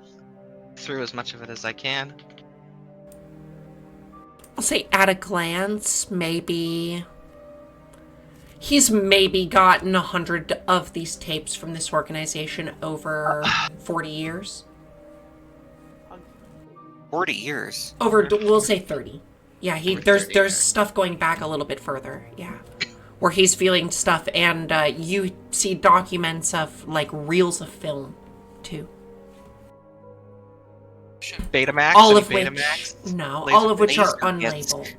through as much of it as I can? I'll say at a glance, maybe he's maybe gotten 100 of these tapes from this organization over 40 years. 40 years. We'll say 30. Yeah, Over 30, there's stuff going back a little bit further. Yeah, where he's feeling stuff, and you see documents of like reels of film, too. Betamax? All Any of which, Betamax? no, Laser- all of which are laser- yes. unlabeled.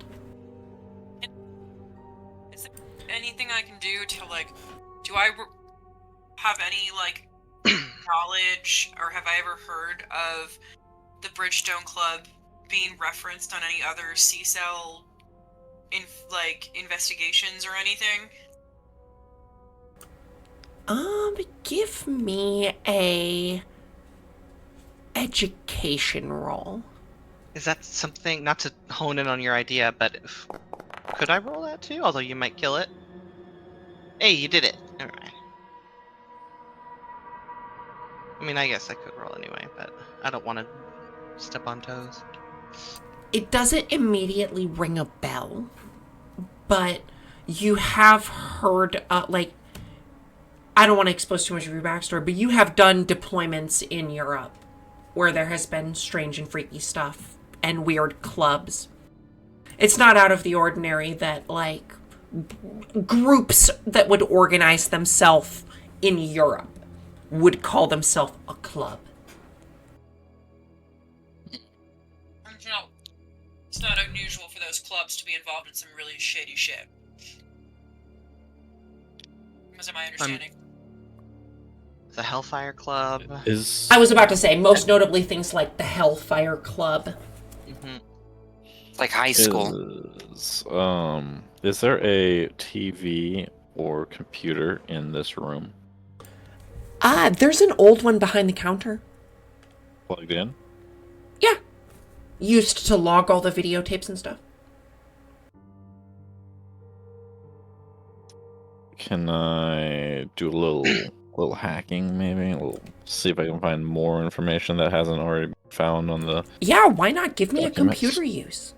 Is there anything I can do to, like, do I have any, like, knowledge, or have I ever heard of the Bridgestone Club being referenced on any other C-Cell, investigations or anything? Give me a education roll. Is that something, not to hone in on your idea, but could I roll that too? Although you might kill it. Hey, you did it. Alright. I mean, I guess I could roll anyway, but I don't want to step on toes. It doesn't immediately ring a bell, but you have heard, I don't want to expose too much of your backstory, but you have done deployments in Europe where there has been strange and freaky stuff and weird clubs. It's not out of the ordinary that, like, groups that would organize themselves in Europe would call themselves a club. You know, it's not unusual for those clubs to be involved in some really shady shit. Was that my understanding? The Hellfire Club. I was about to say, most notably things like the Hellfire Club. Mm-hmm. Like high school. Is there a TV or computer in this room? There's an old one behind the counter. Plugged in? Yeah. Used to log all the videotapes and stuff. Can I do a little hacking, maybe? See if I can find more information that hasn't already been found on the... Yeah, why not? Give me documents. a computer use.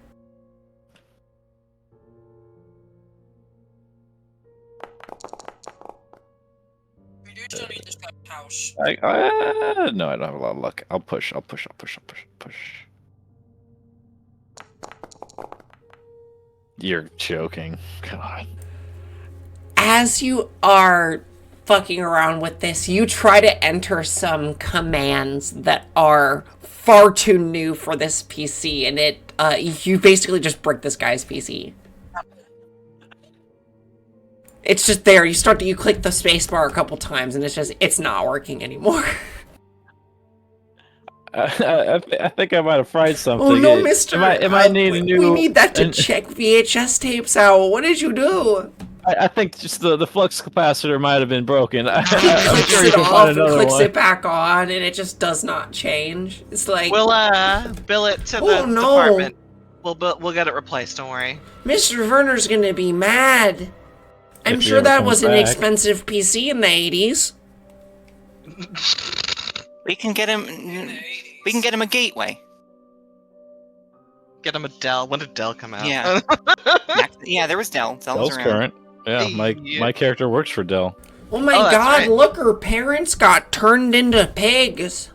We do still need this house. No, I don't have a lot of luck. I'll push. You're joking. God. As you are fucking around with this, you try to enter some commands that are far too new for this PC, and you basically just brick this guy's PC. It's just there. You click the spacebar a couple times, and it's not working anymore. I think I might have fried something. Oh no, mister! It might need a new... We need that to check VHS tapes out. What did you do? I think just the flux capacitor might have been broken. I'm Clicks sure you it can off find and another clicks one. it back on, and it just does not change. It's like, We'll bill it to oh the no, department. We'll get it replaced. Don't worry. Mr. Werner's gonna be mad. I'm If he sure ever that comes was an back. expensive PC in the 80s. We can get him. We can get him a gateway. Get him a Dell. When did Dell come out? Yeah. Yeah, there was Dell. Dell was Dell's around. current. Yeah, my character works for Dell. Oh my Oh, that's god, right. look, her parents got turned into pigs.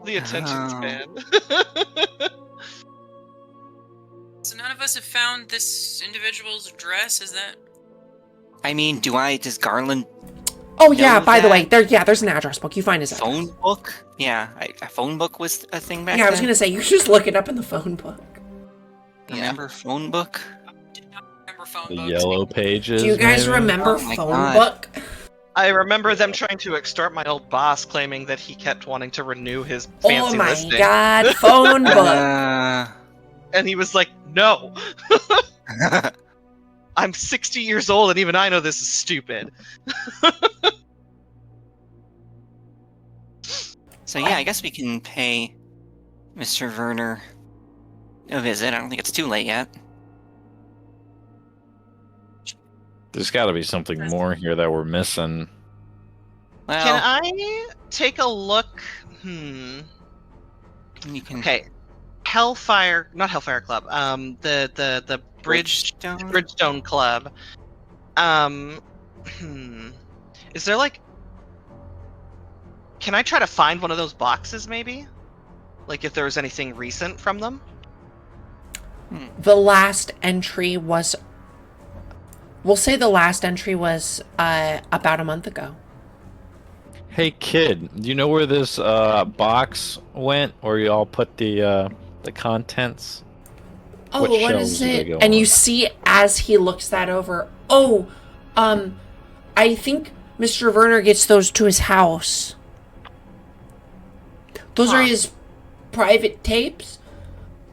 The attention Oh. span. So none of us have found this individual's address. Is that? I mean, does Garland Oh yeah, Know by the way, that? there's an address book. You find his address. phone book? Yeah, a phone book was a thing back Yeah, I was then. gonna say, you should just look it up in the phone book. Remember phone book? I did not remember phone The books. yellow pages. Do you guys maybe? remember Oh my phone God. book? I remember them trying to extort my old boss, claiming that he kept wanting to renew his Oh fancy my listing. god, phone book. And he was like, "No, I'm 60 years old, and even I know this is stupid." So yeah, I guess we can pay Mr. Werner a visit. I don't think it's too late yet. There's got to be something more here that we're missing. Well, Can I take a look? you can Okay, not Hellfire Club. The Bridgestone Club. Is there like? Can I try to find one of those boxes, maybe? Like if there was anything recent from them? The last entry was... We'll say the last entry was about a month ago. Hey kid, do you know where this box went, where you all put the contents? Oh, What what shelves is do they it? go And on? you see as he looks that over, oh, I think Mr. Werner gets those to his house. Those are his private tapes.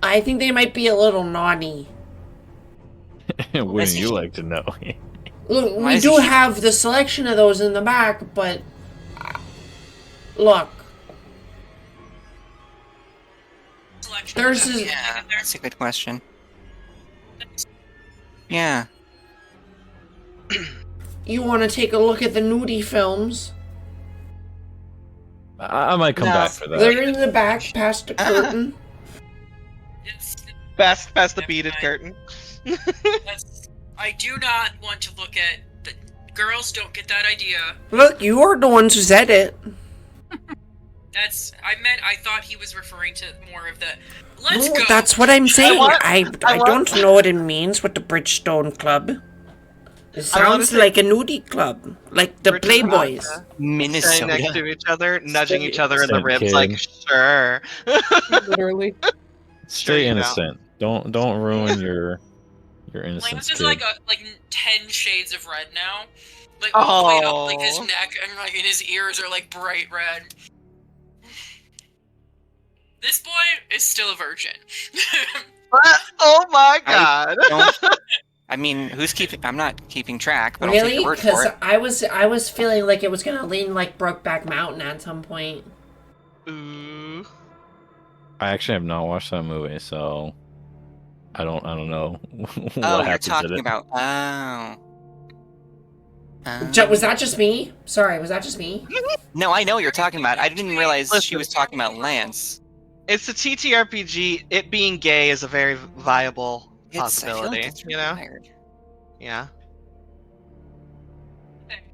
I think they might be a little naughty. Wouldn't you like to know? Look, Why we is he do keep- have the selection of those in the back, but look, Selection. There's his- Yeah, that's a good question. Yeah. you want to take a look at the nudie films? I might come No. back for that. They're in the back, past the curtain. It's, Past the beaded curtain. I do not want to look at the girls. Don't get that idea. Look, you are the ones who said it. I thought he was referring to more of the. Let's No, go. that's what I'm saying. want- I don't know what it means with the Bridgestone Club. It sounds say- like a nudie club, like the Bridgestone Playboys. Standing next Minnesota. to each other, nudging each other in the Innocent ribs, kid. like, sure. Literally. Stay you don't. innocent. Don't ruin your innocence, Lance is kid. like 10 shades of red now. Like all the way up, like his Oh. neck and like his ears are like bright red. This boy is still a virgin. Oh my god. I mean, who's keeping? I'm not keeping track, but I'll Really? take your word for Because it. I was feeling like it was gonna lean like Brokeback Mountain at some point. Ooh. I actually have not watched that movie, so I don't know what Oh, you're happens in talking it. about. Oh. Was that just me? Sorry, was that just me? No, I know what you're talking about. I didn't realize she was talking about Lance. It's a TTRPG. It being gay is a very viable I feel possibility. like it's You know? required. Yeah.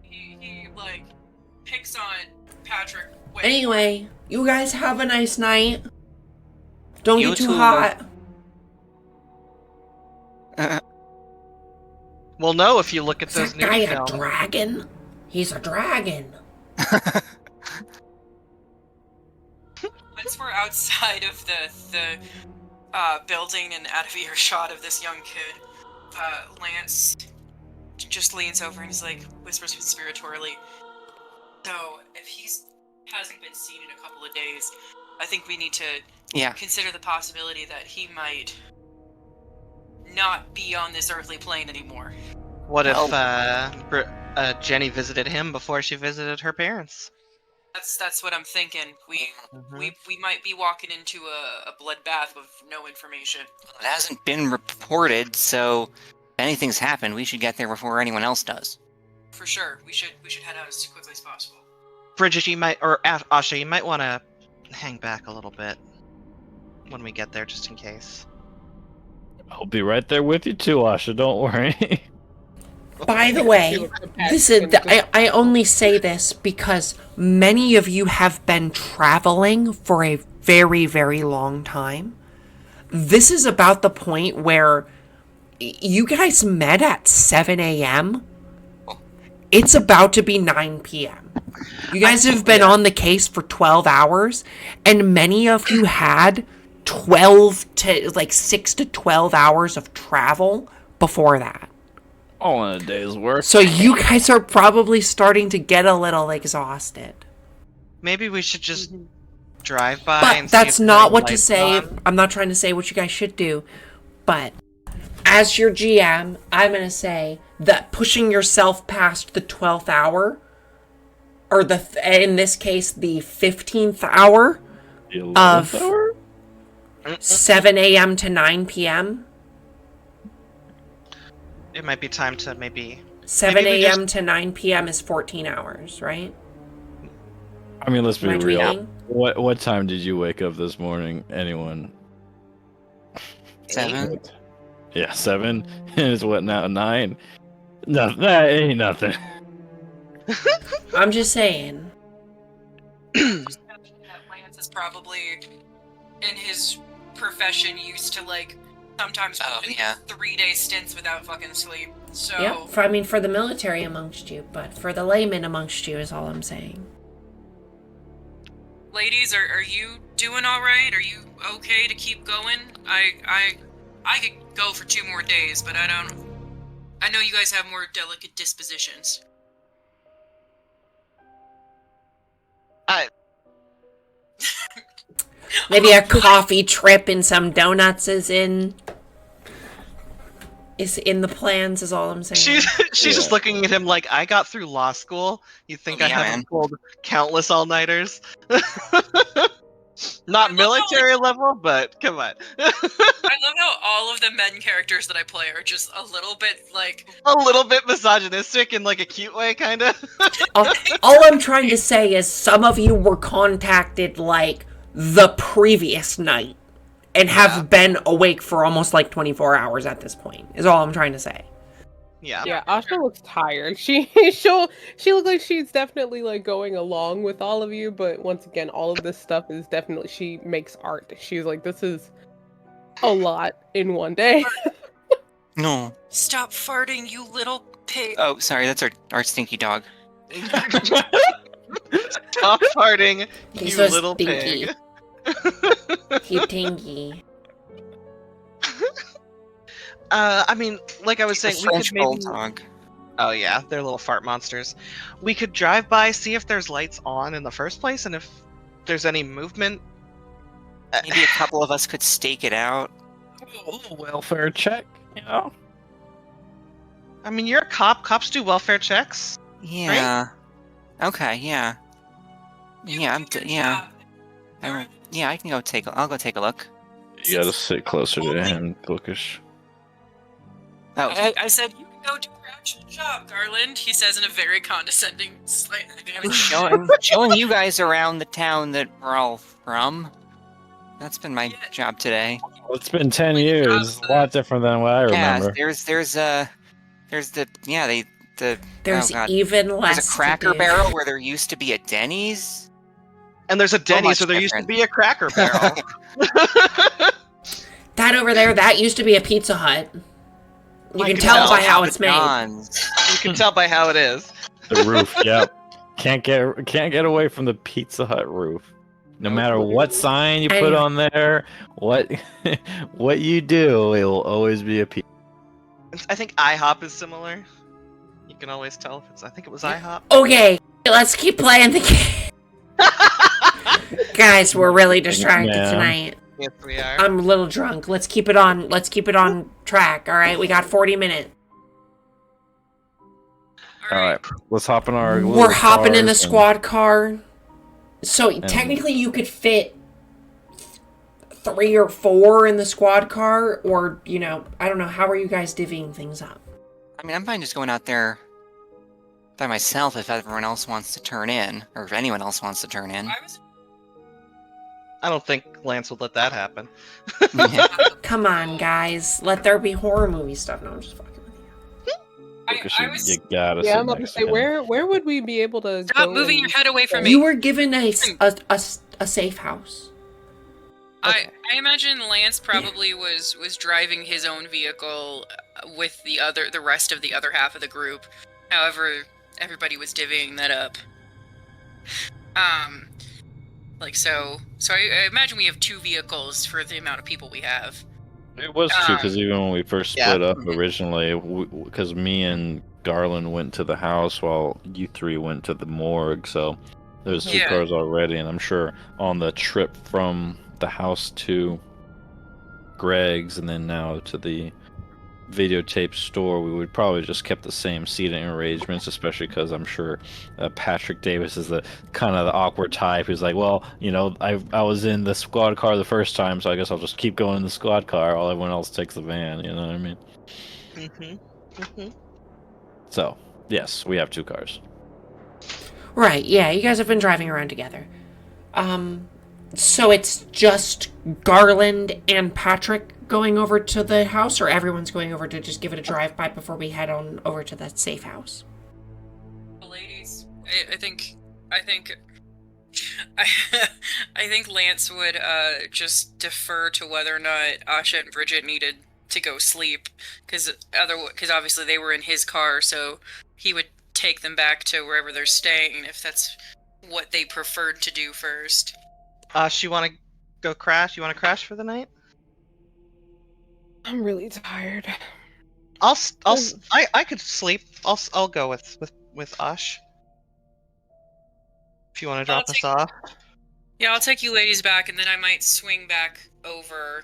he like picks on Patrick. Wait, Anyway, you guys have a nice night. Don't You get too too. hot. Well, no, if you look at Is those that new guy a films. dragon? He's a dragon. once we're outside of the building and out of earshot of this young kid, Lance just leans over and he's like whispers conspiratorially. So if hasn't been seen in a couple of days, I think we need to Yeah. consider the possibility that he might not be on this earthly plane anymore. What if Jenny visited him before she visited her parents? That's what I'm thinking. We Mhm. we might be walking into a bloodbath with no information. It hasn't been reported, so if anything's happened, we should get there before anyone else does. For sure, we should head out as quickly as possible. Bridget, you might, or Asha, you might want to hang back a little bit when we get there, just in case. I'll be right there with you too, Asha. Don't worry. By the way, this is I only say this because many of you have been traveling for a very, very long time. This is about the point where you guys met at 7 a.m. It's about to be 9 p.m. You guys have been on the case for 12 hours, and many of you had 6 to 12 hours of travel before that. All in a day's work. So you guys are probably starting to get a little exhausted. Maybe we should just drive by But and see that's if not the what to lights say. on. I'm not trying to say what you guys should do. But as your GM, I'm going to say that pushing yourself past the 12th hour, or in this case, the 15th hour The 11th of hour? 7 a.m. to 9 p.m., It might be time to maybe... 7 Maybe we a.m. to 9 p.m. is 14 hours, right? I mean, let's be Am I real. tweeting? What time did you wake up this morning? Anyone? 7? Yeah, 7. It's what now? 9. No, that ain't nothing. I'm just saying. That Lance is probably, in his profession, used to sometimes Oh, put in yeah. 3-day stints without fucking sleep. So Yeah, for the military amongst you, but for the layman amongst you is all I'm saying. ladies, are you doing all right? Are you okay to keep going? I could go for 2 more days, but I know you guys have more delicate dispositions. Maybe a coffee trip and some donuts is in the plans is all I'm saying. She's just looking at him like, I got through law school. You think I Yeah, haven't man. pulled countless all-nighters? Not I love how, military level, but come on. I love how all of the men characters that I play are just a little bit A little bit misogynistic in like a cute way, kind of. All I'm trying to say is some of you were contacted like the previous night and have been awake for almost 24 hours at this point. Is all I'm trying to say. Yeah, Asha looks tired. She looks like she's definitely going along with all of you, but once again, all of this stuff is definitely, she makes art. She's like, this is a lot in one day. No. Stop farting, you little pig. Oh, sorry, that's our stinky dog. Stop farting, He's you so little stinky. pig. He tingy. I mean, like I was saying, we French could maybe. bulldog. Oh yeah, they're little fart monsters. We could drive by, see if there's lights on in the first place, and if there's any movement. Maybe a couple of us could stake it out. Welfare check, you know? I mean, you're a cop. Cops do welfare checks. Yeah. Okay. Yeah. You Yeah. do your Yeah. job. Yeah. I can go I'll go take a look. You gotta sit closer to him, Bookish. Oh. I said you can go do your actual job, Garland. He says in a very condescending, slightly. Been showing you guys around the town that we're all from. That's been my job today. Well, it's been 10 years. A lot different than what I remember. Yeah, there's the There's oh God. even less. There's a to Cracker do. Barrel where there used to be a Denny's. And there's a Denny's, much so there used to different. be a Cracker Barrel. That over there, that used to be a Pizza Hut. You I can can tell tell by how it's made. John's. You can tell by how it is. The roof, yep. Can't get away from the Pizza Hut roof. No matter what sign you put on there, what you do, it will always be a pizza. I think IHOP is similar. You can always tell if it's. I think it was IHOP. Okay, let's keep playing the game. Guys, we're really distracted Yeah. tonight. Yes, we are. I'm a little drunk. Let's keep it on track. All right, we got 40 minutes. All right, let's hop in our. We're hopping in the cars squad car. So technically, you could fit 3 or 4 in the squad car, or I don't know. How are you guys divvying things up? I mean, I'm fine just going out there by myself if everyone else wants to turn in, or if anyone else wants to turn in. I don't think Lance would let that happen. Yeah. Come on, guys. Let there be horror movie stuff. No, I'm just fucking with you. You gotta Yeah, sit I'm about to next say, to him. where would we be able to Stop go moving your head away from me. You were given a safe house. Okay. I imagine Lance probably was driving his own vehicle with the rest of the other half of the group. However, everybody was divvying that up. So I imagine we have 2 vehicles for the amount of people we have. It was true because even when we first split up Mhm. originally, because me and Garland went to the house while you 3 went to the morgue, so there's 2 Yeah. cars already, and I'm sure on the trip from the house to Greg's and then now to the videotape store, we would probably just kept the same seating arrangements, especially because I'm sure Patrick Davis is the kind of the awkward type who's like, well, I was in the squad car the first time, so I guess I'll just keep going in the squad car while everyone else takes the van, you know what I mean? So, yes, we have 2 cars. Right, yeah, you guys have been driving around together. So it's just Garland and Patrick going over to the house, or everyone's going over to just give it a drive-by before we head on over to that safe house? Ladies, I think I think Lance would just defer to whether or not Asha and Bridget needed to go sleep, because obviously they were in his car, so he would take them back to wherever they're staying if that's what they preferred to do first. You want to go crash? You want to crash for the night? I'm really tired. I could sleep. I'll go with Ash. If you want to drop us off. Yeah, I'll take you ladies back, and then I might swing back over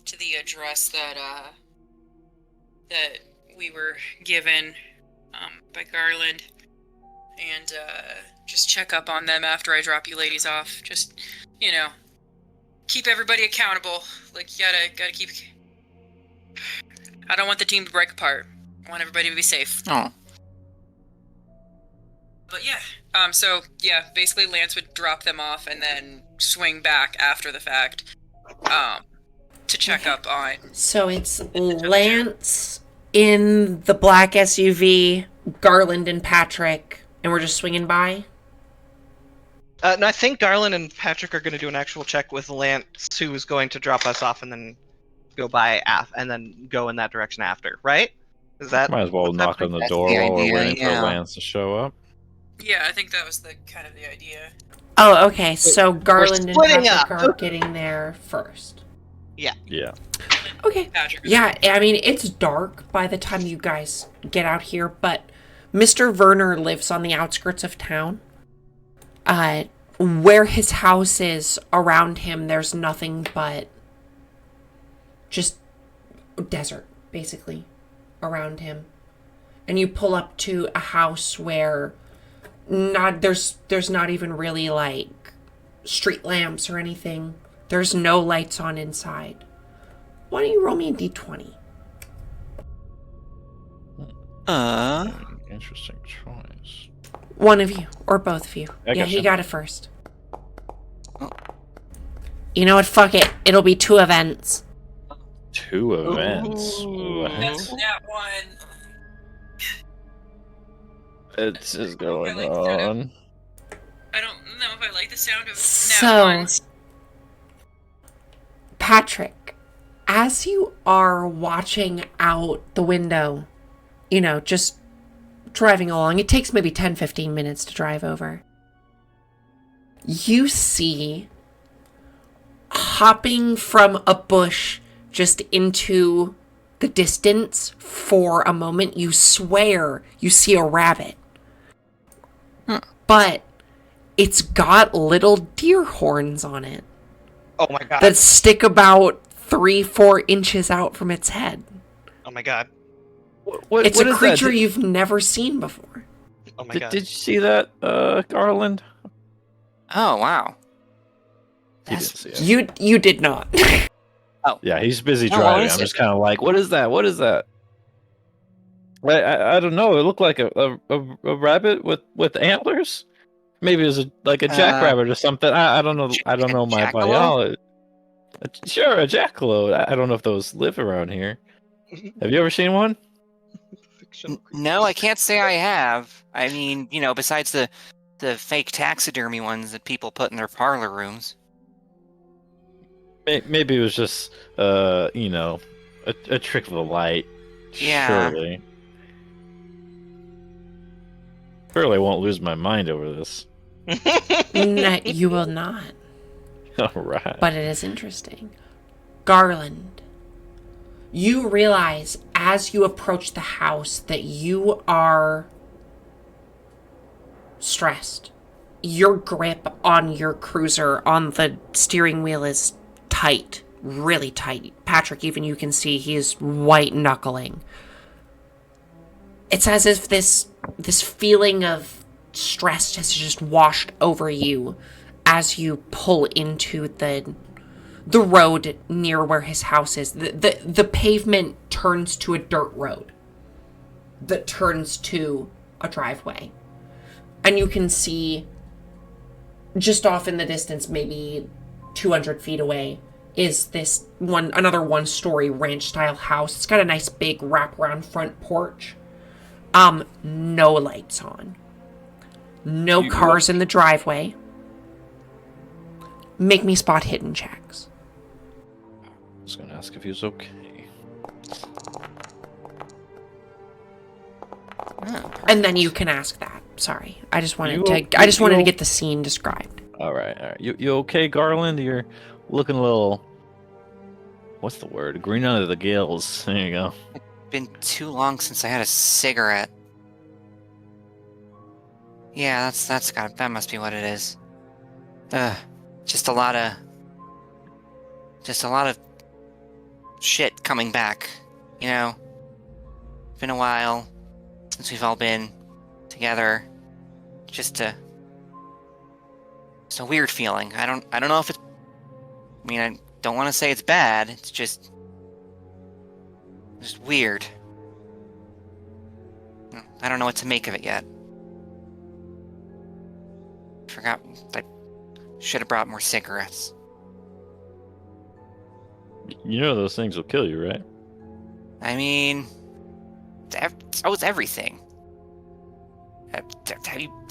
to the address that we were given by Garland, and just check up on them after I drop you ladies off. Just, keep everybody accountable. Like, you gotta keep... I don't want the team to break apart. I want everybody to be safe. Oh. But yeah, basically Lance would drop them off and then swing back after the fact to check up on... So it's Lance in the black SUV, Garland and Patrick, and we're just swinging by? No, I think Garland and Patrick are going to do an actual check with Lance, who is going to drop us off and then go by and then go in that direction after, right? Is that Might as well what's knock on happening? the That's door the while we're idea, waiting yeah. for Lance to show up. Yeah, I think that was the kind of the idea. Oh, okay, so Garland and splitting Patrick up. are getting there first. Yeah. Okay. Patrick. Yeah, I mean, it's dark by the time you guys get out here, but Mr. Werner lives on the outskirts of town. Where his house is, around him, there's nothing but just desert, basically, around him. And you pull up to a house where there's not even really, like, street lamps or anything. There's no lights on inside. Why don't you roll me a d20? Interesting choice. One of you, or both of you. I Yeah, gotcha. he got it first. You know what? Fuck it. It'll be 2 events. 2 events. Ooh. What? That's that one. It's just going I like that. on. I don't know if I like the sound of So- nat ones. Patrick, as you are watching out the window, just driving along, it takes maybe 10-15 minutes to drive over. You see, hopping from a bush just into the distance for a moment, you swear you see a rabbit. But it's got little deer horns on it Oh my god. that stick about 3-4 inches out from its head. Oh my god. It's what a is that? creature you've never seen before. Oh my Did, god. did you see that, Garland? Oh wow. He That's didn't see it. You did not. Yeah, he's busy No, driving. what is I'm it? just kind of like, what is that? What is that? I don't know. It looked like a rabbit with antlers. Maybe it was a jackrabbit or something. I don't know. I don't like a know my jackalope? biology. Sure, a jackalope. I don't know if those live around here. Have you ever seen one? Fictional creature. No, I can't say I have. I mean, besides the fake taxidermy ones that people put in their parlor rooms. Maybe it was just a trick of the light. Yeah. Surely. Surely I won't lose my mind over this. No, you will not. All right. But it is interesting. Garland, you realize as you approach the house that you are stressed. Your grip on your cruiser, on the steering wheel, is tight, really tight. Patrick, even you can see he is white knuckling. It's as if this feeling of stress has just washed over you as you pull into the road near where his house is. The pavement turns to a dirt road that turns to a driveway. And you can see just off in the distance, maybe 200 feet away, is this another one-story ranch-style house. It's got a nice big wraparound front porch. No lights on. No cars in the driveway. Make me spot hidden checks. I was gonna ask if he was okay. And then you can ask that. Sorry, I just wanted You- to get the scene described. All right. You okay, Garland? You're looking a little. What's the word? Green under the gills. There you go. Been too long since I had a cigarette. Yeah, that must be what it is. Just a lot of shit coming back, Been a while since we've all been together. Just a weird feeling. I don't know if it's, I don't want to say it's bad. It's just weird. I don't know what to make of it yet. Forgot I should have brought more cigarettes. You know those things will kill you, right? I mean, so is everything.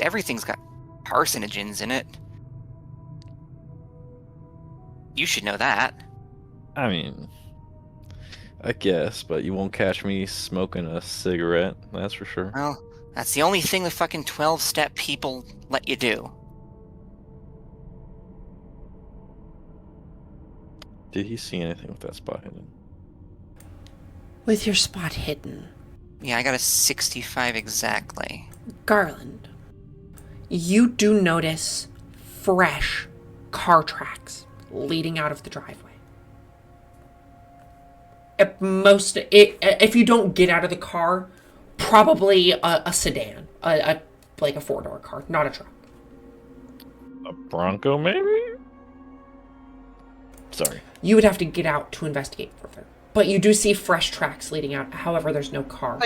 Everything's got carcinogens in it. You should know that. I mean, I guess, but you won't catch me smoking a cigarette. That's for sure. Well, that's the only thing the fucking 12-step people let you do. Did he see anything with that spot hidden? With your spot hidden. Yeah, I got a 65 exactly. Garland, you do notice fresh car tracks leading out of the driveway. If you don't get out of the car, probably a sedan, like a 4-door car, not a truck. A Bronco, maybe? Sorry. You would have to get out to investigate further. But you do see fresh tracks leading out. However, there's no car.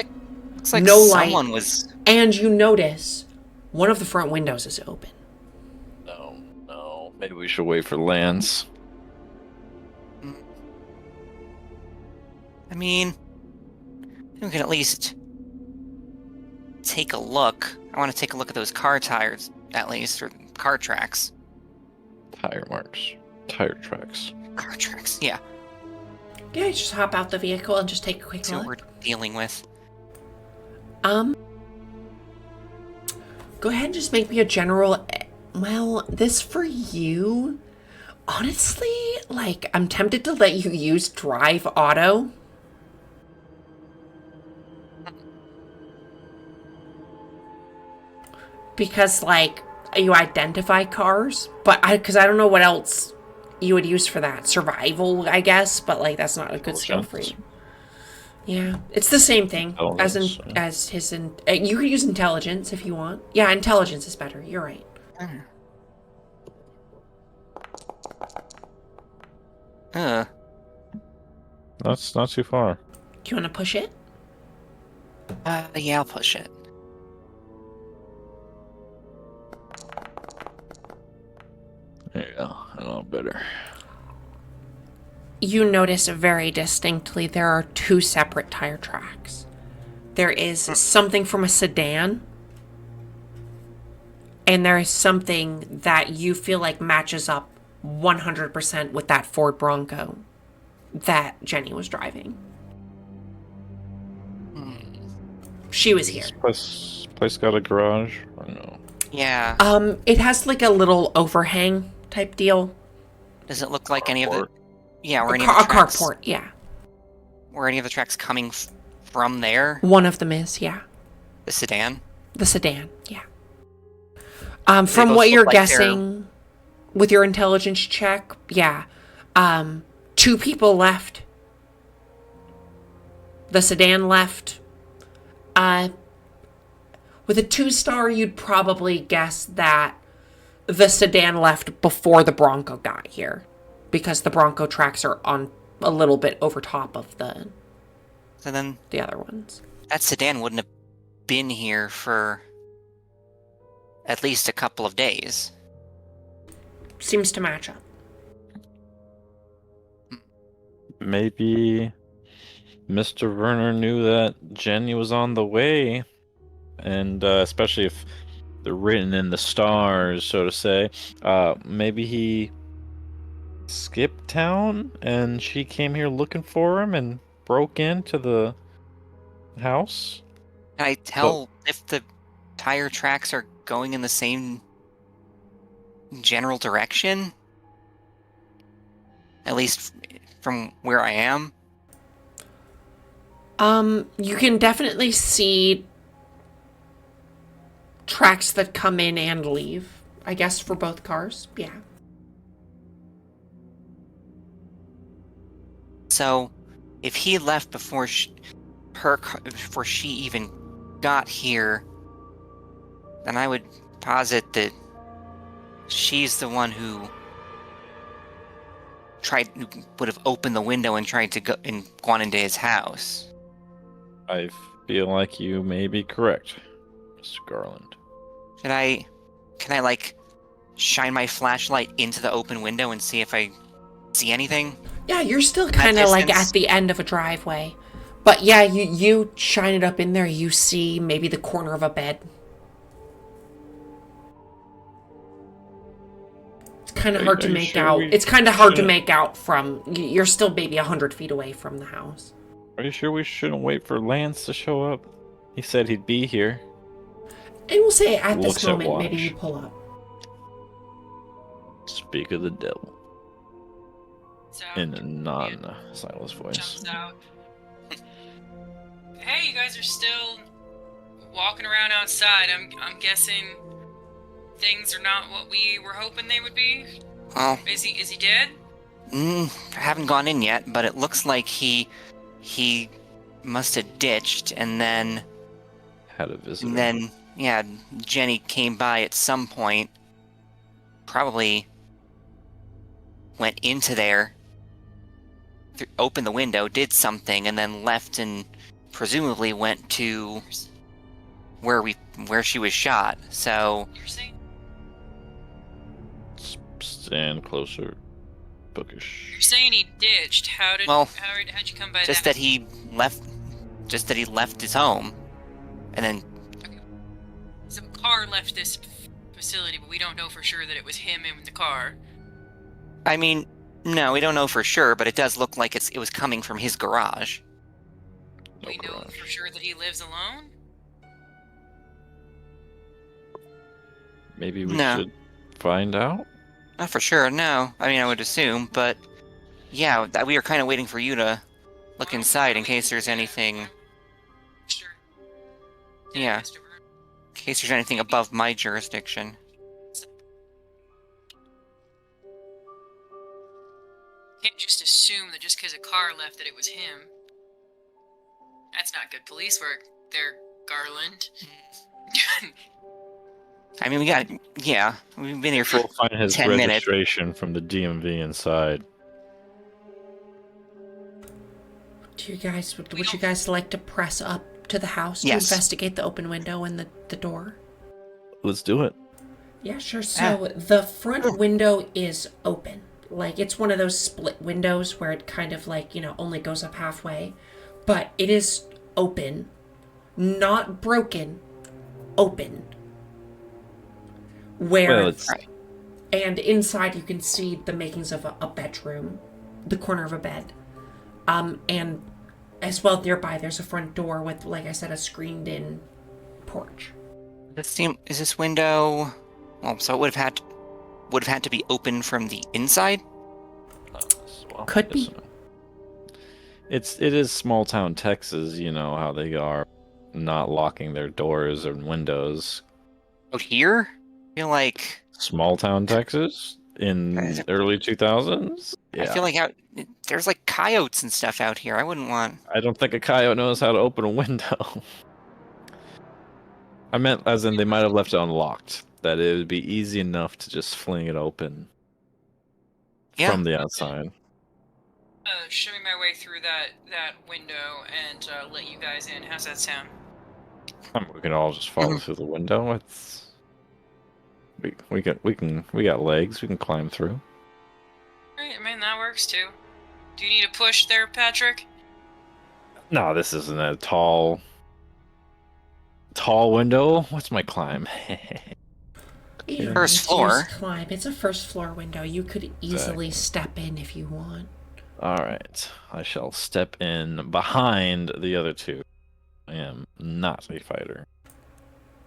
Looks like No light. someone was... And you notice one of the front windows is open. No. Maybe we should wait for Lance. I mean, we can at least take a look. I want to take a look at those car tires, at least, or car tracks. Tire marks. Tire tracks. Car tracks, yeah. Yeah, you just hop out the vehicle and just take a quick See what look. we're dealing with. Go ahead and just make me a general. Well, this for you. Honestly, I'm tempted to let you use drive auto. Because, you identify cars, but because I don't know what else you would use for that. Survival, I guess, but, that's not a good skill for you. Yeah, it's the same thing Intelligence, yeah. as his. You could use intelligence if you want. Yeah, intelligence is better. You're right. Uh, That's not too far. Do you want to push it? yeah, I'll push it. There you go. A little better. You notice very distinctly there are two separate tire tracks. There is something from a sedan, and there is something that you feel like matches up 100% with that Ford Bronco that Jenny was driving. She was here. This place got a garage? Or no? Yeah. It has like a little overhang type deal. Does it look like any of the? Carport? Yeah, A, or any car- of a the tracks? carport, yeah. Were any of the tracks coming from there? One of them is, yeah. The sedan. The sedan, yeah. They From both what look you're like they're- guessing with your intelligence check, yeah. Two people left. The sedan left. With a 2-star, you'd probably guess that the sedan left before the Bronco got here, because the Bronco tracks are on a little bit over top of the So then other ones. that sedan wouldn't have been here for at least a couple of days. Seems to match up. Maybe Mr. Werner knew that Jenny was on the way, and especially if they're written in the stars, so to say, maybe he skipped town and she came here looking for him and broke into the house. Can I tell if the tire tracks are going in the same general direction? At least from where I am? You can definitely see tracks that come in and leave. I guess for both cars, yeah. So, if he left before before she even got here, then I would posit that she's the one who would have opened the window and tried to go and gone into his house. I feel like you may be correct, Mr. Garland. Can I like shine my flashlight into the open window and see if I see anything? Yeah, you're still kind of like distance? at the end of a driveway. But yeah, you shine it up in there, you see maybe the corner of a bed. It's kind of hard to Are you make sure out. we It's kind of hard to shouldn't- make out from... You're still maybe 100 feet away from the house. Are you sure we shouldn't wait for Lance to show up? He said he'd be here. And we'll say at Looks this at moment, maybe watch. you pull up. Speak of the devil. So In a non-silenced voice. jumps out. Hey, you guys are still walking around outside. I'm guessing things are not what we were hoping they would be. Well, Is he dead? haven't gone in yet, but it looks like he must have ditched, and then Had a visitor. yeah, Jenny came by at some point. Probably went into there, opened the window, did something, and then left, and presumably went to where she was shot. So You're saying Stand closer. Bookish. you're saying he ditched. How'd you come by just that he left his home, and then Some car left this facility, but we don't know for sure that it was him in the car. I mean, no, we don't know for sure, but it does look like it was coming from his garage. No We know garage. for sure that he lives alone. Maybe we No. should find out? Not for sure, no. I mean, I would assume, but yeah, we are kind of waiting for you to look inside in case there's anything. Sure. Yeah. Mr. Verne. In case there's anything above my jurisdiction. Can't just assume that just because a car left that it was him. That's not good police work there, Garland. I mean, we've been here for We'll find his 10 minutes. registration from the DMV inside. Would you guys like to press up to the house Yes. to investigate the open window and the door? Let's do it. Yeah, sure. So the front window is open. Like, it's one of those split windows where it kind of like, only goes up halfway. But it is open. Not broken. Open. And inside you can see the makings of a bedroom. The corner of a bed. And as well nearby there's a front door with, like I said, a screened in porch. Is this window? Well, so it would have had to be open from the inside. Well, Could be. It is small town Texas. You know how they are, not locking their doors and windows. Out here, I feel like Small town Texas in early 2000s. Yeah. I feel like there's like coyotes and stuff out here. I wouldn't want. I don't think a coyote knows how to open a window. I meant as in they might have left it unlocked. That it would be easy enough to just fling it open from the outside. Shimmy my way through that window and let you guys in. How's that sound? We can all just follow through the window. It's we got legs. We can climb through. Alright, I mean, that works too. Do you need a push there, Patrick? No, this isn't a tall window. What's my climb? You don't First need to floor. use climb. It's a first floor window. You could easily step in if you want. All right, I shall step in behind the other two. I am not a fighter.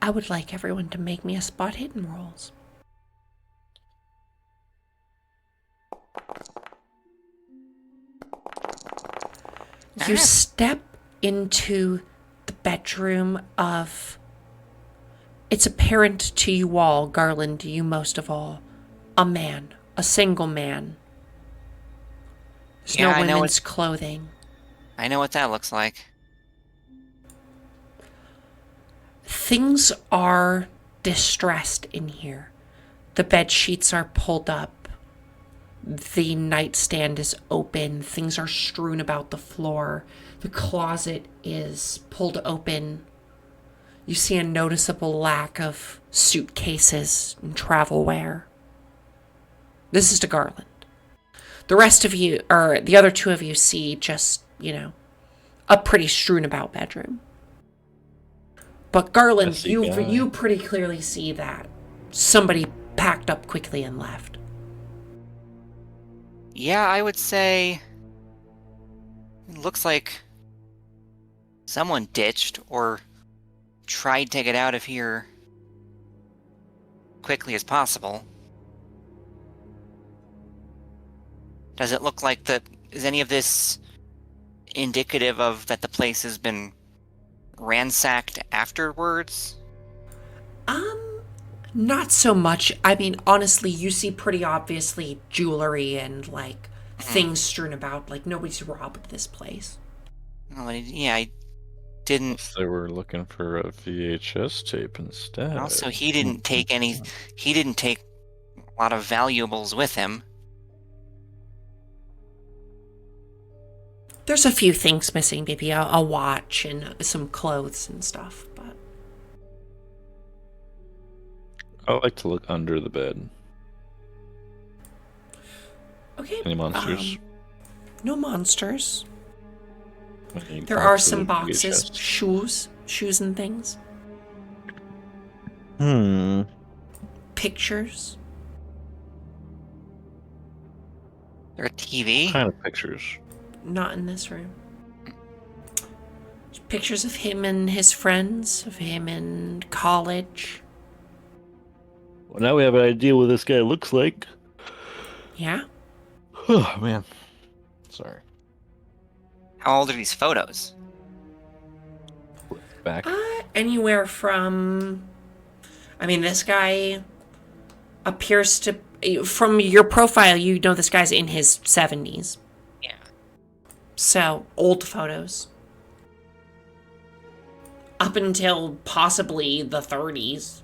I would like everyone to make me a spot hidden rolls. You step into the bedroom of... It's apparent to you all, Garland, to you most of all, a man, a single man. There's no women's clothing. I know what that looks like. Things are distressed in here. The bed sheets are pulled up. The nightstand is open. Things are strewn about the floor. The closet is pulled open. You see a noticeable lack of suitcases and travel wear. This is to Garland. The rest of you, or the other two of you, see just, a pretty strewn about bedroom. But Garland, you pretty clearly see that somebody packed up quickly and left. Yeah, I would say it looks like someone ditched or tried to get out of here quickly as possible. Does it look like is any of this indicative of that the place has been ransacked afterwards? Not so much. I mean, honestly, you see pretty obviously jewelry and, things strewn about. Nobody's robbed this place. Well, I didn't... They were looking for a VHS tape instead. Also, he didn't take a lot of valuables with him. There's a few things missing, maybe a watch and some clothes and stuff, but... I like to look under the bed. Okay. Any monsters? No monsters. There are some boxes, shoes and things. Pictures. There a TV? What kind of pictures? Not in this room. There's pictures of him and his friends, of him in college. Well, now we have an idea what this guy looks like. Yeah? Oh, man. Sorry. How old are these photos? Back. Anywhere from... I mean, this guy appears to... From your profile, you know this guy's in his 70s. Yeah. So, old photos. up until possibly the 30s.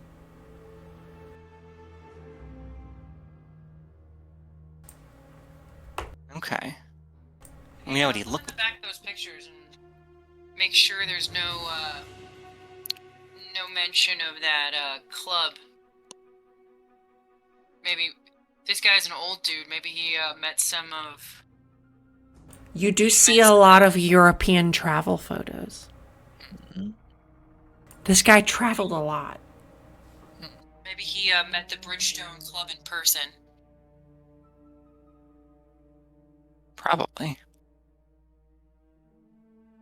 Okay. We know what he Look looked at the back of those pictures and make sure there's no mention of that club. Maybe this guy's an old dude. Maybe he met some of. You do see a lot of European travel photos. This guy traveled a lot. Maybe he met the Bridgestone Club in person. Probably.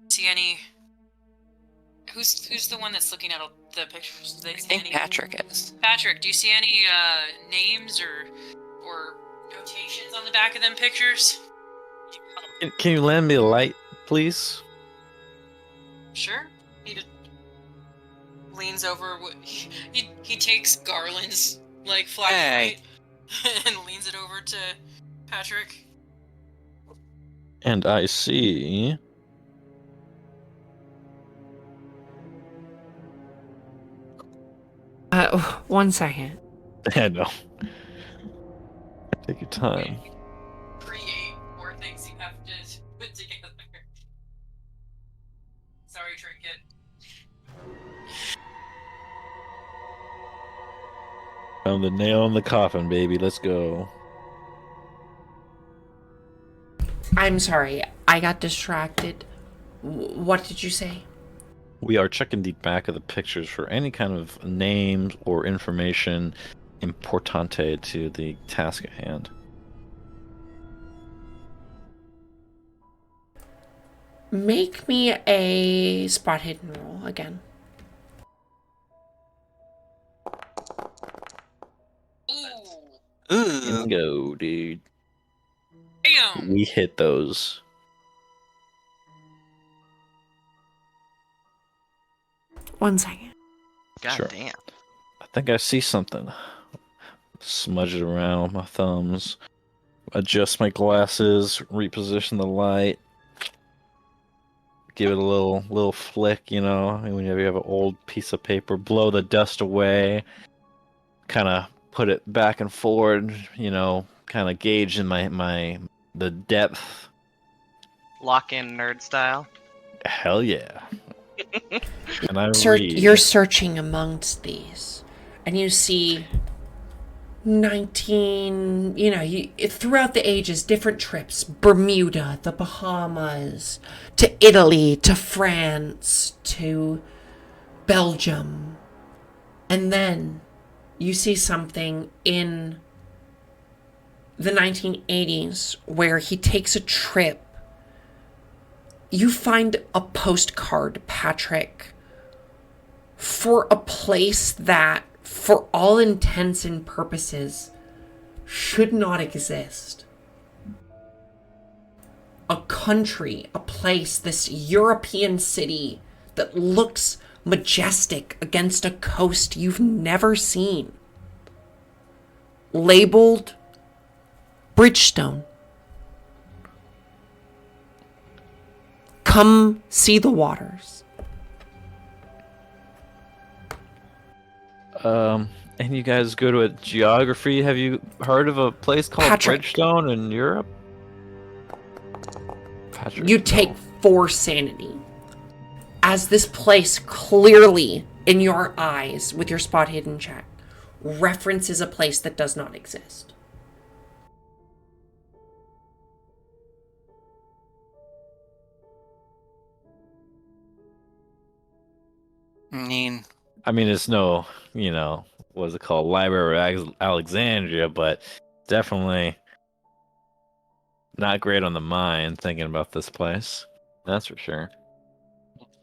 See any? Who's the one that's looking at the pictures? Do they I see think any... Patrick is. Patrick, do you see any names or notations on the back of them pictures? Can you lend me a light, please? Sure. He just leans over. He takes Garland's like flashlight and leans it over to Patrick. And I see. One second. I know. Take your time. Create more things you have to put together. Sorry, Trinket. Found the nail in the coffin, baby. Let's go. I'm sorry, I got distracted. What did you say? We are checking the back of the pictures for any kind of names or information importante to the task at hand. Make me a spot hidden roll again. Ooh, Ooh. Bingo, dude. damn! We hit those. One second. God Sure. damn. I think I see something. Smudge it around with my thumbs. Adjust my glasses. Reposition the light. Give it a little flick, you know. Whenever you have an old piece of paper, blow the dust away. Kind of put it back and forward, you know. Kind of gauge in the depth. Lock in nerd style. Hell yeah. And I read. You're searching amongst these, and you see 19, throughout the ages, different trips. Bermuda, the Bahamas, to Italy, to France, to Belgium. And then you see something in the 1980s where he takes a trip. You find a postcard, Patrick, for a place that, for all intents and purposes, should not exist. A country, a place, this European city that looks majestic against a coast you've never seen. Labeled Bridgestone. Come see the waters. And you guys go to a geography. Have you heard of a place called Patrick. Bridgestone in Europe? Patrick, You no. take 4 sanity. As this place clearly, in your eyes, with your spot hidden check, references a place that does not exist. I mean, it's no, what's it called, Library of Alexandria, but definitely not great on the mind thinking about this place. That's for sure.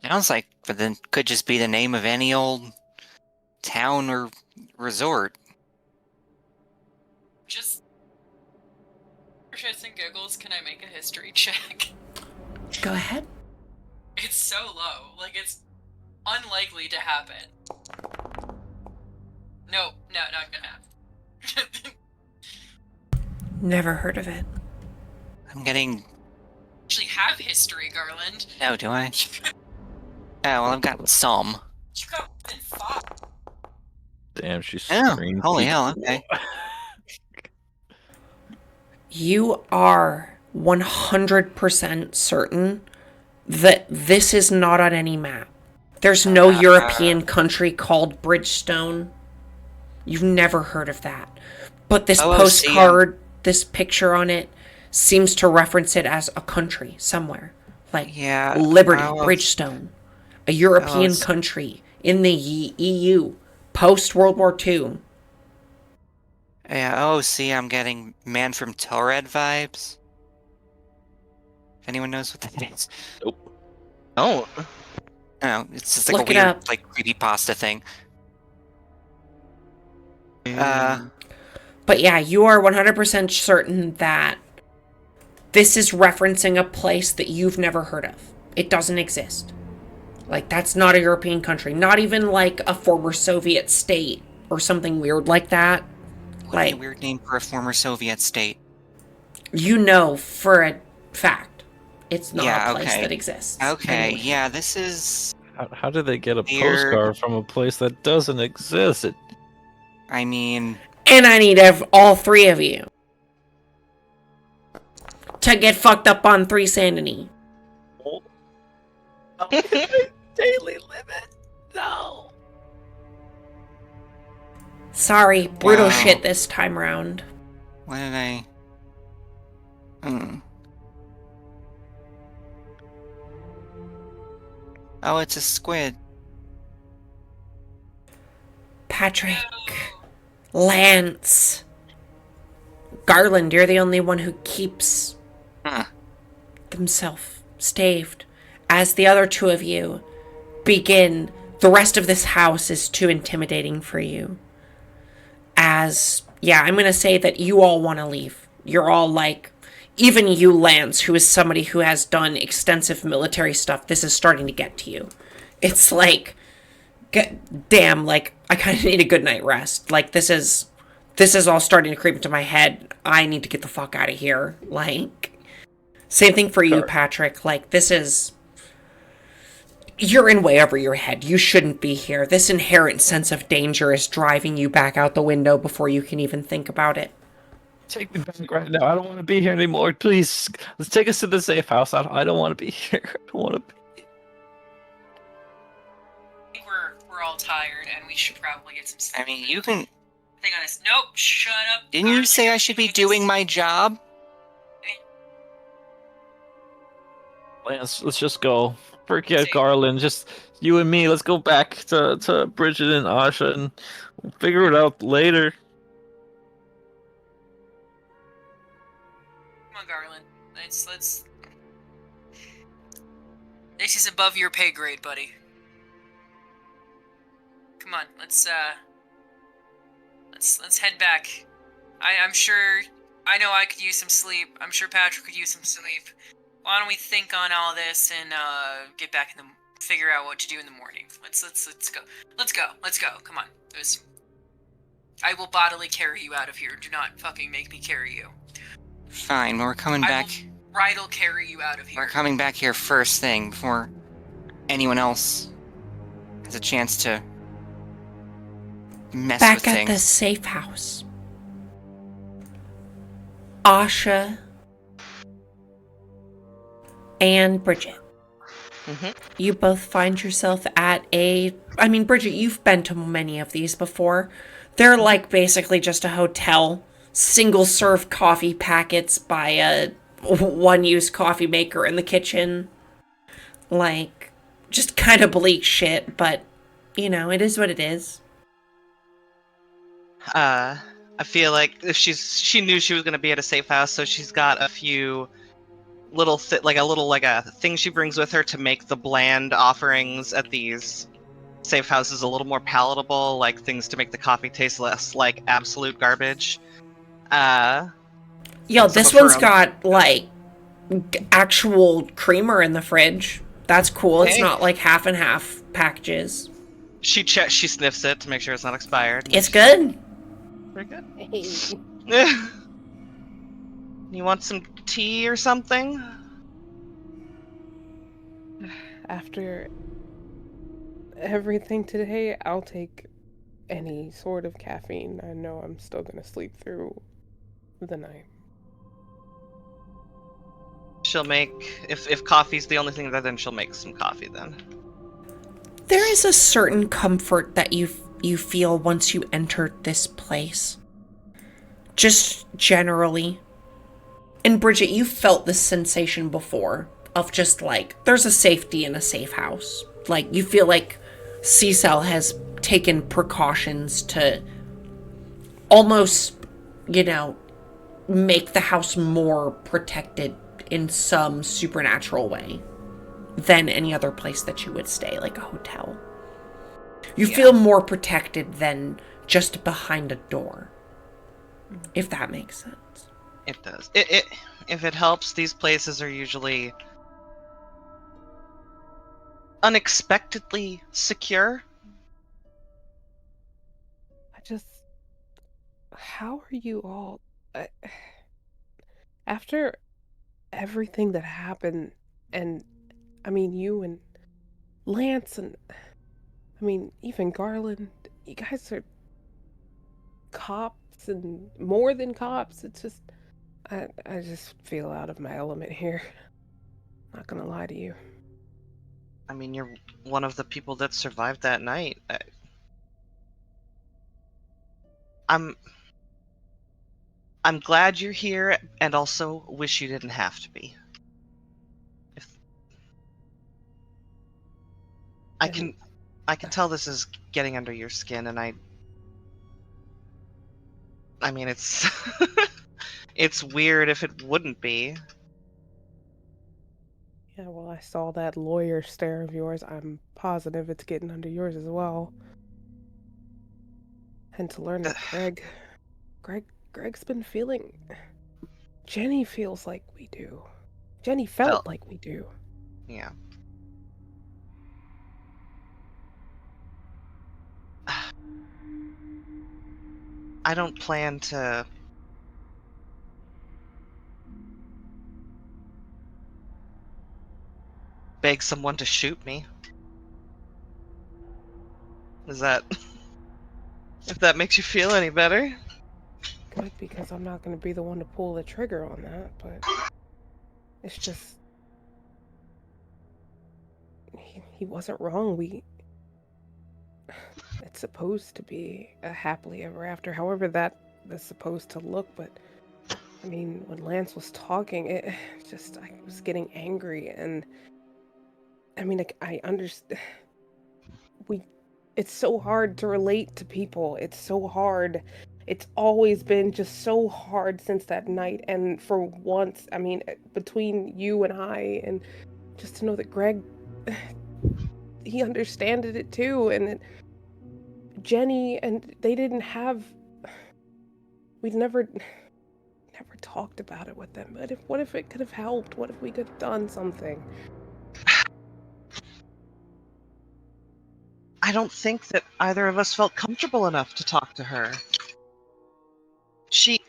sounds like, but then could just be the name of any old town or resort. Just for shits and giggles, can I make a history check? Go ahead. It's so low, like it's unlikely to happen. No, not gonna happen. Never heard of it. I'm getting. Actually have history, Garland. No, do I? well, I've got some. You got within 5. Damn, she Oh, screamed. holy hell, okay. You are 100% certain that this is not on any map. There's no European country called Bridgestone. You've never heard of that. But this postcard, this picture on it, seems to reference it as a country somewhere. Like Liberty, Bridgestone. A European country in the EU, post-World War II. Yeah, I'm getting Man from Torred vibes. If anyone knows what that is. Nope. Oh. Oh, it's just like Look a it weird, up. like, creepypasta thing. But yeah, you are 100% certain that this is referencing a place that you've never heard of. It doesn't exist. Like, that's not a European country. Not even, like, a former Soviet state or something weird like that. What a weird name for a former Soviet state. You know for a fact it's not a place that exists. Okay, anyway. yeah, this is... How did they get a weird. postcard from a place that doesn't exist? I mean... And I need all three of you to get fucked up on 3 sanity. Daily limit. No. Sorry, brutal shit this time around. What did I... Oh, it's a squid. Patrick, Lance, Garland, you're the only one who keeps themselves staved. As the other 2 of you begin, the rest of this house is too intimidating for you. I'm going to say that you all want to leave. You're all like, even you, Lance, who is somebody who has done extensive military stuff, this is starting to get to you. It's like, damn, like, I kind of need a good night rest. Like, this is all starting to creep into my head. I need to get the fuck out of here. Like, same thing for you, Patrick. Like, you're in way over your head. You shouldn't be here. This inherent sense of danger is driving you back out the window before you can even think about it. Take me back right now. I don't want to be here anymore. Please, let's take us to the safe house. I don't want to be here. I don't want to be. I think we're all tired, and we should probably get some sleep. I mean, you can... Hang on, nope, shut up. Didn't you say I should be doing my job? Lance, let's just go. Forget Garland. Just you and me. Let's go back to Bridget and Asha, and we'll figure it out later. Come on, Garland. Let's. This is above your pay grade, buddy. Come on, let's head back. I'm sure. I know I could use some sleep. I'm sure Patrick could use some sleep. Why don't we think on all this and get back in figure out what to do in the morning. Let's go. Let's go. Come on. I will bodily carry you out of here. Do not fucking make me carry you. Fine, we're coming back. Bridal carry you out of here. We're coming back here first thing before anyone else has a chance to mess with things. Back at the safe house, Asha and Bridget. You both find yourself at Bridget, you've been to many of these before. They're like basically just a hotel, single serve coffee packets by a one-use coffee maker in the kitchen. Like, just kind of bleak shit, but, it is what it is. I feel like if she knew she was going to be at a safe house, so she's got a few little a thing she brings with her to make the bland offerings at these safe houses a little more palatable, like things to make the coffee taste less like absolute garbage. This one's got like actual creamer in the fridge. That's cool. It's not like half and half packages. She sniffs it to make sure it's not expired. It's good. Very good. You want some tea or something? After everything today. I'll take any sort of caffeine. I know I'm still gonna sleep through the night. She'll make if coffee's the only thing there, then she'll make some coffee then. There is a certain comfort that you feel once you enter this place. Just generally. And Bridget, you felt this sensation before of just like there's a safety in a safe house. Like you feel like Cecil has taken precautions to almost, you know, make the house more protected in some supernatural way than any other place that you would stay, like a hotel. You feel more protected than just behind a door, if that makes sense. It does. It if it helps, these places are usually unexpectedly secure. I just. How are you all. I, after everything that happened, and I mean, you and Lance, and I mean, even Garland, you guys are cops and more than cops. It's just. I just feel out of my element here. Not gonna lie to you. I mean, you're one of the people that survived that night. I'm I'm glad you're here, and also wish you didn't have to be. If I And can tell this is getting under your skin, and I mean it's it's weird if it wouldn't be. yeah, well, I saw that lawyer stare of yours. I'm positive it's getting under yours as well. And to learn that Greg's been feeling. Jenny feels like we do. Jenny felt Felt, like we do. yeah. I don't plan to beg someone to shoot me. Is that if that makes you feel any better? Good, because I'm not gonna be the one to pull the trigger on that, but it's just. He wasn't wrong. It's supposed to be a happily ever after, however that is supposed to look, but I mean, when Lance was talking, it just, I was getting angry, and I mean, like, I understand. We, it's so hard to relate to people. It's so hard. It's always been just so hard since that night, and for once, I mean, between you and I, and just to know that Greg, he understanded it too, and that Jenny and they didn't have. We'd never talked about it with them. But what if it could have helped? What if we could have done something? I don't think that either of us felt comfortable enough to talk to her. She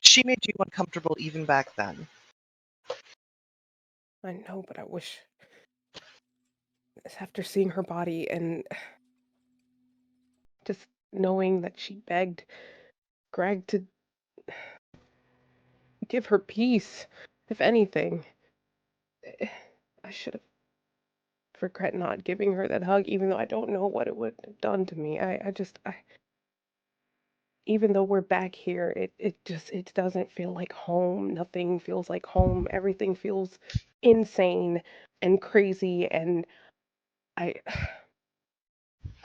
she made you uncomfortable even back then. I know, but I wish after seeing her body and just knowing that she begged Greg to give her peace, if anything, I should have regret not giving her that hug, even though I don't know what it would have done to me. I even though we're back here, it doesn't feel like home. Nothing feels like home. Everything feels insane and crazy, and I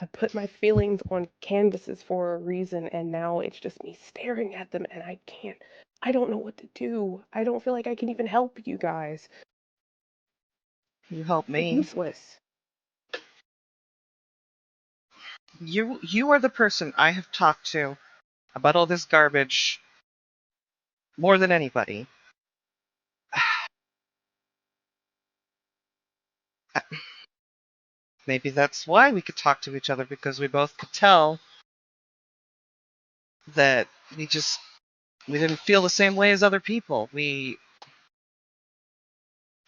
I put my feelings on canvases for a reason, and now it's just me staring at them, and I don't know what to do. I don't feel like I can even help you guys. You helped I'm me. useless. You are the person I have talked to about all this garbage more than anybody. Maybe that's why we could talk to each other, because we both could tell that we didn't feel the same way as other people. We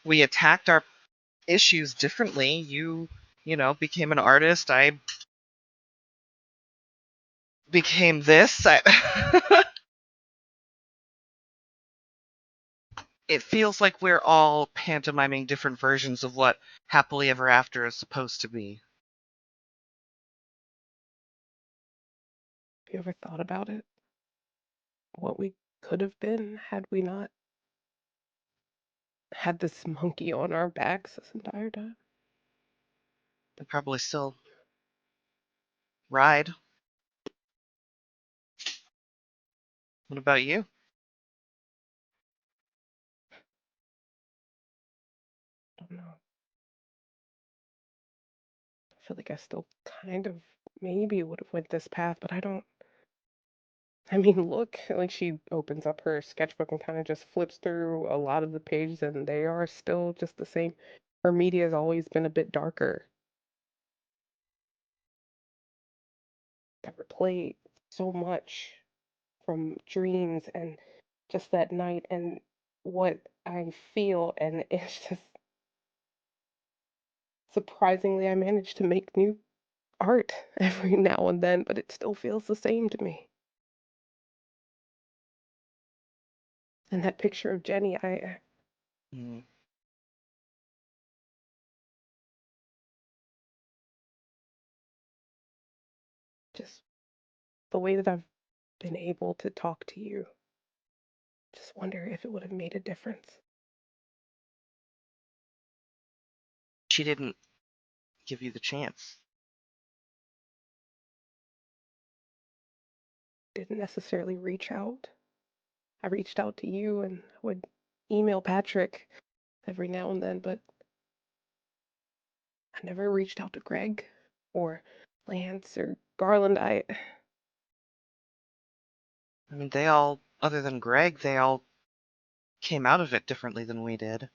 attacked our issues differently. You became an artist. I became this. It feels like we're all pantomiming different versions of what happily ever after is supposed to be. Have you ever thought about it? What we could have been had we not had this monkey on our backs this entire time? And probably still ride. What about you? I don't know. I feel like I still kind of maybe would have went this path, but I don't. I mean, look, like she opens up her sketchbook and kind of just flips through a lot of the pages, and they are still just the same. Her media has always been a bit darker. I replayed so much from dreams and just that night and what I feel, and it's just surprisingly, I manage to make new art every now and then, but it still feels the same to me. And that picture of Jenny, I Hmm. just the way that I've been able to talk to you, just wonder if it would have made a difference. She didn't give you the chance. Didn't necessarily reach out. I reached out to you and would email Patrick every now and then, but I never reached out to Greg or Lance or Garland. I mean, they all, other than Greg, they all came out of it differently than we did.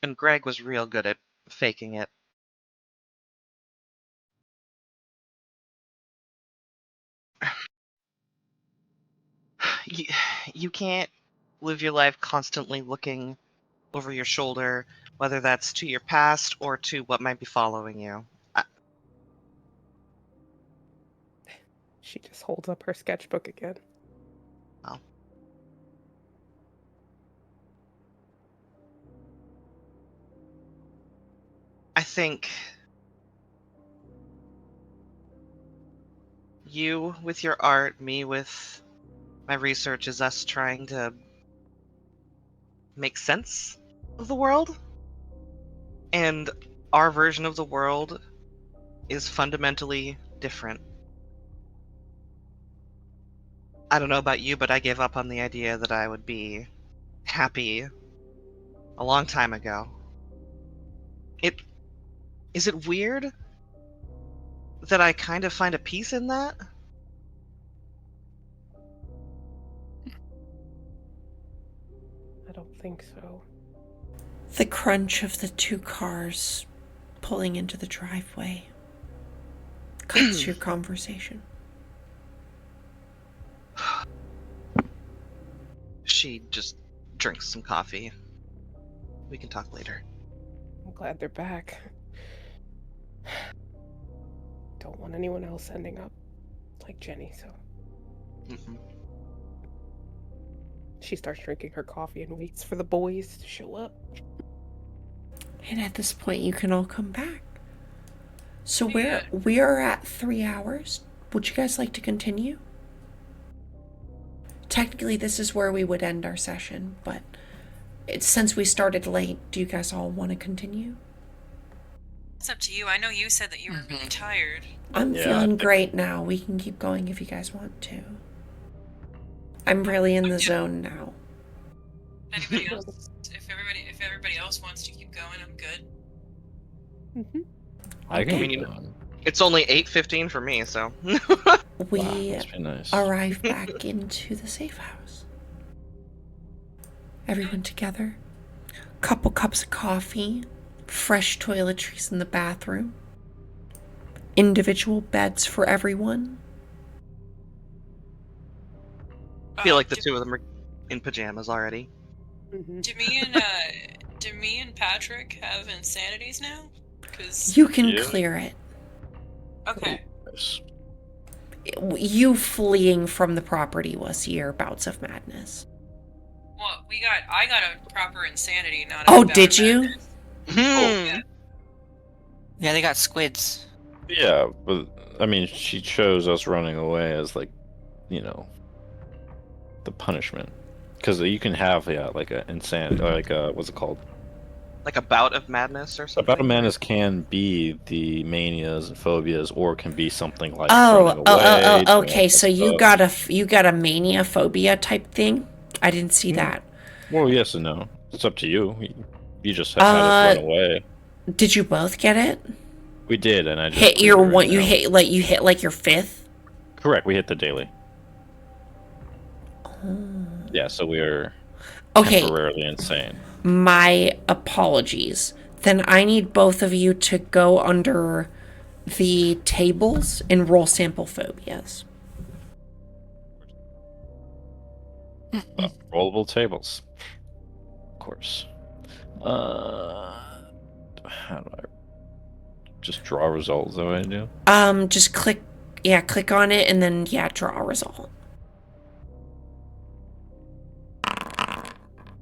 And Greg was real good at faking it. You, you can't live your life constantly looking over your shoulder, whether that's to your past or to what might be following you. She just holds up her sketchbook again. Well, I think you with your art, me with my research, is us trying to make sense of the world. And our version of the world is fundamentally different. I don't know about you, but I gave up on the idea that I would be happy a long time ago. Is it weird that I kind of find a peace in that? I don't think so. The crunch of the two cars pulling into the driveway cuts your conversation. She just drinks some coffee. We can talk later. I'm glad they're back. Don't want anyone else ending up like Jenny, so Mhm. she starts drinking her coffee and waits for the boys to show up. And at this point, you can all come back. So Yeah. we are at 3 hours. Would you guys like to continue? Technically, this is where we would end our session, but since we started late, do you guys all want to continue? It's up to you. I know you said that you were really tired. I'm Yeah, feeling great now. We can keep going if you guys want to. I'm really in the zone now. If everybody else wants to keep going, I'm good. I can Okay. keep going. It's only 8:15 for me, so. We Must be nice. arrive back into the safe house. Everyone together. Couple cups of coffee. Fresh toiletries in the bathroom. Individual beds for everyone. I feel like the two of them are in pajamas already. Mm-hmm. Do me me and Patrick have insanities now? Because You can Yeah. clear it. okay, Yes. You fleeing from the property was your bouts of madness. well, I got a proper insanity, not a Oh, bout of did you? madness. Hmm. Yeah, they got squids. Yeah, but I mean, she chose us running away as like, you know, the punishment. Because you can have like a insanity, or like a what's it called? Like a bout of madness or something? About a madness can be the manias and phobias, or can be something like Oh, running away. doing okay. all that So you stuff. got a mania phobia type thing. I didn't see that. Well, yes and no. It's up to you. You just had us Uh, run away. did you both get it? We did, and I just Hit cleared your it right one. now. You hit like your fifth. Correct. We hit the daily. Yeah, so we are Okay, temporarily insane. my apologies. Then I need both of you to go under the tables and roll sample phobias. Rollable tables, of course. How do I just draw results? That what I do? Just click on it and then draw a result.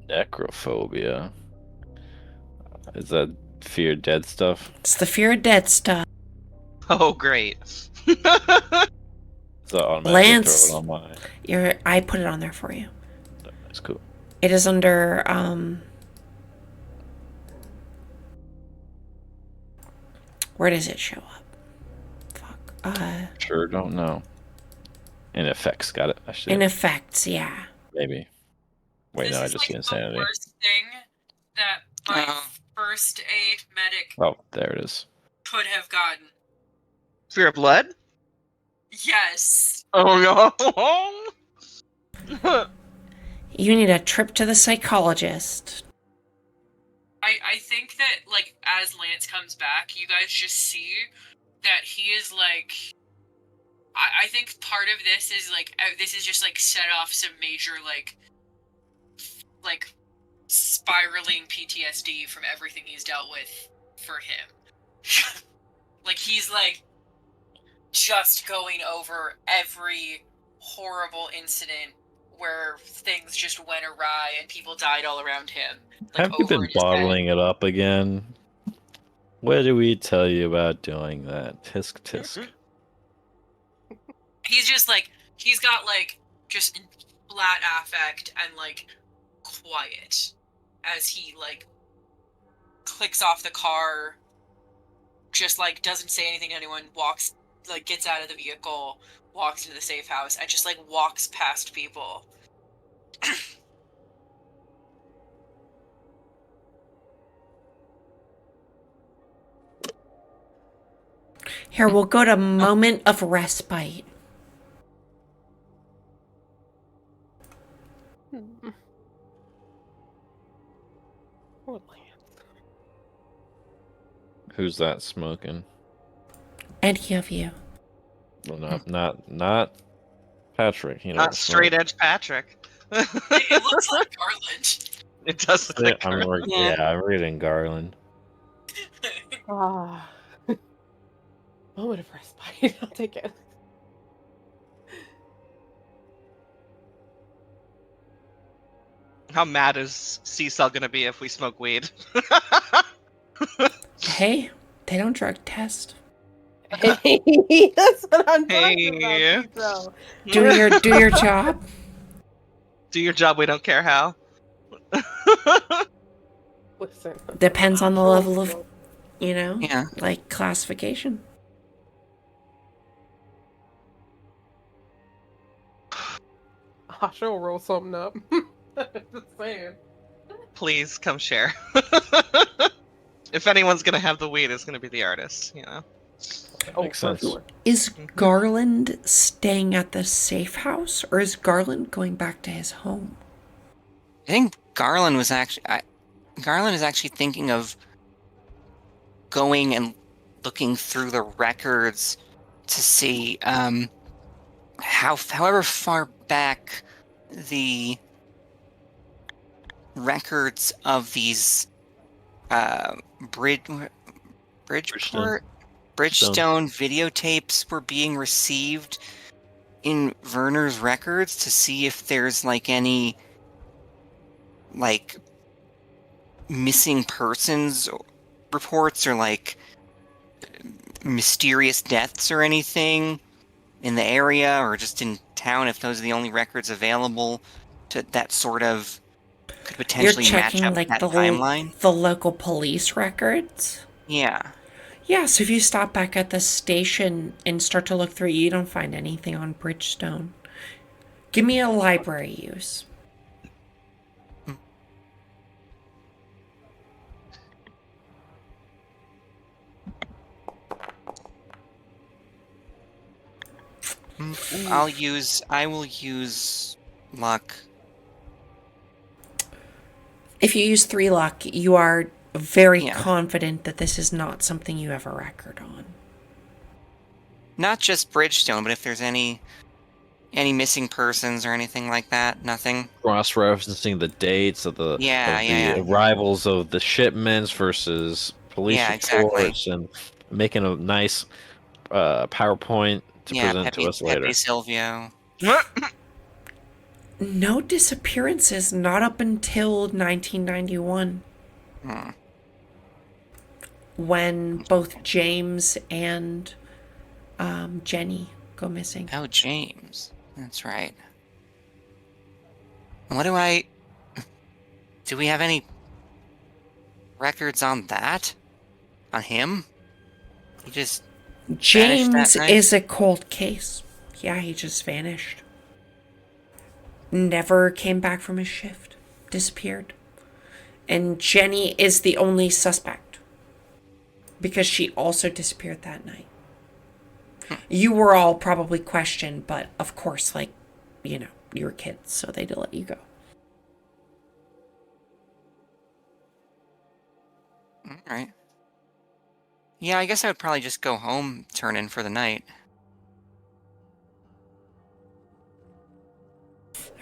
Necrophobia. Is that fear dead stuff? It's the fear of dead stuff. Oh, great. Does that automatically Lance, throw it on my? I put it on there for you. That's cool. It is under where does it show up? Fuck. Sure, don't know. In effects, got it. I should In effects, yeah. maybe. Wait, this no, I is just see like insanity. the worst thing that my Oh. first aid medic Oh, there it is. could have gotten. Fear of blood? Yes. Oh no. You need a trip to the psychologist. I think that, like, as Lance comes back, you guys just see that he is, like... I think part of this is, like, this is just, like, set off some major, like, spiraling PTSD from everything he's dealt with for him. Like, he's, like, just going over every horrible incident where things just went awry and people died all around him. Like, Have you over been in his head. bottling it up again? What did we tell you about doing that? Tisk tisk. He's just like, he's got like just flat affect and like quiet as he like clicks off the car, just like doesn't say anything to anyone, walks, like gets out of the vehicle, walks into the safe house, and just like walks past people. Here, we'll go to moment of respite. Poor Lance. Who's that smoking? Any of you. Well, not Patrick. You know, Not straight edge Patrick. It looks like Garland. It does look like I'm Garland. I'm reading Garland. Ah. Moment of respite. I'll take it. How mad is Cecil gonna be if we smoke weed? Hey, they don't drug test. Hey, that's what I'm talking Hey. about, Cecil. Do your job. Do your job, we don't care how. Listen. Depends on the level of, Yeah. like classification. I sure roll something up. Just saying. Please come share. If anyone's gonna have the weed, it's gonna be the artist, you know? Oh, Makes for sense. sure. Is Garland staying at the safe house, or is Garland going back to his home? I think Garland was actually. Garland is actually thinking of going and looking through the records to see however far back the records of these uh, Bridge Bridgeport Bridgestone videotapes were being received in Werner's records to see if there's like any like missing persons reports or like mysterious deaths or anything in the area or just in town, if those are the only records available to that sort of could You're potentially match checking up like that the timeline. the local police records. Yeah. Yeah, so if you stop back at the station and start to look through, you don't find anything on Bridgestone. Give me a library use. I will use luck. If you use 3 luck, you are very Yeah. confident that this is not something you have a record on. Not just Bridgestone, but if there's any missing persons or anything like that, nothing. Cross-referencing the dates of the arrivals of the shipments versus police reports, and making a nice PowerPoint to present to us later. Pepe Silvio. No disappearances, not up until 1991. When both James and Jenny go missing. Oh, James. That's right. Do we have any records on that? On him? He just James that night? is a cold case. Yeah, he just vanished. Never came back from his shift. Disappeared. And Jenny is the only suspect. Because she also disappeared that night. You were all probably questioned, but of course, like, you know, you were kids, so they'd let you go. Alright. Yeah, I guess I would probably just go home, turn in for the night.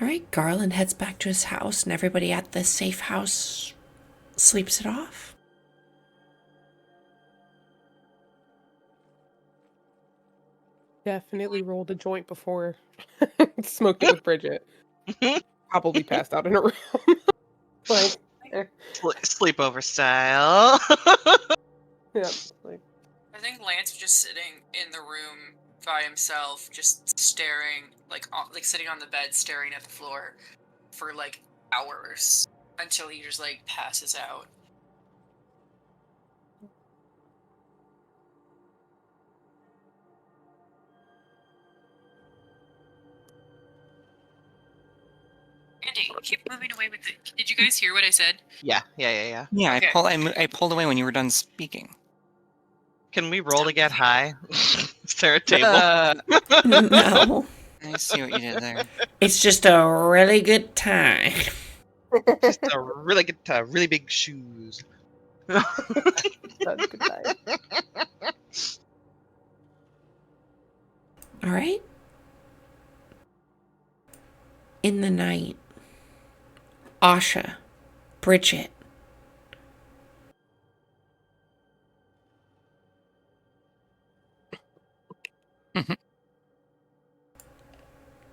Alright, Garland heads back to his house, and everybody at the safe house sleeps it off. Definitely rolled a joint before. Smoked it with Bridget. Probably passed out in a room. Like, Sleepover style. yeah, like, I think Lance was just sitting in the room by himself, just staring, like sitting on the bed, staring at the floor for like hours until he just like passes out. Andy, keep moving away with it. Did you guys hear what I said? Yeah. Yeah, Okay. I pulled away when you were done speaking. Can we roll to get high? Is there a table? No. I see what you did there. It's just a really good time. Just a really good time. Really big shoes. that's a good time. All right. In the night, Asha, Bridget,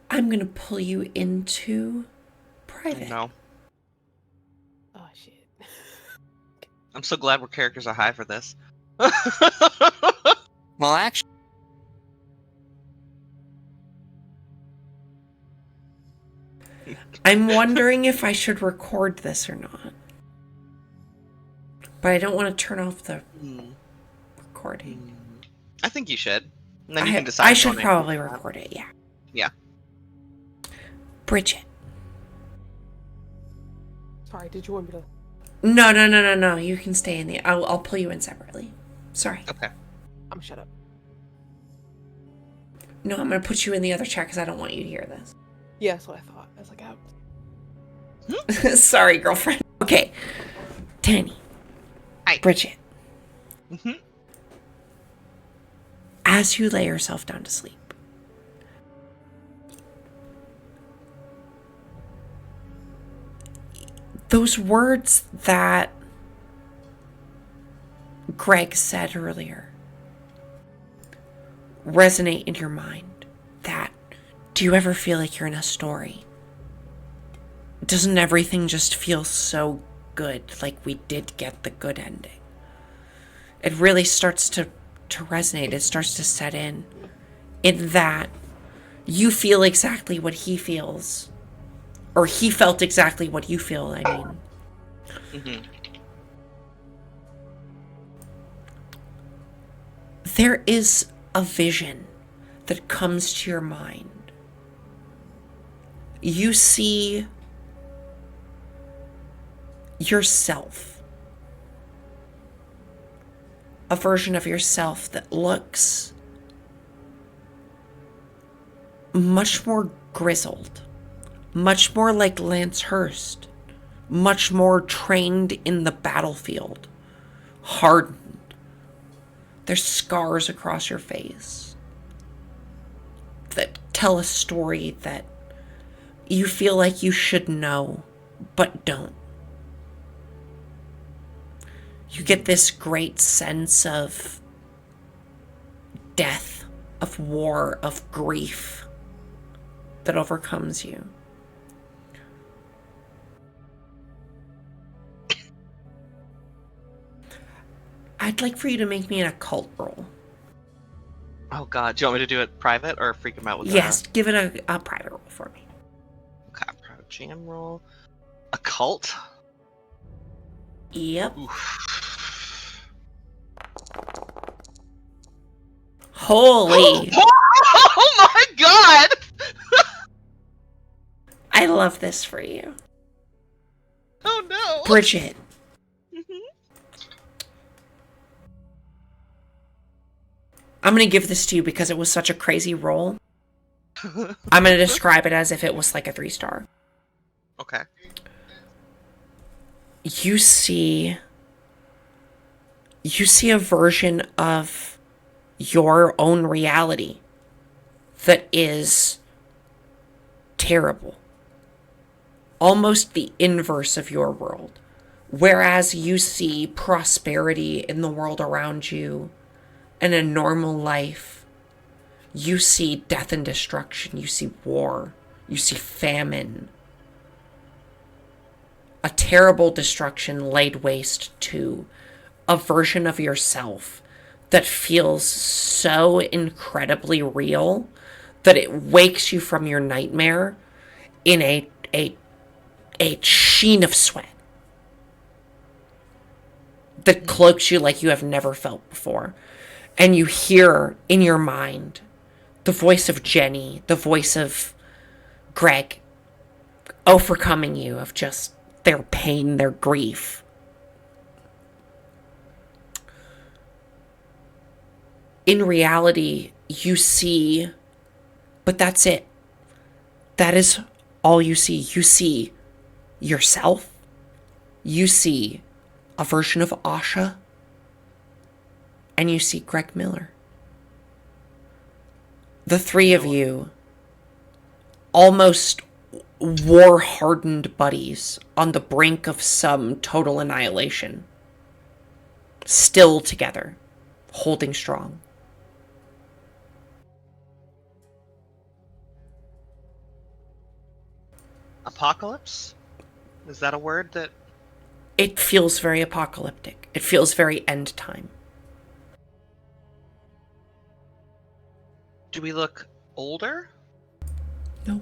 I'm going to pull you into private. No. Oh, shit. I'm so glad we're characters are high for this. Well, actually, I'm wondering if I should record this or not. But I don't want to turn off the recording. I think you should. And then you can decide. I should probably record it, yeah. Yeah. Bridget. Sorry, did you want me to? No. You can stay in the... I'll pull you in separately. Sorry. Okay. I'm shut up. No, I'm going to put you in the other chat because I don't want you to hear this. Yeah, that's what I thought. I was like, oh. Sorry, girlfriend. Okay. Tanny. Hi. Bridget. Mm-hmm. As you lay yourself down to sleep, those words that Greg said earlier resonate in your mind? That, do you ever feel like you're in a story? Doesn't everything just feel so good, like we did get the good ending? It really starts to resonate. It starts to set in that you feel exactly what he feels. Or he felt exactly what you feel, I mean. Mm-hmm. There is a vision that comes to your mind. You see yourself. A version of yourself that looks much more grizzled, much more like Lance Hurst, much more trained in the battlefield, hardened. There's scars across your face that tell a story that you feel like you should know, but don't. You get this great sense of death, of war, of grief that overcomes you. I'd like for you to make me an occult roll. Oh god, do you want me to do it private or freak him out with Yes, give it a private roll for me. Okay, private jam roll. Occult? Yep. Oof. Holy! Oh my god! I love this for you. Oh no! Bridget. I'm going to give this to you because it was such a crazy roll. I'm going to describe it as if it was like a 3-star. Okay. You see a version of your own reality that is terrible. Almost the inverse of your world. Whereas you see prosperity in the world around you and a normal life, you see death and destruction, you see war, you see famine. A terrible destruction laid waste to a version of yourself that feels so incredibly real that it wakes you from your nightmare in a sheen of sweat that cloaks you like you have never felt before. And you hear in your mind the voice of Jenny, the voice of Greg, overcoming you of just their pain, their grief. In reality, you see, but that's it. That is all you see. You see yourself. You see a version of Asha. And you see Greg Miller. The three of you, almost war-hardened buddies on the brink of some total annihilation, still together, holding strong. Apocalypse? Is that a word that... It feels very apocalyptic. It feels very end time. Do we look older? No.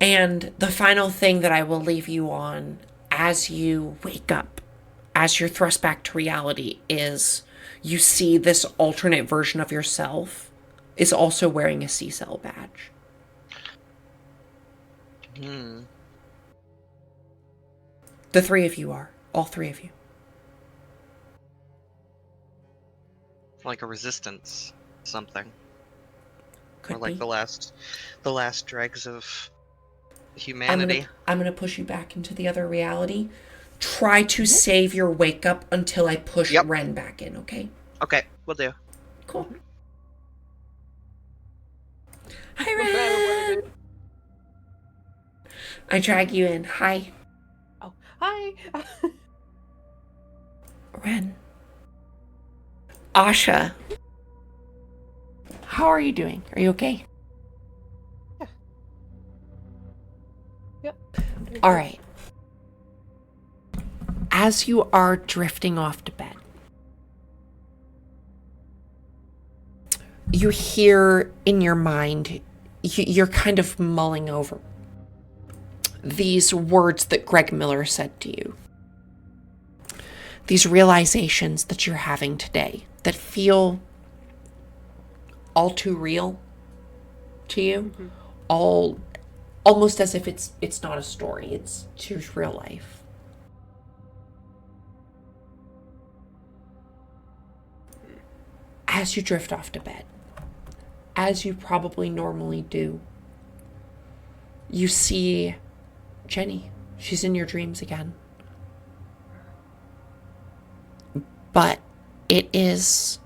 And the final thing that I will leave you on as you wake up, as you're thrust back to reality, is you see this alternate version of yourself is also wearing a C-cell badge. The three of you are. All three of you. Like a resistance something. Could or like be. the last dregs of humanity. I'm gonna push you back into the other reality. Try to save your wake up until I push Ren back in, okay? Okay, we'll do. Cool. Hi, Ren! I drag you in. Hi. Oh, hi. Ren. Asha. How are you doing? Are you okay? Yep. All right. As you are drifting off to bed, you hear in your mind, you're kind of mulling over these words that Greg Miller said to you. These realizations that you're having today that feel all too real to you, almost as if it's not a story, it's just real life. As you drift off to bed, as you probably normally do, you see Jenny. She's in your dreams again. But it is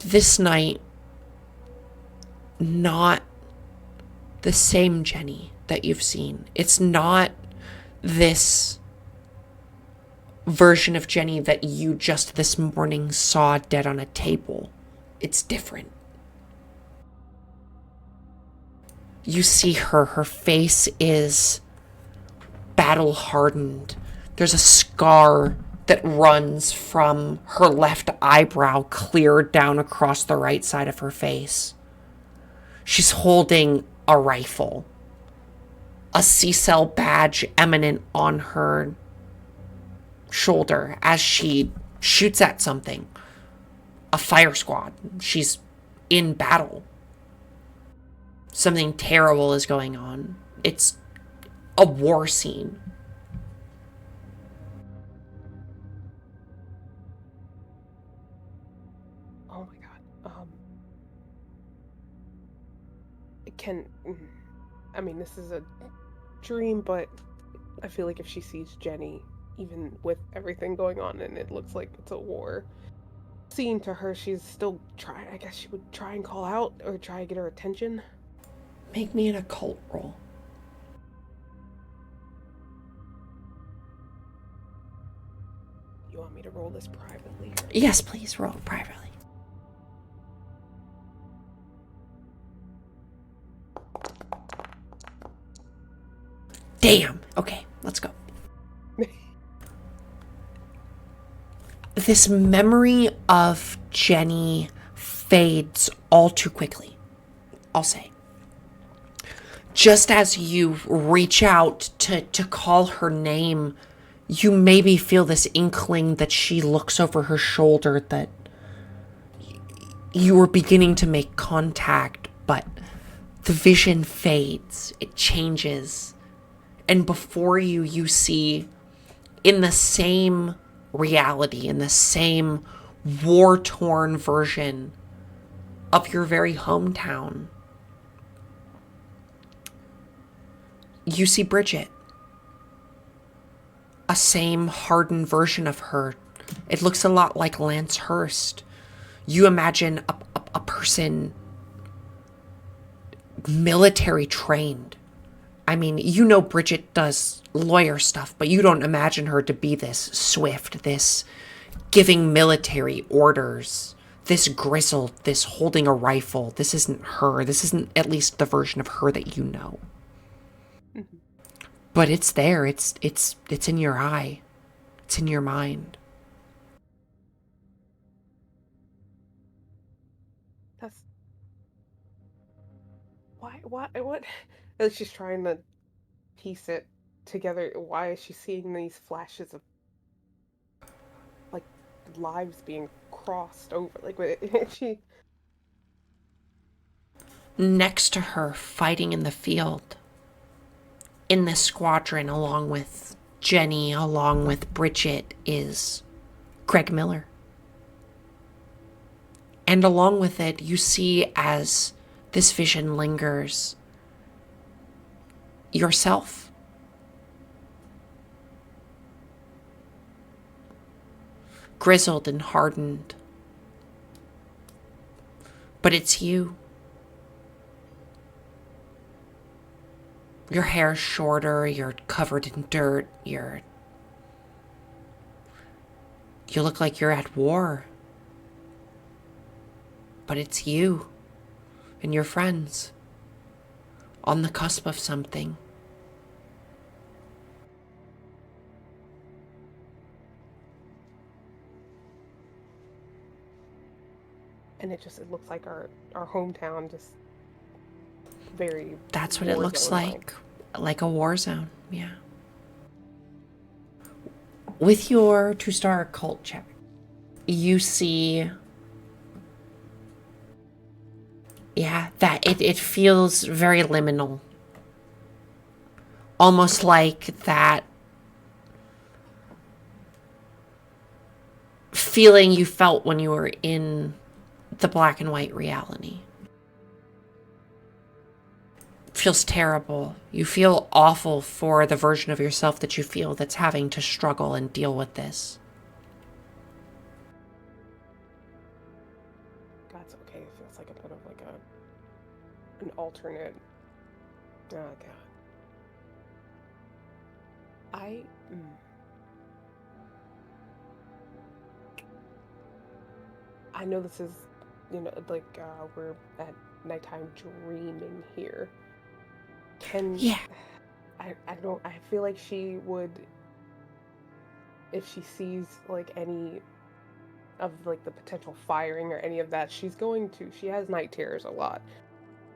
this night not the same Jenny that you've seen. It's not this version of Jenny that you just this morning saw dead on a table. It's different. You see her face is battle hardened. There's a scar that runs from her left eyebrow clear down across the right side of her face. She's holding a rifle, a C-cell badge eminent on her shoulder as she shoots at something. A fire squad. She's in battle. Something terrible is going on. It's a war scene. Oh my god. I mean, this is a dream, but I feel like if she sees Jenny, even with everything going on and it looks like it's a war scene to her, she's still trying. I guess she would try and call out or try to get her attention. Make me an occult roll. You want me to roll this privately? Yes, please roll privately. Damn. Okay, let's go. This memory of Jenny fades all too quickly, I'll say. Just as you reach out to call her name, you maybe feel this inkling that she looks over her shoulder, that you are beginning to make contact, but the vision fades, it changes. And before you, you see in the same reality, in the same war-torn version of your very hometown, you see Bridget. A same hardened version of her. It looks a lot like Lance Hurst. You imagine a person military trained. I mean, you know Bridget does lawyer stuff, but you don't imagine her to be this swift, this giving military orders, this grizzled, this holding a rifle. This isn't her. This isn't at least the version of her that you know. Mm-hmm. But it's there. It's in your eye. It's in your mind. That's... Why, what? It's just trying to piece it together. Why is she seeing these flashes of, like, lives being crossed over? Like, she... Next to her, fighting in the field, in this squadron, along with Jenny, along with Bridget, is Greg Miller. And along with it, you see, as this vision lingers, yourself. Grizzled and hardened. But it's you. Your hair's shorter, you're covered in dirt, you're You look like you're at war. But it's you and your friends on the cusp of something. And it looks like our hometown just very That's what it looks like a war zone, yeah. With your 2-star occult check, you see, that it feels very liminal. Almost like that feeling you felt when you were in the black and white reality. Feels terrible. You feel awful for the version of yourself that you feel that's having to struggle and deal with this. That's okay. It feels like a bit of like an alternate. Oh god. I know this is, like we're at nighttime dreaming here. Yeah. I don't, I feel like she would, if she sees like any of like the potential firing or any of that, she has night terrors a lot.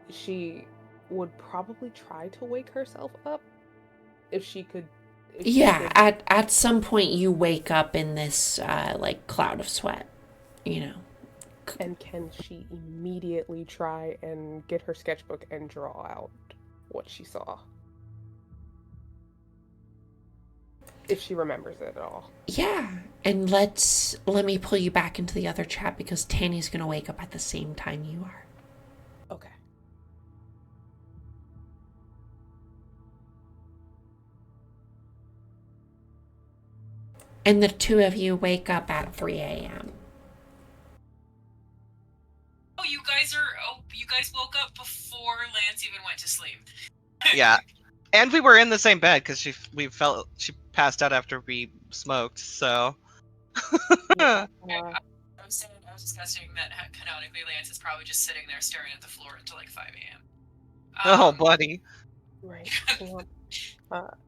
She would probably try to wake herself up if she could. At some point you wake up in this like cloud of sweat, And can she immediately try and get her sketchbook and draw out what she saw? If she remembers it at all. Yeah, and let me pull you back into the other chat because Tanny's gonna wake up at the same time you are. Okay. And the two of you wake up at 3 a.m. Oh, you guys woke up before Lance even went to sleep. Yeah. And we were in the same bed because she passed out after we smoked, so. Yeah, I was discussing that canonically Lance is probably just sitting there staring at the floor until like 5 a.m. Oh, buddy. right.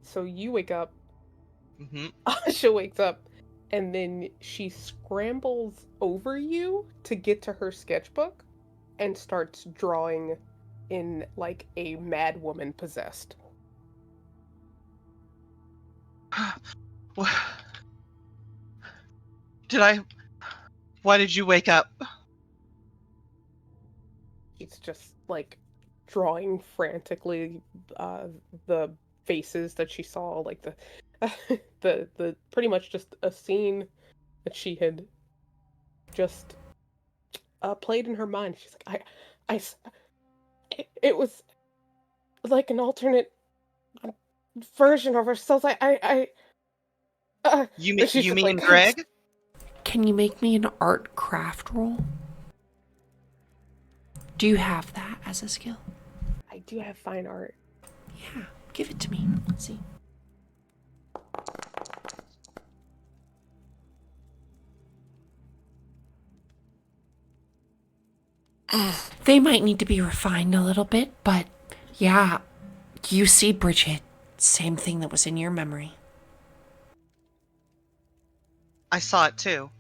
So you wake up. Mm-hmm. Asha wakes up, and then she scrambles over you to get to her sketchbook, and starts drawing in like a mad woman possessed. Why did you wake up? She's just like drawing frantically the faces that she saw, like the pretty much just a scene that she had just played in her mind. She's like, it was like an alternate version of ourselves. You she's just mean like, Greg? Can you make me an art craft roll? Do you have that as a skill? I do have fine art. Yeah, give it to me. Let's see. They might need to be refined a little bit, but yeah, you see, Bridget, same thing that was in your memory. I saw it too.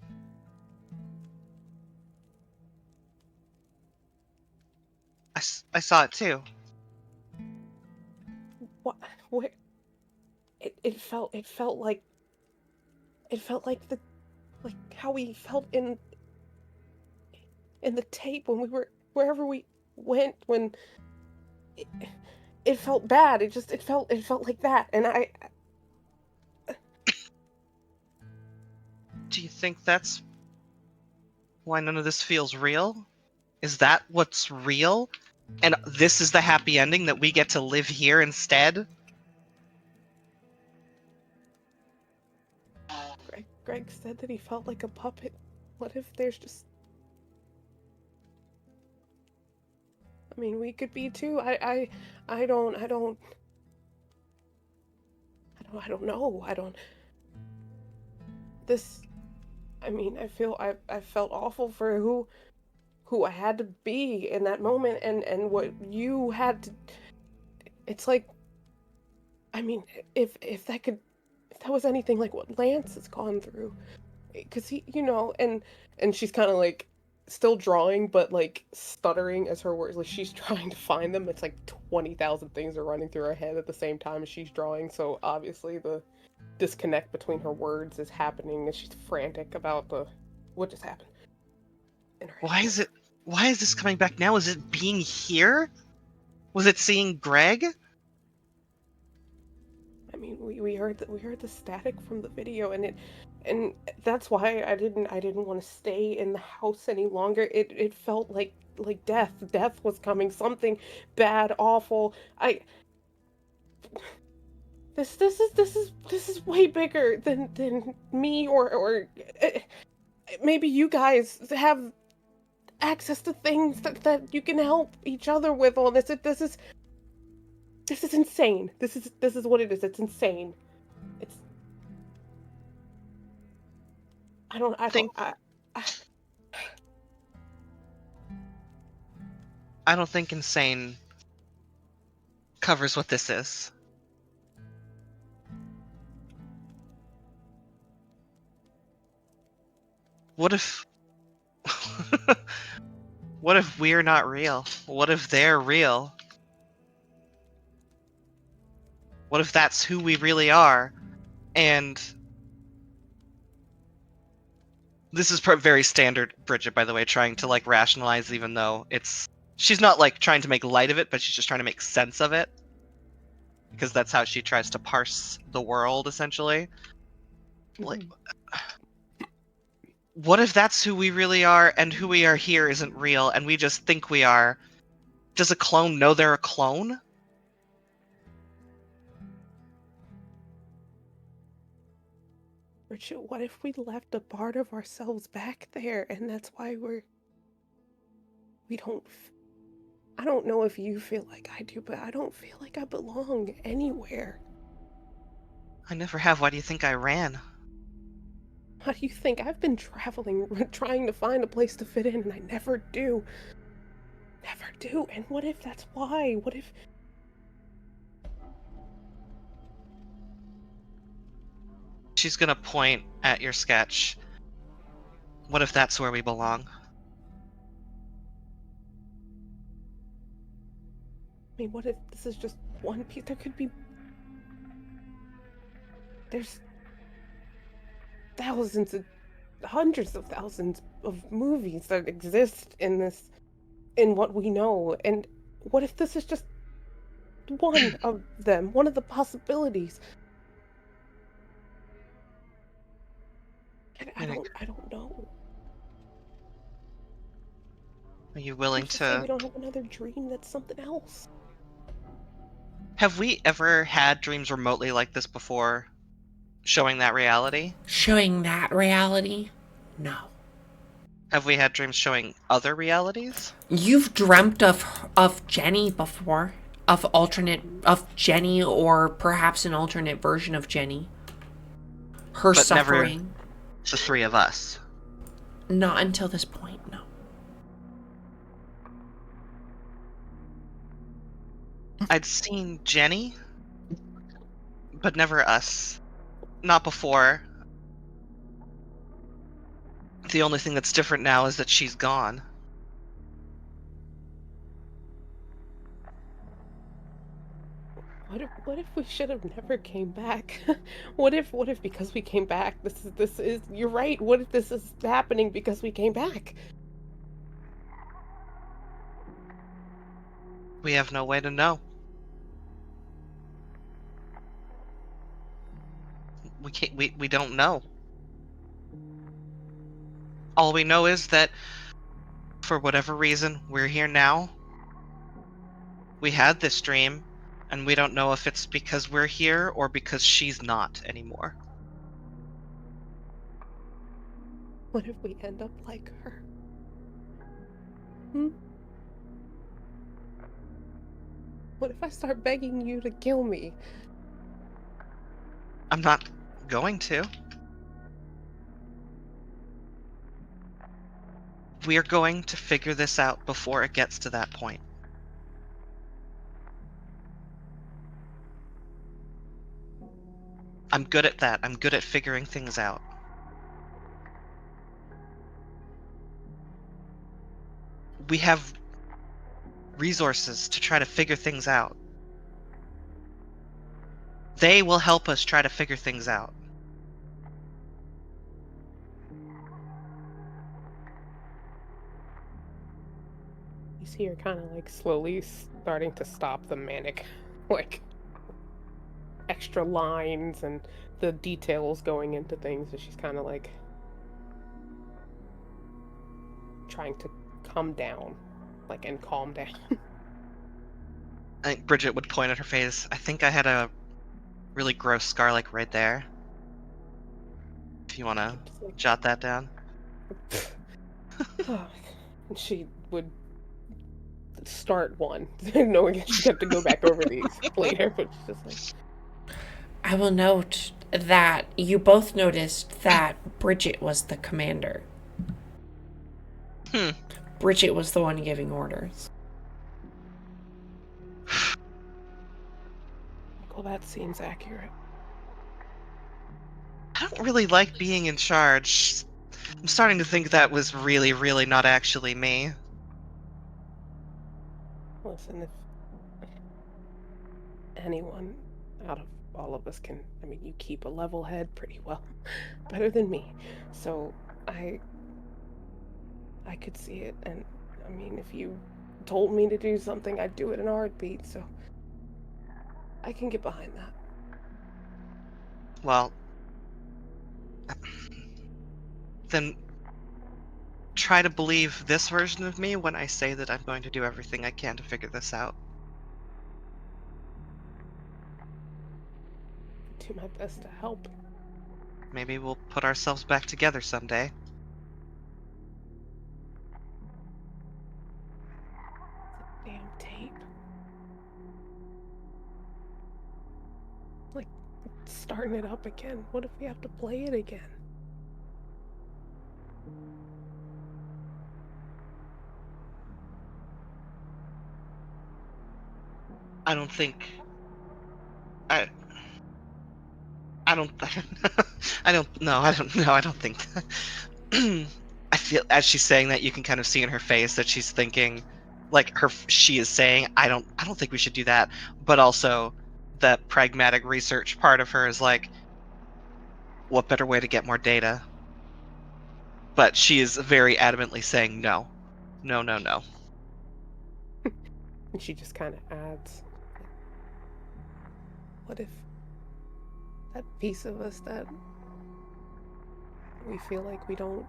I saw it too. What? It felt like how we felt in the tape when we were wherever we went when it felt bad. It felt like that, and Do you think that's why none of this feels real? Is that what's real? And this is the happy ending that we get to live here instead? Greg said that he felt like a puppet. What if there's just... I mean, we could be too. I don't know. This I mean, I felt awful for who I had to be in that moment, and what you had to. It's like, I mean, if that was anything like what Lance has gone through, because he, and she's kind of like still drawing, but like stuttering as her words, like she's trying to find them. It's like 20,000 things are running through her head at the same time as she's drawing. So obviously the disconnect between her words is happening, and she's frantic about what just happened in her Why head. is it? Why is this coming back now? Is it being here? Was it seeing Greg? I mean, we heard the static from the video, and that's why I didn't want to stay in the house any longer. It felt like death was coming, something bad, awful. I this is way bigger than me or maybe you guys have access to things that you can help each other with on this. This is insane. This is what it is. It's insane. It's I don't Think I I don't think insane covers what this is. What if what if we're not real? What if they're real? What if that's who we really are? And this is very standard Bridget, by the way, trying to like rationalize, even though she's not like trying to make light of it, but she's just trying to make sense of it, because that's how she tries to parse the world, essentially. Like, what if that's who we really are, and who we are here isn't real, and we just think we are? Does a clone know they're a clone? Richard, what if we left a part of ourselves back there, and that's why we don't. I don't know if you feel like I do, but I don't feel like I belong anywhere. I never have. Why do you think I ran? How do you think I've been traveling, trying to find a place to fit in, and I never do? Never do. And what if that's why? What if. She's gonna point at your sketch. What if that's where we belong? I mean, what if this is just one piece? There could be. There's thousands of. Hundreds of thousands of movies that exist in what we know. And what if this is just one of them? One of the possibilities? I don't know. Are you willing Who's to say to... we don't have another dream that's something else? Have we ever had dreams remotely like this before, showing that reality? Showing that reality? No. Have we had dreams showing other realities? You've dreamt of Jenny before, of Jenny, or perhaps an alternate version of Jenny. Her But never suffering. the three of us. Not until this point, no. I'd seen Jenny, but never us. Not before. The only thing that's different now is that she's gone. What if we should have never came back? What if because we came back, this is you're right. What if this is happening because we came back? We have no way to know. We don't know. All we know is that for whatever reason we're here now. We had this dream, and we don't know if it's because we're here or because she's not anymore. What if we end up like her? Hmm? What if I start begging you to kill me? I'm not going to. We're going to figure this out before it gets to that point. I'm good at that. I'm good at figuring things out. We have resources to try to figure things out. They will help us try to figure things out. You see her kind of like slowly starting to stop the manic, like extra lines and the details going into things, and she's kind of like trying to come down, like, and calm down. I think Bridget would point at her face. I think I had a really gross scar like right there. If you want to Just like, jot that down. and she would start one, knowing she'd have to go back over these later, but she's just like, I will note that you both noticed that Bridget was the commander. Bridget was the one giving orders. well, that seems accurate. I don't really like being in charge. I'm starting to think that was really, really not actually me. Listen, if anyone out of all of us can, I mean, you keep a level head pretty well, better than me. So I could see it, and I mean, if you told me to do something, I'd do it in a heartbeat. So I can get behind that. Well, then try to believe this version of me when I say that I'm going to do everything I can to figure this out. Do my best to help. Maybe we'll put ourselves back together someday. Damn tape. Like, starting it up again. What if we have to play it again? I don't think. I. I don't. I don't. No, I don't. No, I don't think that. I feel as she's saying that, you can kind of see in her face that she's thinking, like she is saying, I don't think we should do that. But also, the pragmatic research part of her is like, what better way to get more data? But she is very adamantly saying no, no, no, no. And she just kind of adds, like, what if that piece of us that we feel like we don't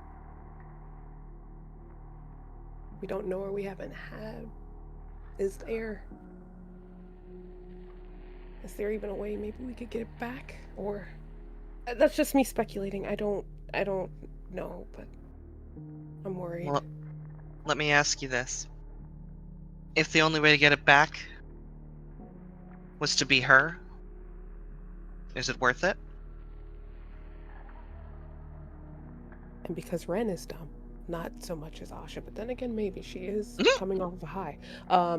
know or we haven't had is there? Is there even a way maybe we could get it back? Or that's just me speculating. I don't know, but I'm worried. Well, let me ask you this: if the only way to get it back was to be her, is it worth it? And because Ren is dumb, not so much as Asha, but then again, maybe she is coming off of a high. Are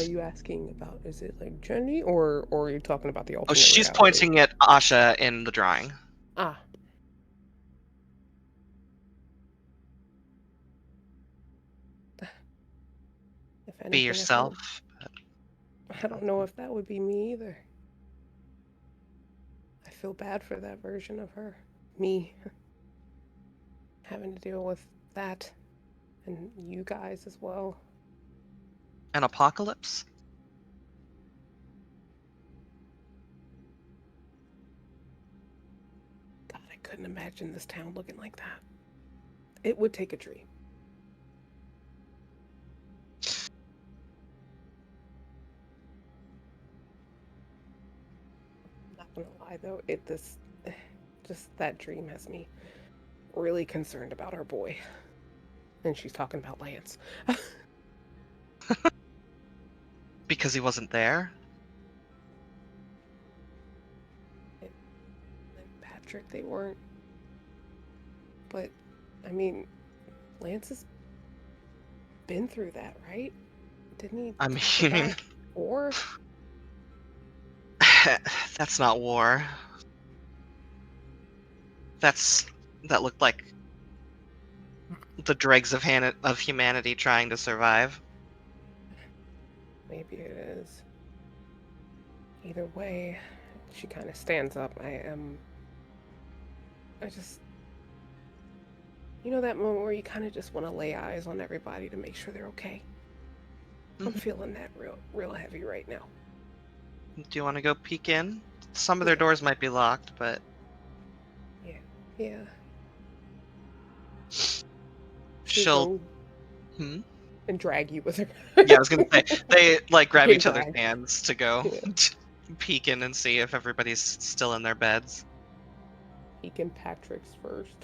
you asking about, is it like Jenny, or are you talking about the Oh, alternate she's reality? pointing at Asha in the drawing. Ah. If anything, Be yourself. I don't know if that would be me either. I feel bad for that version of her. Me. Having to deal with that. And you guys as well. An apocalypse? God, I couldn't imagine this town looking like that. It would take a dream. Not gonna lie though, just that dream has me really concerned about our boy. And she's talking about Lance. Because he wasn't there? And Patrick, they weren't. But I mean, Lance has been through that, right? Didn't he? I talk mean, about war? that's not war. That looked like the dregs of humanity trying to survive. Maybe it is. Either way, she kind of stands up. I just, that moment where you kind of just want to lay eyes on everybody to make sure they're okay. I'm Mhm. feeling that real heavy right now. Do you want to go peek in? Some of their doors might be locked, but Yeah. she'll. Go and drag you with her. Yeah, I was gonna say they like grab Get each other's dragged. hands to go Yeah. peek in and see if everybody's still in their beds. He can Patrick's first.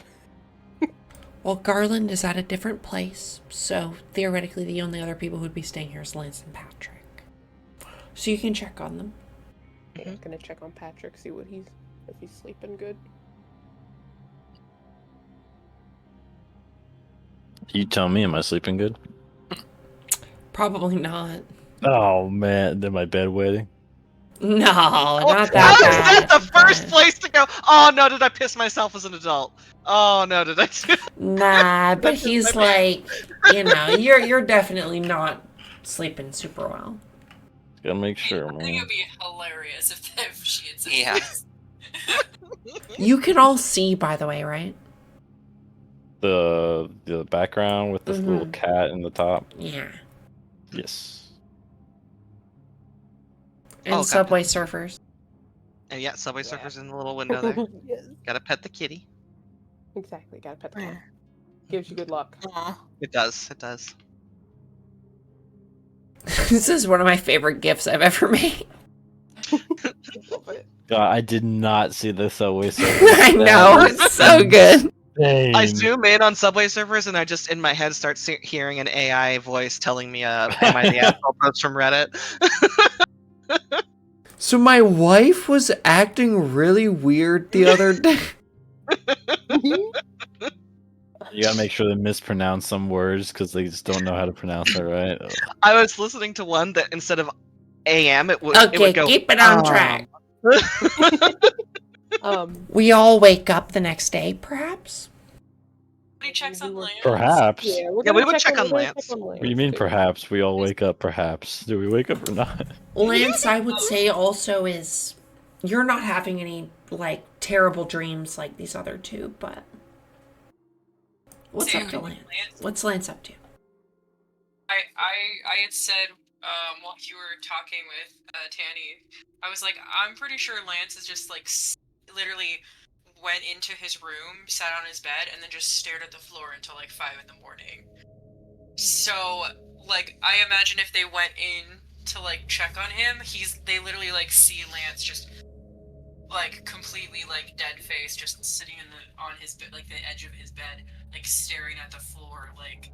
Well, Garland is at a different place, so theoretically the only other people who'd be staying here is Lance and Patrick. So you can check on them. Yeah, I'm gonna check on Patrick, see if he's sleeping good. You tell me, am I sleeping good? Probably not. Oh man, then my bed waiting. No, Oh, not how is that that bad. the first but- place to go? Oh no, did I piss myself as an adult? Oh no, did I do Nah, but That's just he's my like, you're definitely not sleeping super well. Gotta make sure, I think it man. would be hilarious if she had said Yeah. this. You can all see, by the way, right? The background with this little Mhm. cat in the top. Yeah. Yes. And Oh, Subway Surfers. And yeah, Subway Yeah. Surfers in the little window there. Yes, Gotta pet the kitty. exactly. Gotta pet the cat. Gives you good luck. It does. It does. This is one of my favorite gifts I've ever made. Love it. God, I did not see the Subway Surfers. I know, That it's so good. is I insane. zoom in on Subway Surfers and I just in my head start hearing an AI voice telling me, "Am I the asshole post from Reddit?" So my wife was acting really weird the other day. You gotta make sure they mispronounce some words because they just don't know how to pronounce that right. Ugh. I was listening to one that instead of AM, it would Okay, go. keep it on track. We all wake up the next day, perhaps? Nobody checks on Lance. Perhaps. Yeah, we're Yeah, we gonna would check on we're gonna Lance. What do you mean, perhaps? We all wake up, perhaps. Do we wake up or not? Lance, I would say also is you're not having any like terrible dreams like these other two, but what's Same up to with Lance? Lance. What's Lance up to? I had said while you were talking with Tanny, I was like, I'm pretty sure Lance is just like literally went into his room, sat on his bed, and then just stared at the floor until like 5 in the morning. So like I imagine if they went in to like check on him, they literally like see Lance just like completely like dead face, just sitting on his bed, like the edge of his bed, like staring at the floor, like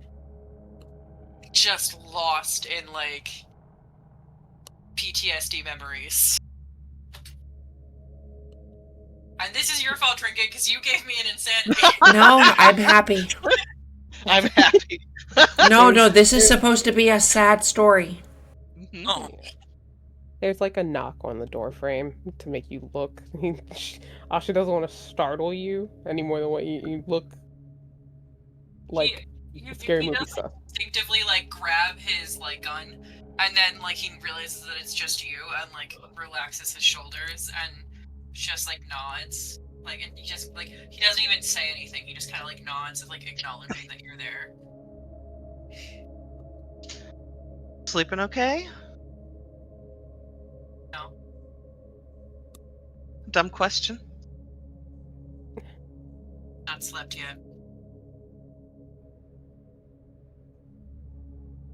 just lost in like PTSD memories. And this is your fault, Trinket, because you gave me an insanity. No, I'm happy. I'm happy. No, this is supposed to be a sad story. Mhm. Oh. There's like a knock on the door frame to make you look. Asha doesn't want to startle you any more than what you look like. Scary movie does, stuff. Instinctively like grab his like gun, and then like he realizes that it's just you, and like relaxes his shoulders and just like nods, like, and he just like he doesn't even say anything. He just kind of like nods, like acknowledging that you're there. Sleeping okay? No. Dumb question. Not slept yet.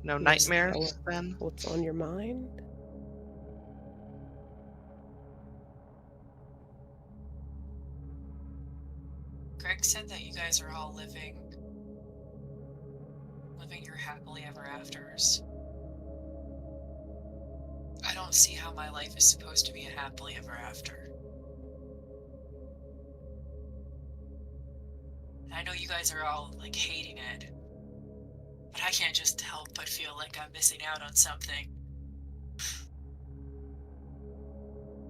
No Yes, nightmares tell then? What's on your mind? Greg said that you guys are all living your happily ever afters. I don't see how my life is supposed to be a happily ever after. I know you guys are all, like, hating it. But I can't just help but feel like I'm missing out on something.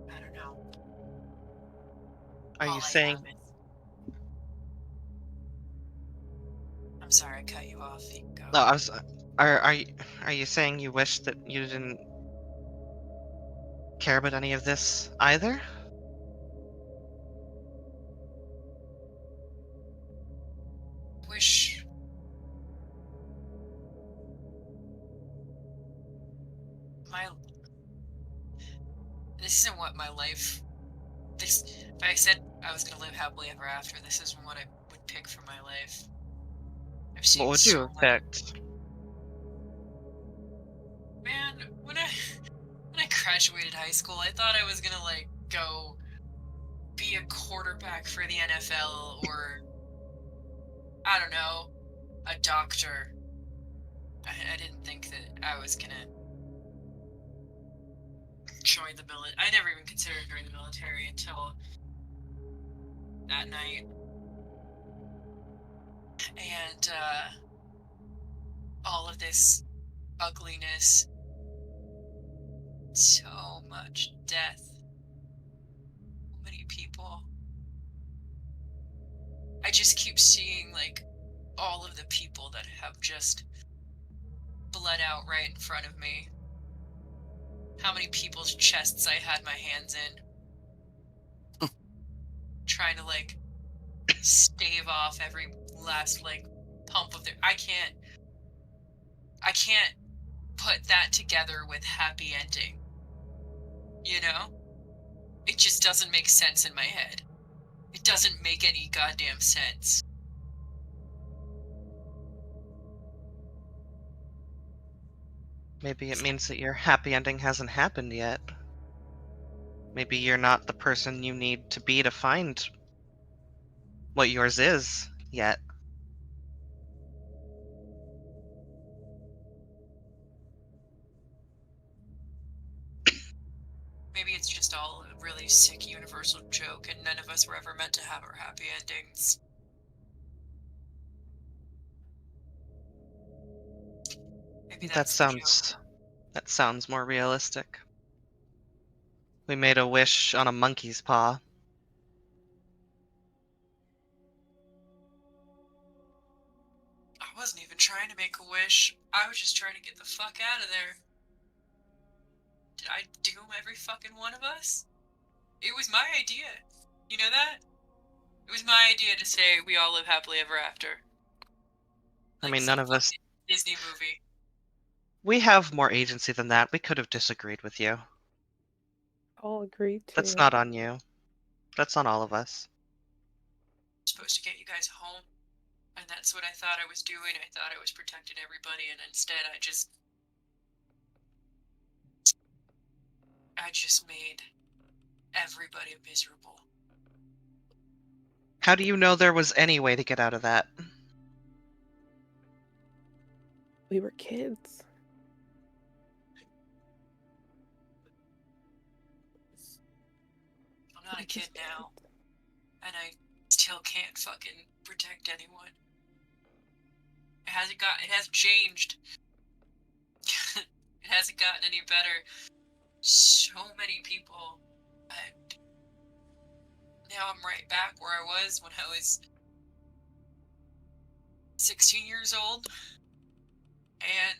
I don't know. Are All you I saying? have is... I'm sorry I cut you off. You can go. No, are you saying you wish that you didn't care about any of this either? Wish... My... This isn't what my life... This... If I said I was gonna live happily ever after, this isn't what I would pick for my life. I've What seen would you so have much... picked? Man, when I graduated high school, I thought I was gonna, like, go be a quarterback for the NFL, or, I don't know, a doctor. I didn't think that I was gonna join the military. I never even considered joining the military until that night. And, all of this ugliness, so much death, so many people. I just keep seeing, like, all of the people that have just bled out right in front of me. How many people's chests I had my hands in. Trying to, like, stave off every last, like, pump of their... I can't put that together with happy ending. You know? It just doesn't make sense in my head. It doesn't make any goddamn sense. Maybe it means that your happy ending hasn't happened yet. Maybe you're not the person you need to be to find what yours is yet. Maybe it's just all a really sick universal joke and none of us were ever meant to have our happy endings. Maybe That that's the joke. sounds more realistic. We made a wish on a monkey's paw. I wasn't even trying to make a wish. I was just trying to get the fuck out of there. Did I doom every fucking one of us? It was my idea. You know that? It was my idea to say we all live happily ever after. I Like mean, some none of us. fucking Disney movie. We have more agency than that. We could have disagreed with you. All agreed to. That's not on you. That's on all of us. I'm supposed to get you guys home. And that's what I thought I was doing. I thought I was protecting everybody, and instead I just made everybody miserable. How do you know there was any way to get out of that? We were kids. I'm not We a were kid just now, kids. and I still can't fucking protect anyone. It hasn't changed. It hasn't gotten any better. So many people, and now I'm right back where I was when I was 16 years old, and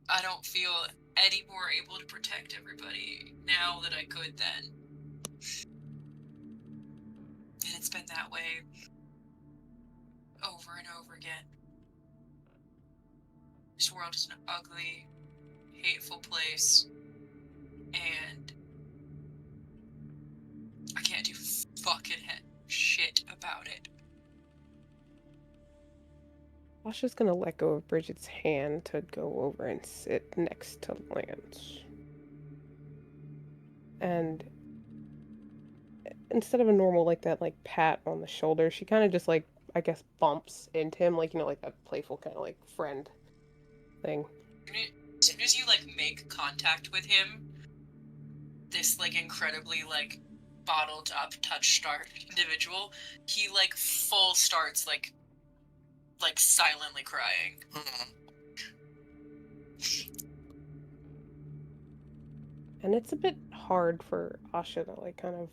I don't feel any more able to protect everybody now than I could then. And it's been that way over and over again. This world is an ugly, hateful place, and I can't do fucking shit about it. Asha's gonna let go of Bridget's hand to go over and sit next to Lance. And instead of a normal, like that, like pat on the shoulder, she kind of just, like, I guess, bumps into him, like, you know, like a playful kind of like friend thing. As soon as you, like, make contact with him, this, like, incredibly, like, bottled up, touch-starved individual, he like full starts like silently crying. And it's a bit hard for Asha to like kind of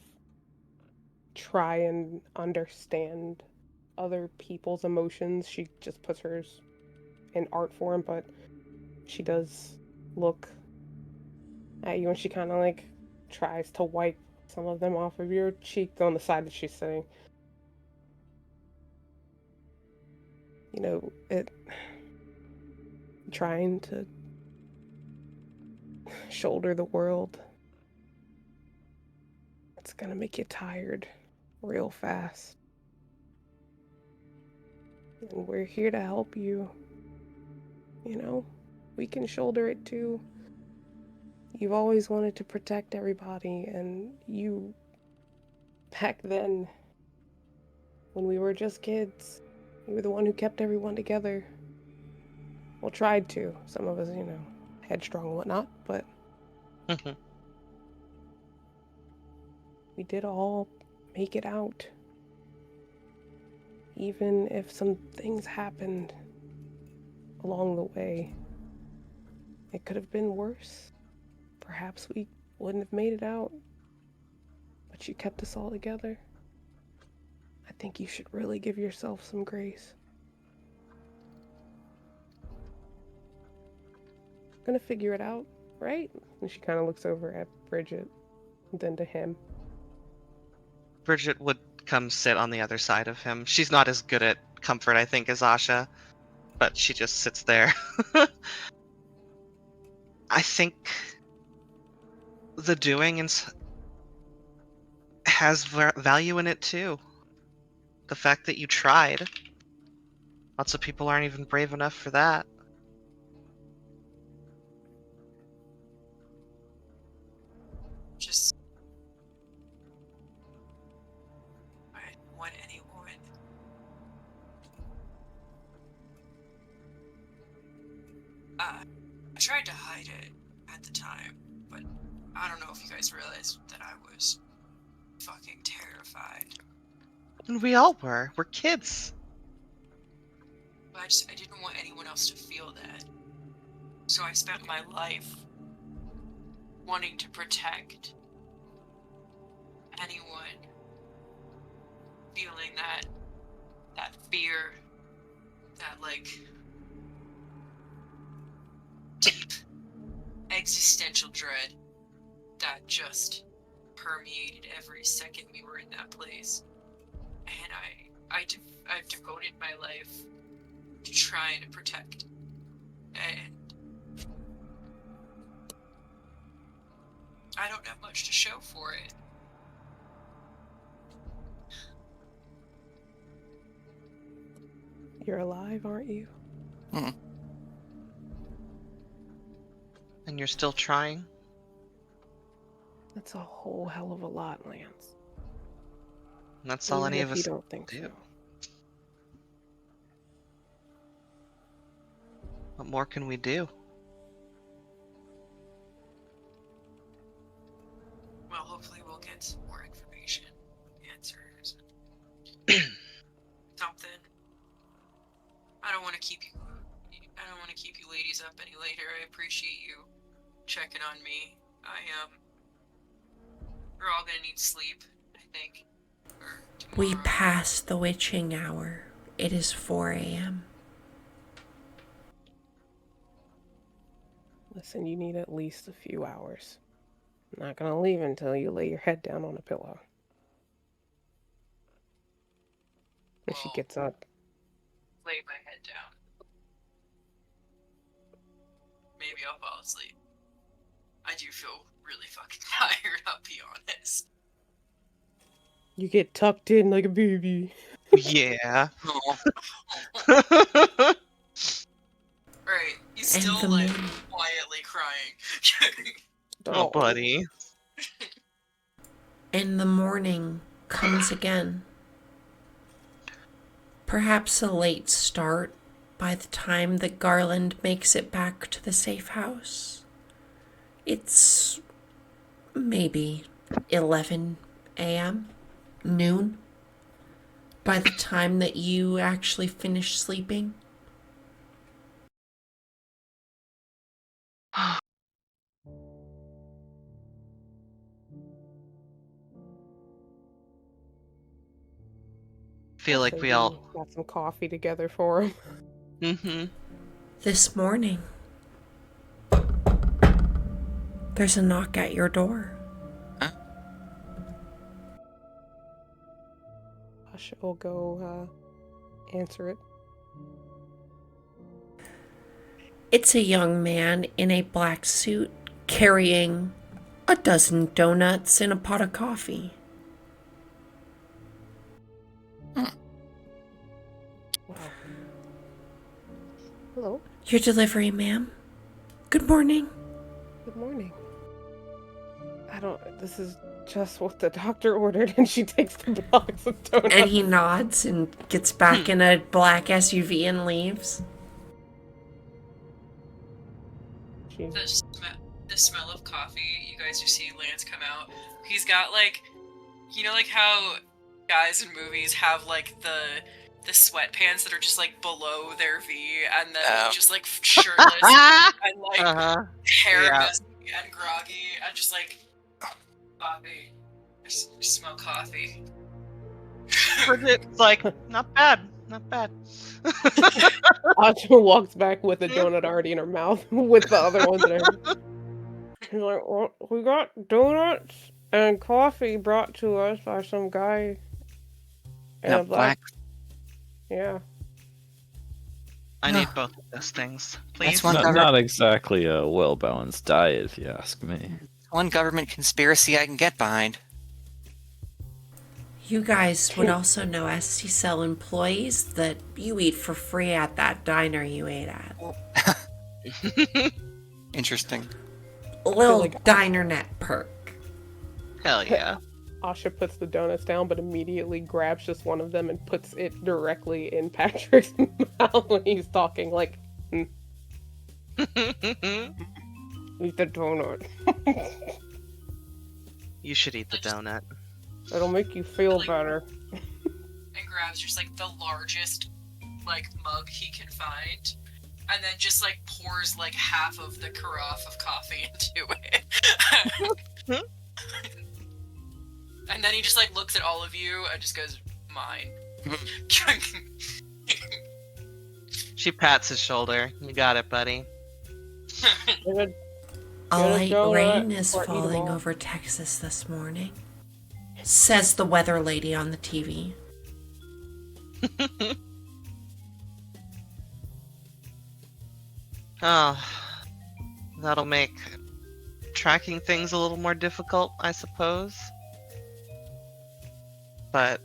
try and understand other people's emotions. She just puts hers in art form, but she does look at you and she kind of like tries to wipe some of them off of your cheek on the side that she's sitting. You know, it trying to shoulder the world. It's gonna make you tired real fast. And we're here to help you. You know, we can shoulder it too. You've always wanted to protect everybody, and you, back then, when we were just kids, you were the one who kept everyone together. Well, tried to. Some of us, you know, headstrong and whatnot, but we did all make it out. Even if some things happened along the way, it could have been worse. Perhaps we wouldn't have made it out, but you kept us all together. I think you should really give yourself some grace. Gonna figure it out, right? And she kind of looks over at Bridget, then to him. Bridget would come sit on the other side of him. She's not as good at comfort, I think, as Asha, but she just sits there. I think the doing has value in it too. The fact that you tried. Lots of people aren't even brave enough for that. Just I didn't want anyone. I tried to hide it at the time, but I don't know if you guys realized that I was fucking terrified. And we all were. We're kids. But I didn't want anyone else to feel that. So I spent my life wanting to protect anyone feeling that fear, that like deep existential dread that just permeated every second we were in that place. And I've devoted my life to trying to protect. And I don't have much to show for it. You're alive, aren't you? And you're still trying? That's a whole hell of a lot, Lance. And that's all Even any if of us you don't think do. so. What more can we do? Well, hopefully we'll get some more information, answers, something. I don't want to keep you ladies up any later. I appreciate you checking on me. We're all gonna need sleep, I think. We passed the witching hour. It is 4 a.m. Listen, you need at least a few hours. I'm not gonna leave until you lay your head down on a pillow. And she Well, gets up. lay my head down. Maybe I'll fall asleep. I do feel really fucking tired, I'll be honest. You get tucked in like a baby. Yeah. Right, he's And still the like moon. quietly crying. Oh, buddy. And the morning comes again. Perhaps a late start by the time that Garland makes it back to the safe house. It's maybe 11 a.m., noon, by the time that you actually finish sleeping. Feel like we all. got some coffee together for him. Mm-hmm. This morning, there's a knock at your door. Huh? Asha will go answer it. It's a young man in a black suit carrying a dozen donuts and a pot of coffee. Wow. Hello. Your delivery, ma'am. Good morning. Good morning. This is just what the doctor ordered, and she takes the box of donuts. And he nods and gets back in a black SUV and leaves. The smell of coffee, you guys are seeing Lance come out. He's got like, you know, like how guys in movies have like the sweatpants that are just like below their V, and then just like shirtless and like hair messy and groggy and just like coffee. I smell coffee. Bridget's like, not bad. Asha walks back with a donut already in her mouth with the other ones in her. She's like, well, we got donuts and coffee brought to us by some guy in a black. Yeah. I need both of those things, please. Not exactly a well-balanced diet, if you ask me. One government conspiracy I can get behind. You guys would also know as C-Cell employees that you eat for free at that diner you ate at. Interesting. A little diner net perk. Hell yeah. Asha puts the donuts down, but immediately grabs just one of them and puts it directly in Patrick's mouth when he's talking, like, eat the donut. You should eat the donut. It'll make you feel better. And grabs just like the largest like mug he can find, and then just like pours like half of the carafe of coffee into it. And then he just like looks at all of you and just goes, mine. She pats his shoulder. You got it, buddy. A light rain is falling over Texas this morning, says the weather lady on the TV. Oh, that'll make tracking things a little more difficult, I suppose. But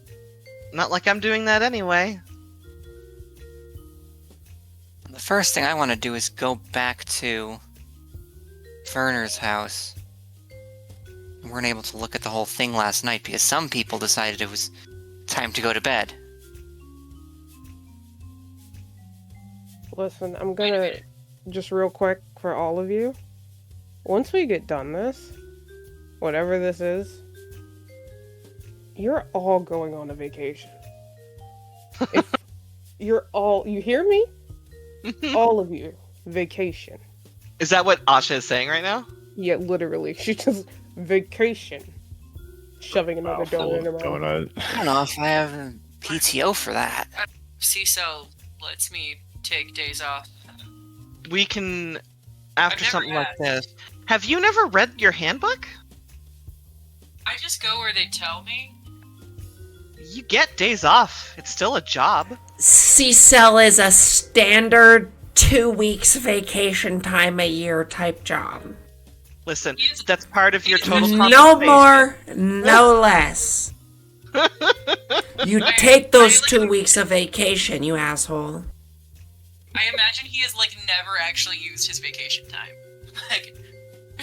not like I'm doing that anyway. The first thing I want to do is go back to Werner's house. We weren't able to look at the whole thing last night because some people decided it was time to go to bed. Listen, I'm gonna, just real quick for all of you, once we get done this, whatever this is, you're all going on a vacation. If you're all, you hear me? All of you, vacation. Is that what Asha is saying right now? Yeah, literally. She just, vacation. Shoving another donut in her mouth. I don't know if I have PTO for that. C-Cell lets me take days off. We can, after something like had. this. Have you never read your handbook? I just go where they tell me. You get days off. It's still a job. C-Cell is a standard 2 weeks vacation time a year type job. Listen, that's part of your total compensation. No more, no less. You take those 2 weeks of vacation, you asshole. I imagine he has like never actually used his vacation time, like,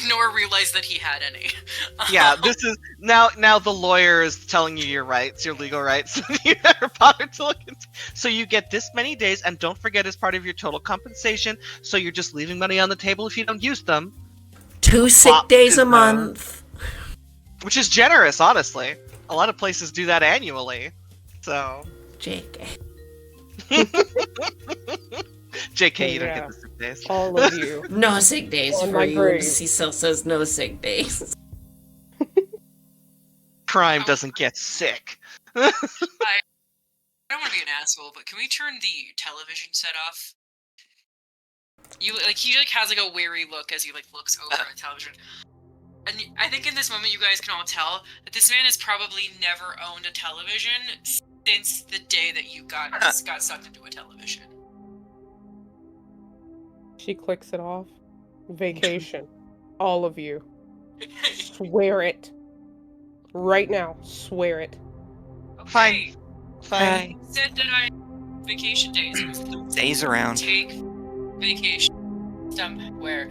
nor realized that he had any. Yeah, this is now the lawyer is telling you your rights, your legal rights. You never bothered to look into. So you get this many days, and don't forget as part of your total compensation. So you're just leaving money on the table if you don't use them. 2 sick days a month. Which is generous, honestly. A lot of places do that annually. So, JK. JK, you don't Yeah. get the sick days. All of you. No sick days On for my you. grave. Cecil says no sick days. Crime doesn't get sick. I don't want to be an asshole, but can we turn the television set off? He has like a weary look as he like looks over at television. And I think in this moment you guys can all tell that this man has probably never owned a television since the day that you got sucked into a television. She clicks it off. Vacation. All of you. Swear it. Right now. Swear it. Fine. Fine. Hey, I said that I vacation days. It was the days around. take vacation somewhere.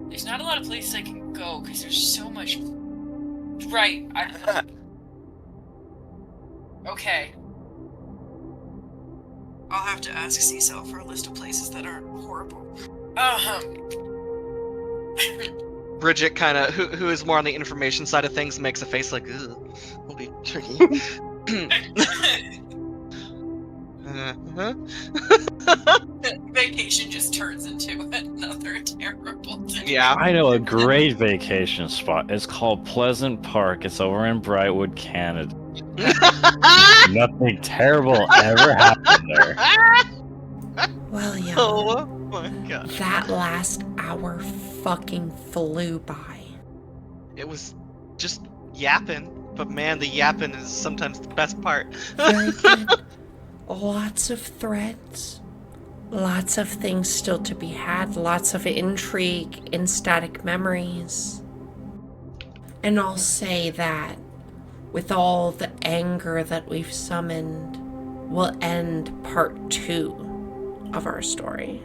There's not a lot of places I can go because there's so much. Right. Okay. I'll have to ask Cecil for a list of places that aren't horrible. Bridget kind of, who is more on the information side of things, makes a face like, ugh, will be tricky. Vacation just turns into another terrible day. Yeah. I know a great vacation spot. It's called Pleasant Park. It's over in Brightwood, Canada. Nothing terrible ever happened there. Well, yeah. Oh my god. That last hour fucking flew by. It was just yapping, but man, the yapping is sometimes the best part. Very good. Lots of threads. Lots of things still to be had. Lots of intrigue in static memories. And I'll say that with all the anger that we've summoned, we'll end part 2 of our story.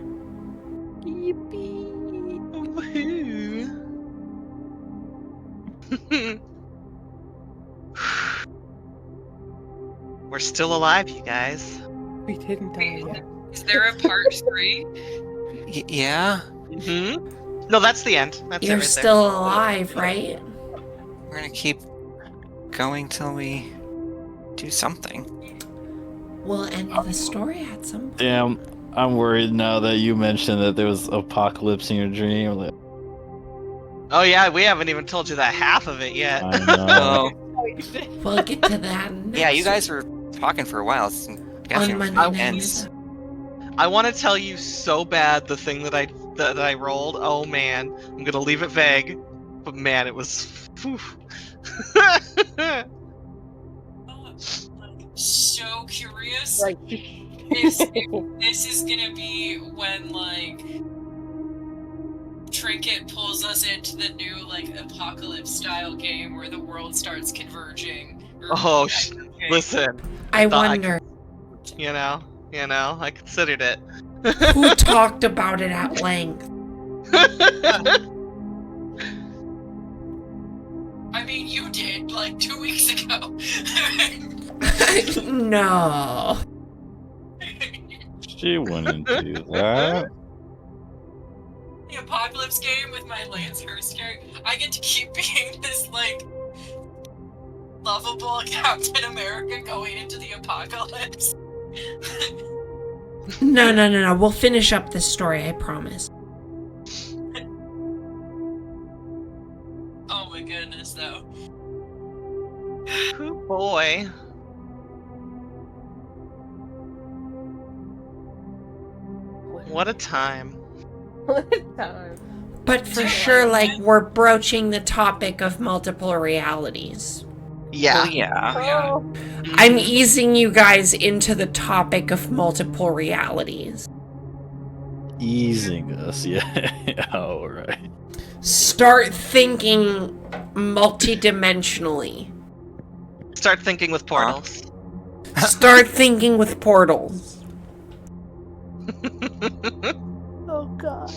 We're still alive, you guys. We didn't die yet. Is there a part 3? Yeah, Mm-hmm. No, that's the end. That's You're it right still alive, right? we're gonna keep going till we do something. We'll end the story at some point. Damn, I'm worried now that you mentioned that there was apocalypse in your dream. Like, there. Oh yeah, we haven't even told you that half of it yet. I know. We'll get to that next Yeah, you guys were talking for a while. So I'm guessing on it was Monday ends. night. I want to tell you so bad the thing that I rolled. Oh man, I'm gonna leave it vague, but man, it was. Whew. So curious. Right. If this is gonna be when like Trinket pulls us into the new like apocalypse style game where the world starts converging. Oh, listen. I thought I wonder You know, I considered it. who talked about it at length. I mean, you did like 2 weeks ago. No. She wouldn't do that. The apocalypse game with my Lance Hurst character. I get to keep being this like lovable Captain America going into the apocalypse. No. We'll finish up this story, I promise. Oh my goodness, though. Oh boy. What a time. What time? But for sure, like, we're broaching the topic of multiple realities. Yeah. Oh, yeah. Oh, I'm easing you guys into the topic of multiple realities. Easing us, yeah. Oh, right. Start thinking multidimensionally. Start thinking with portals. Start thinking with portals. oh God.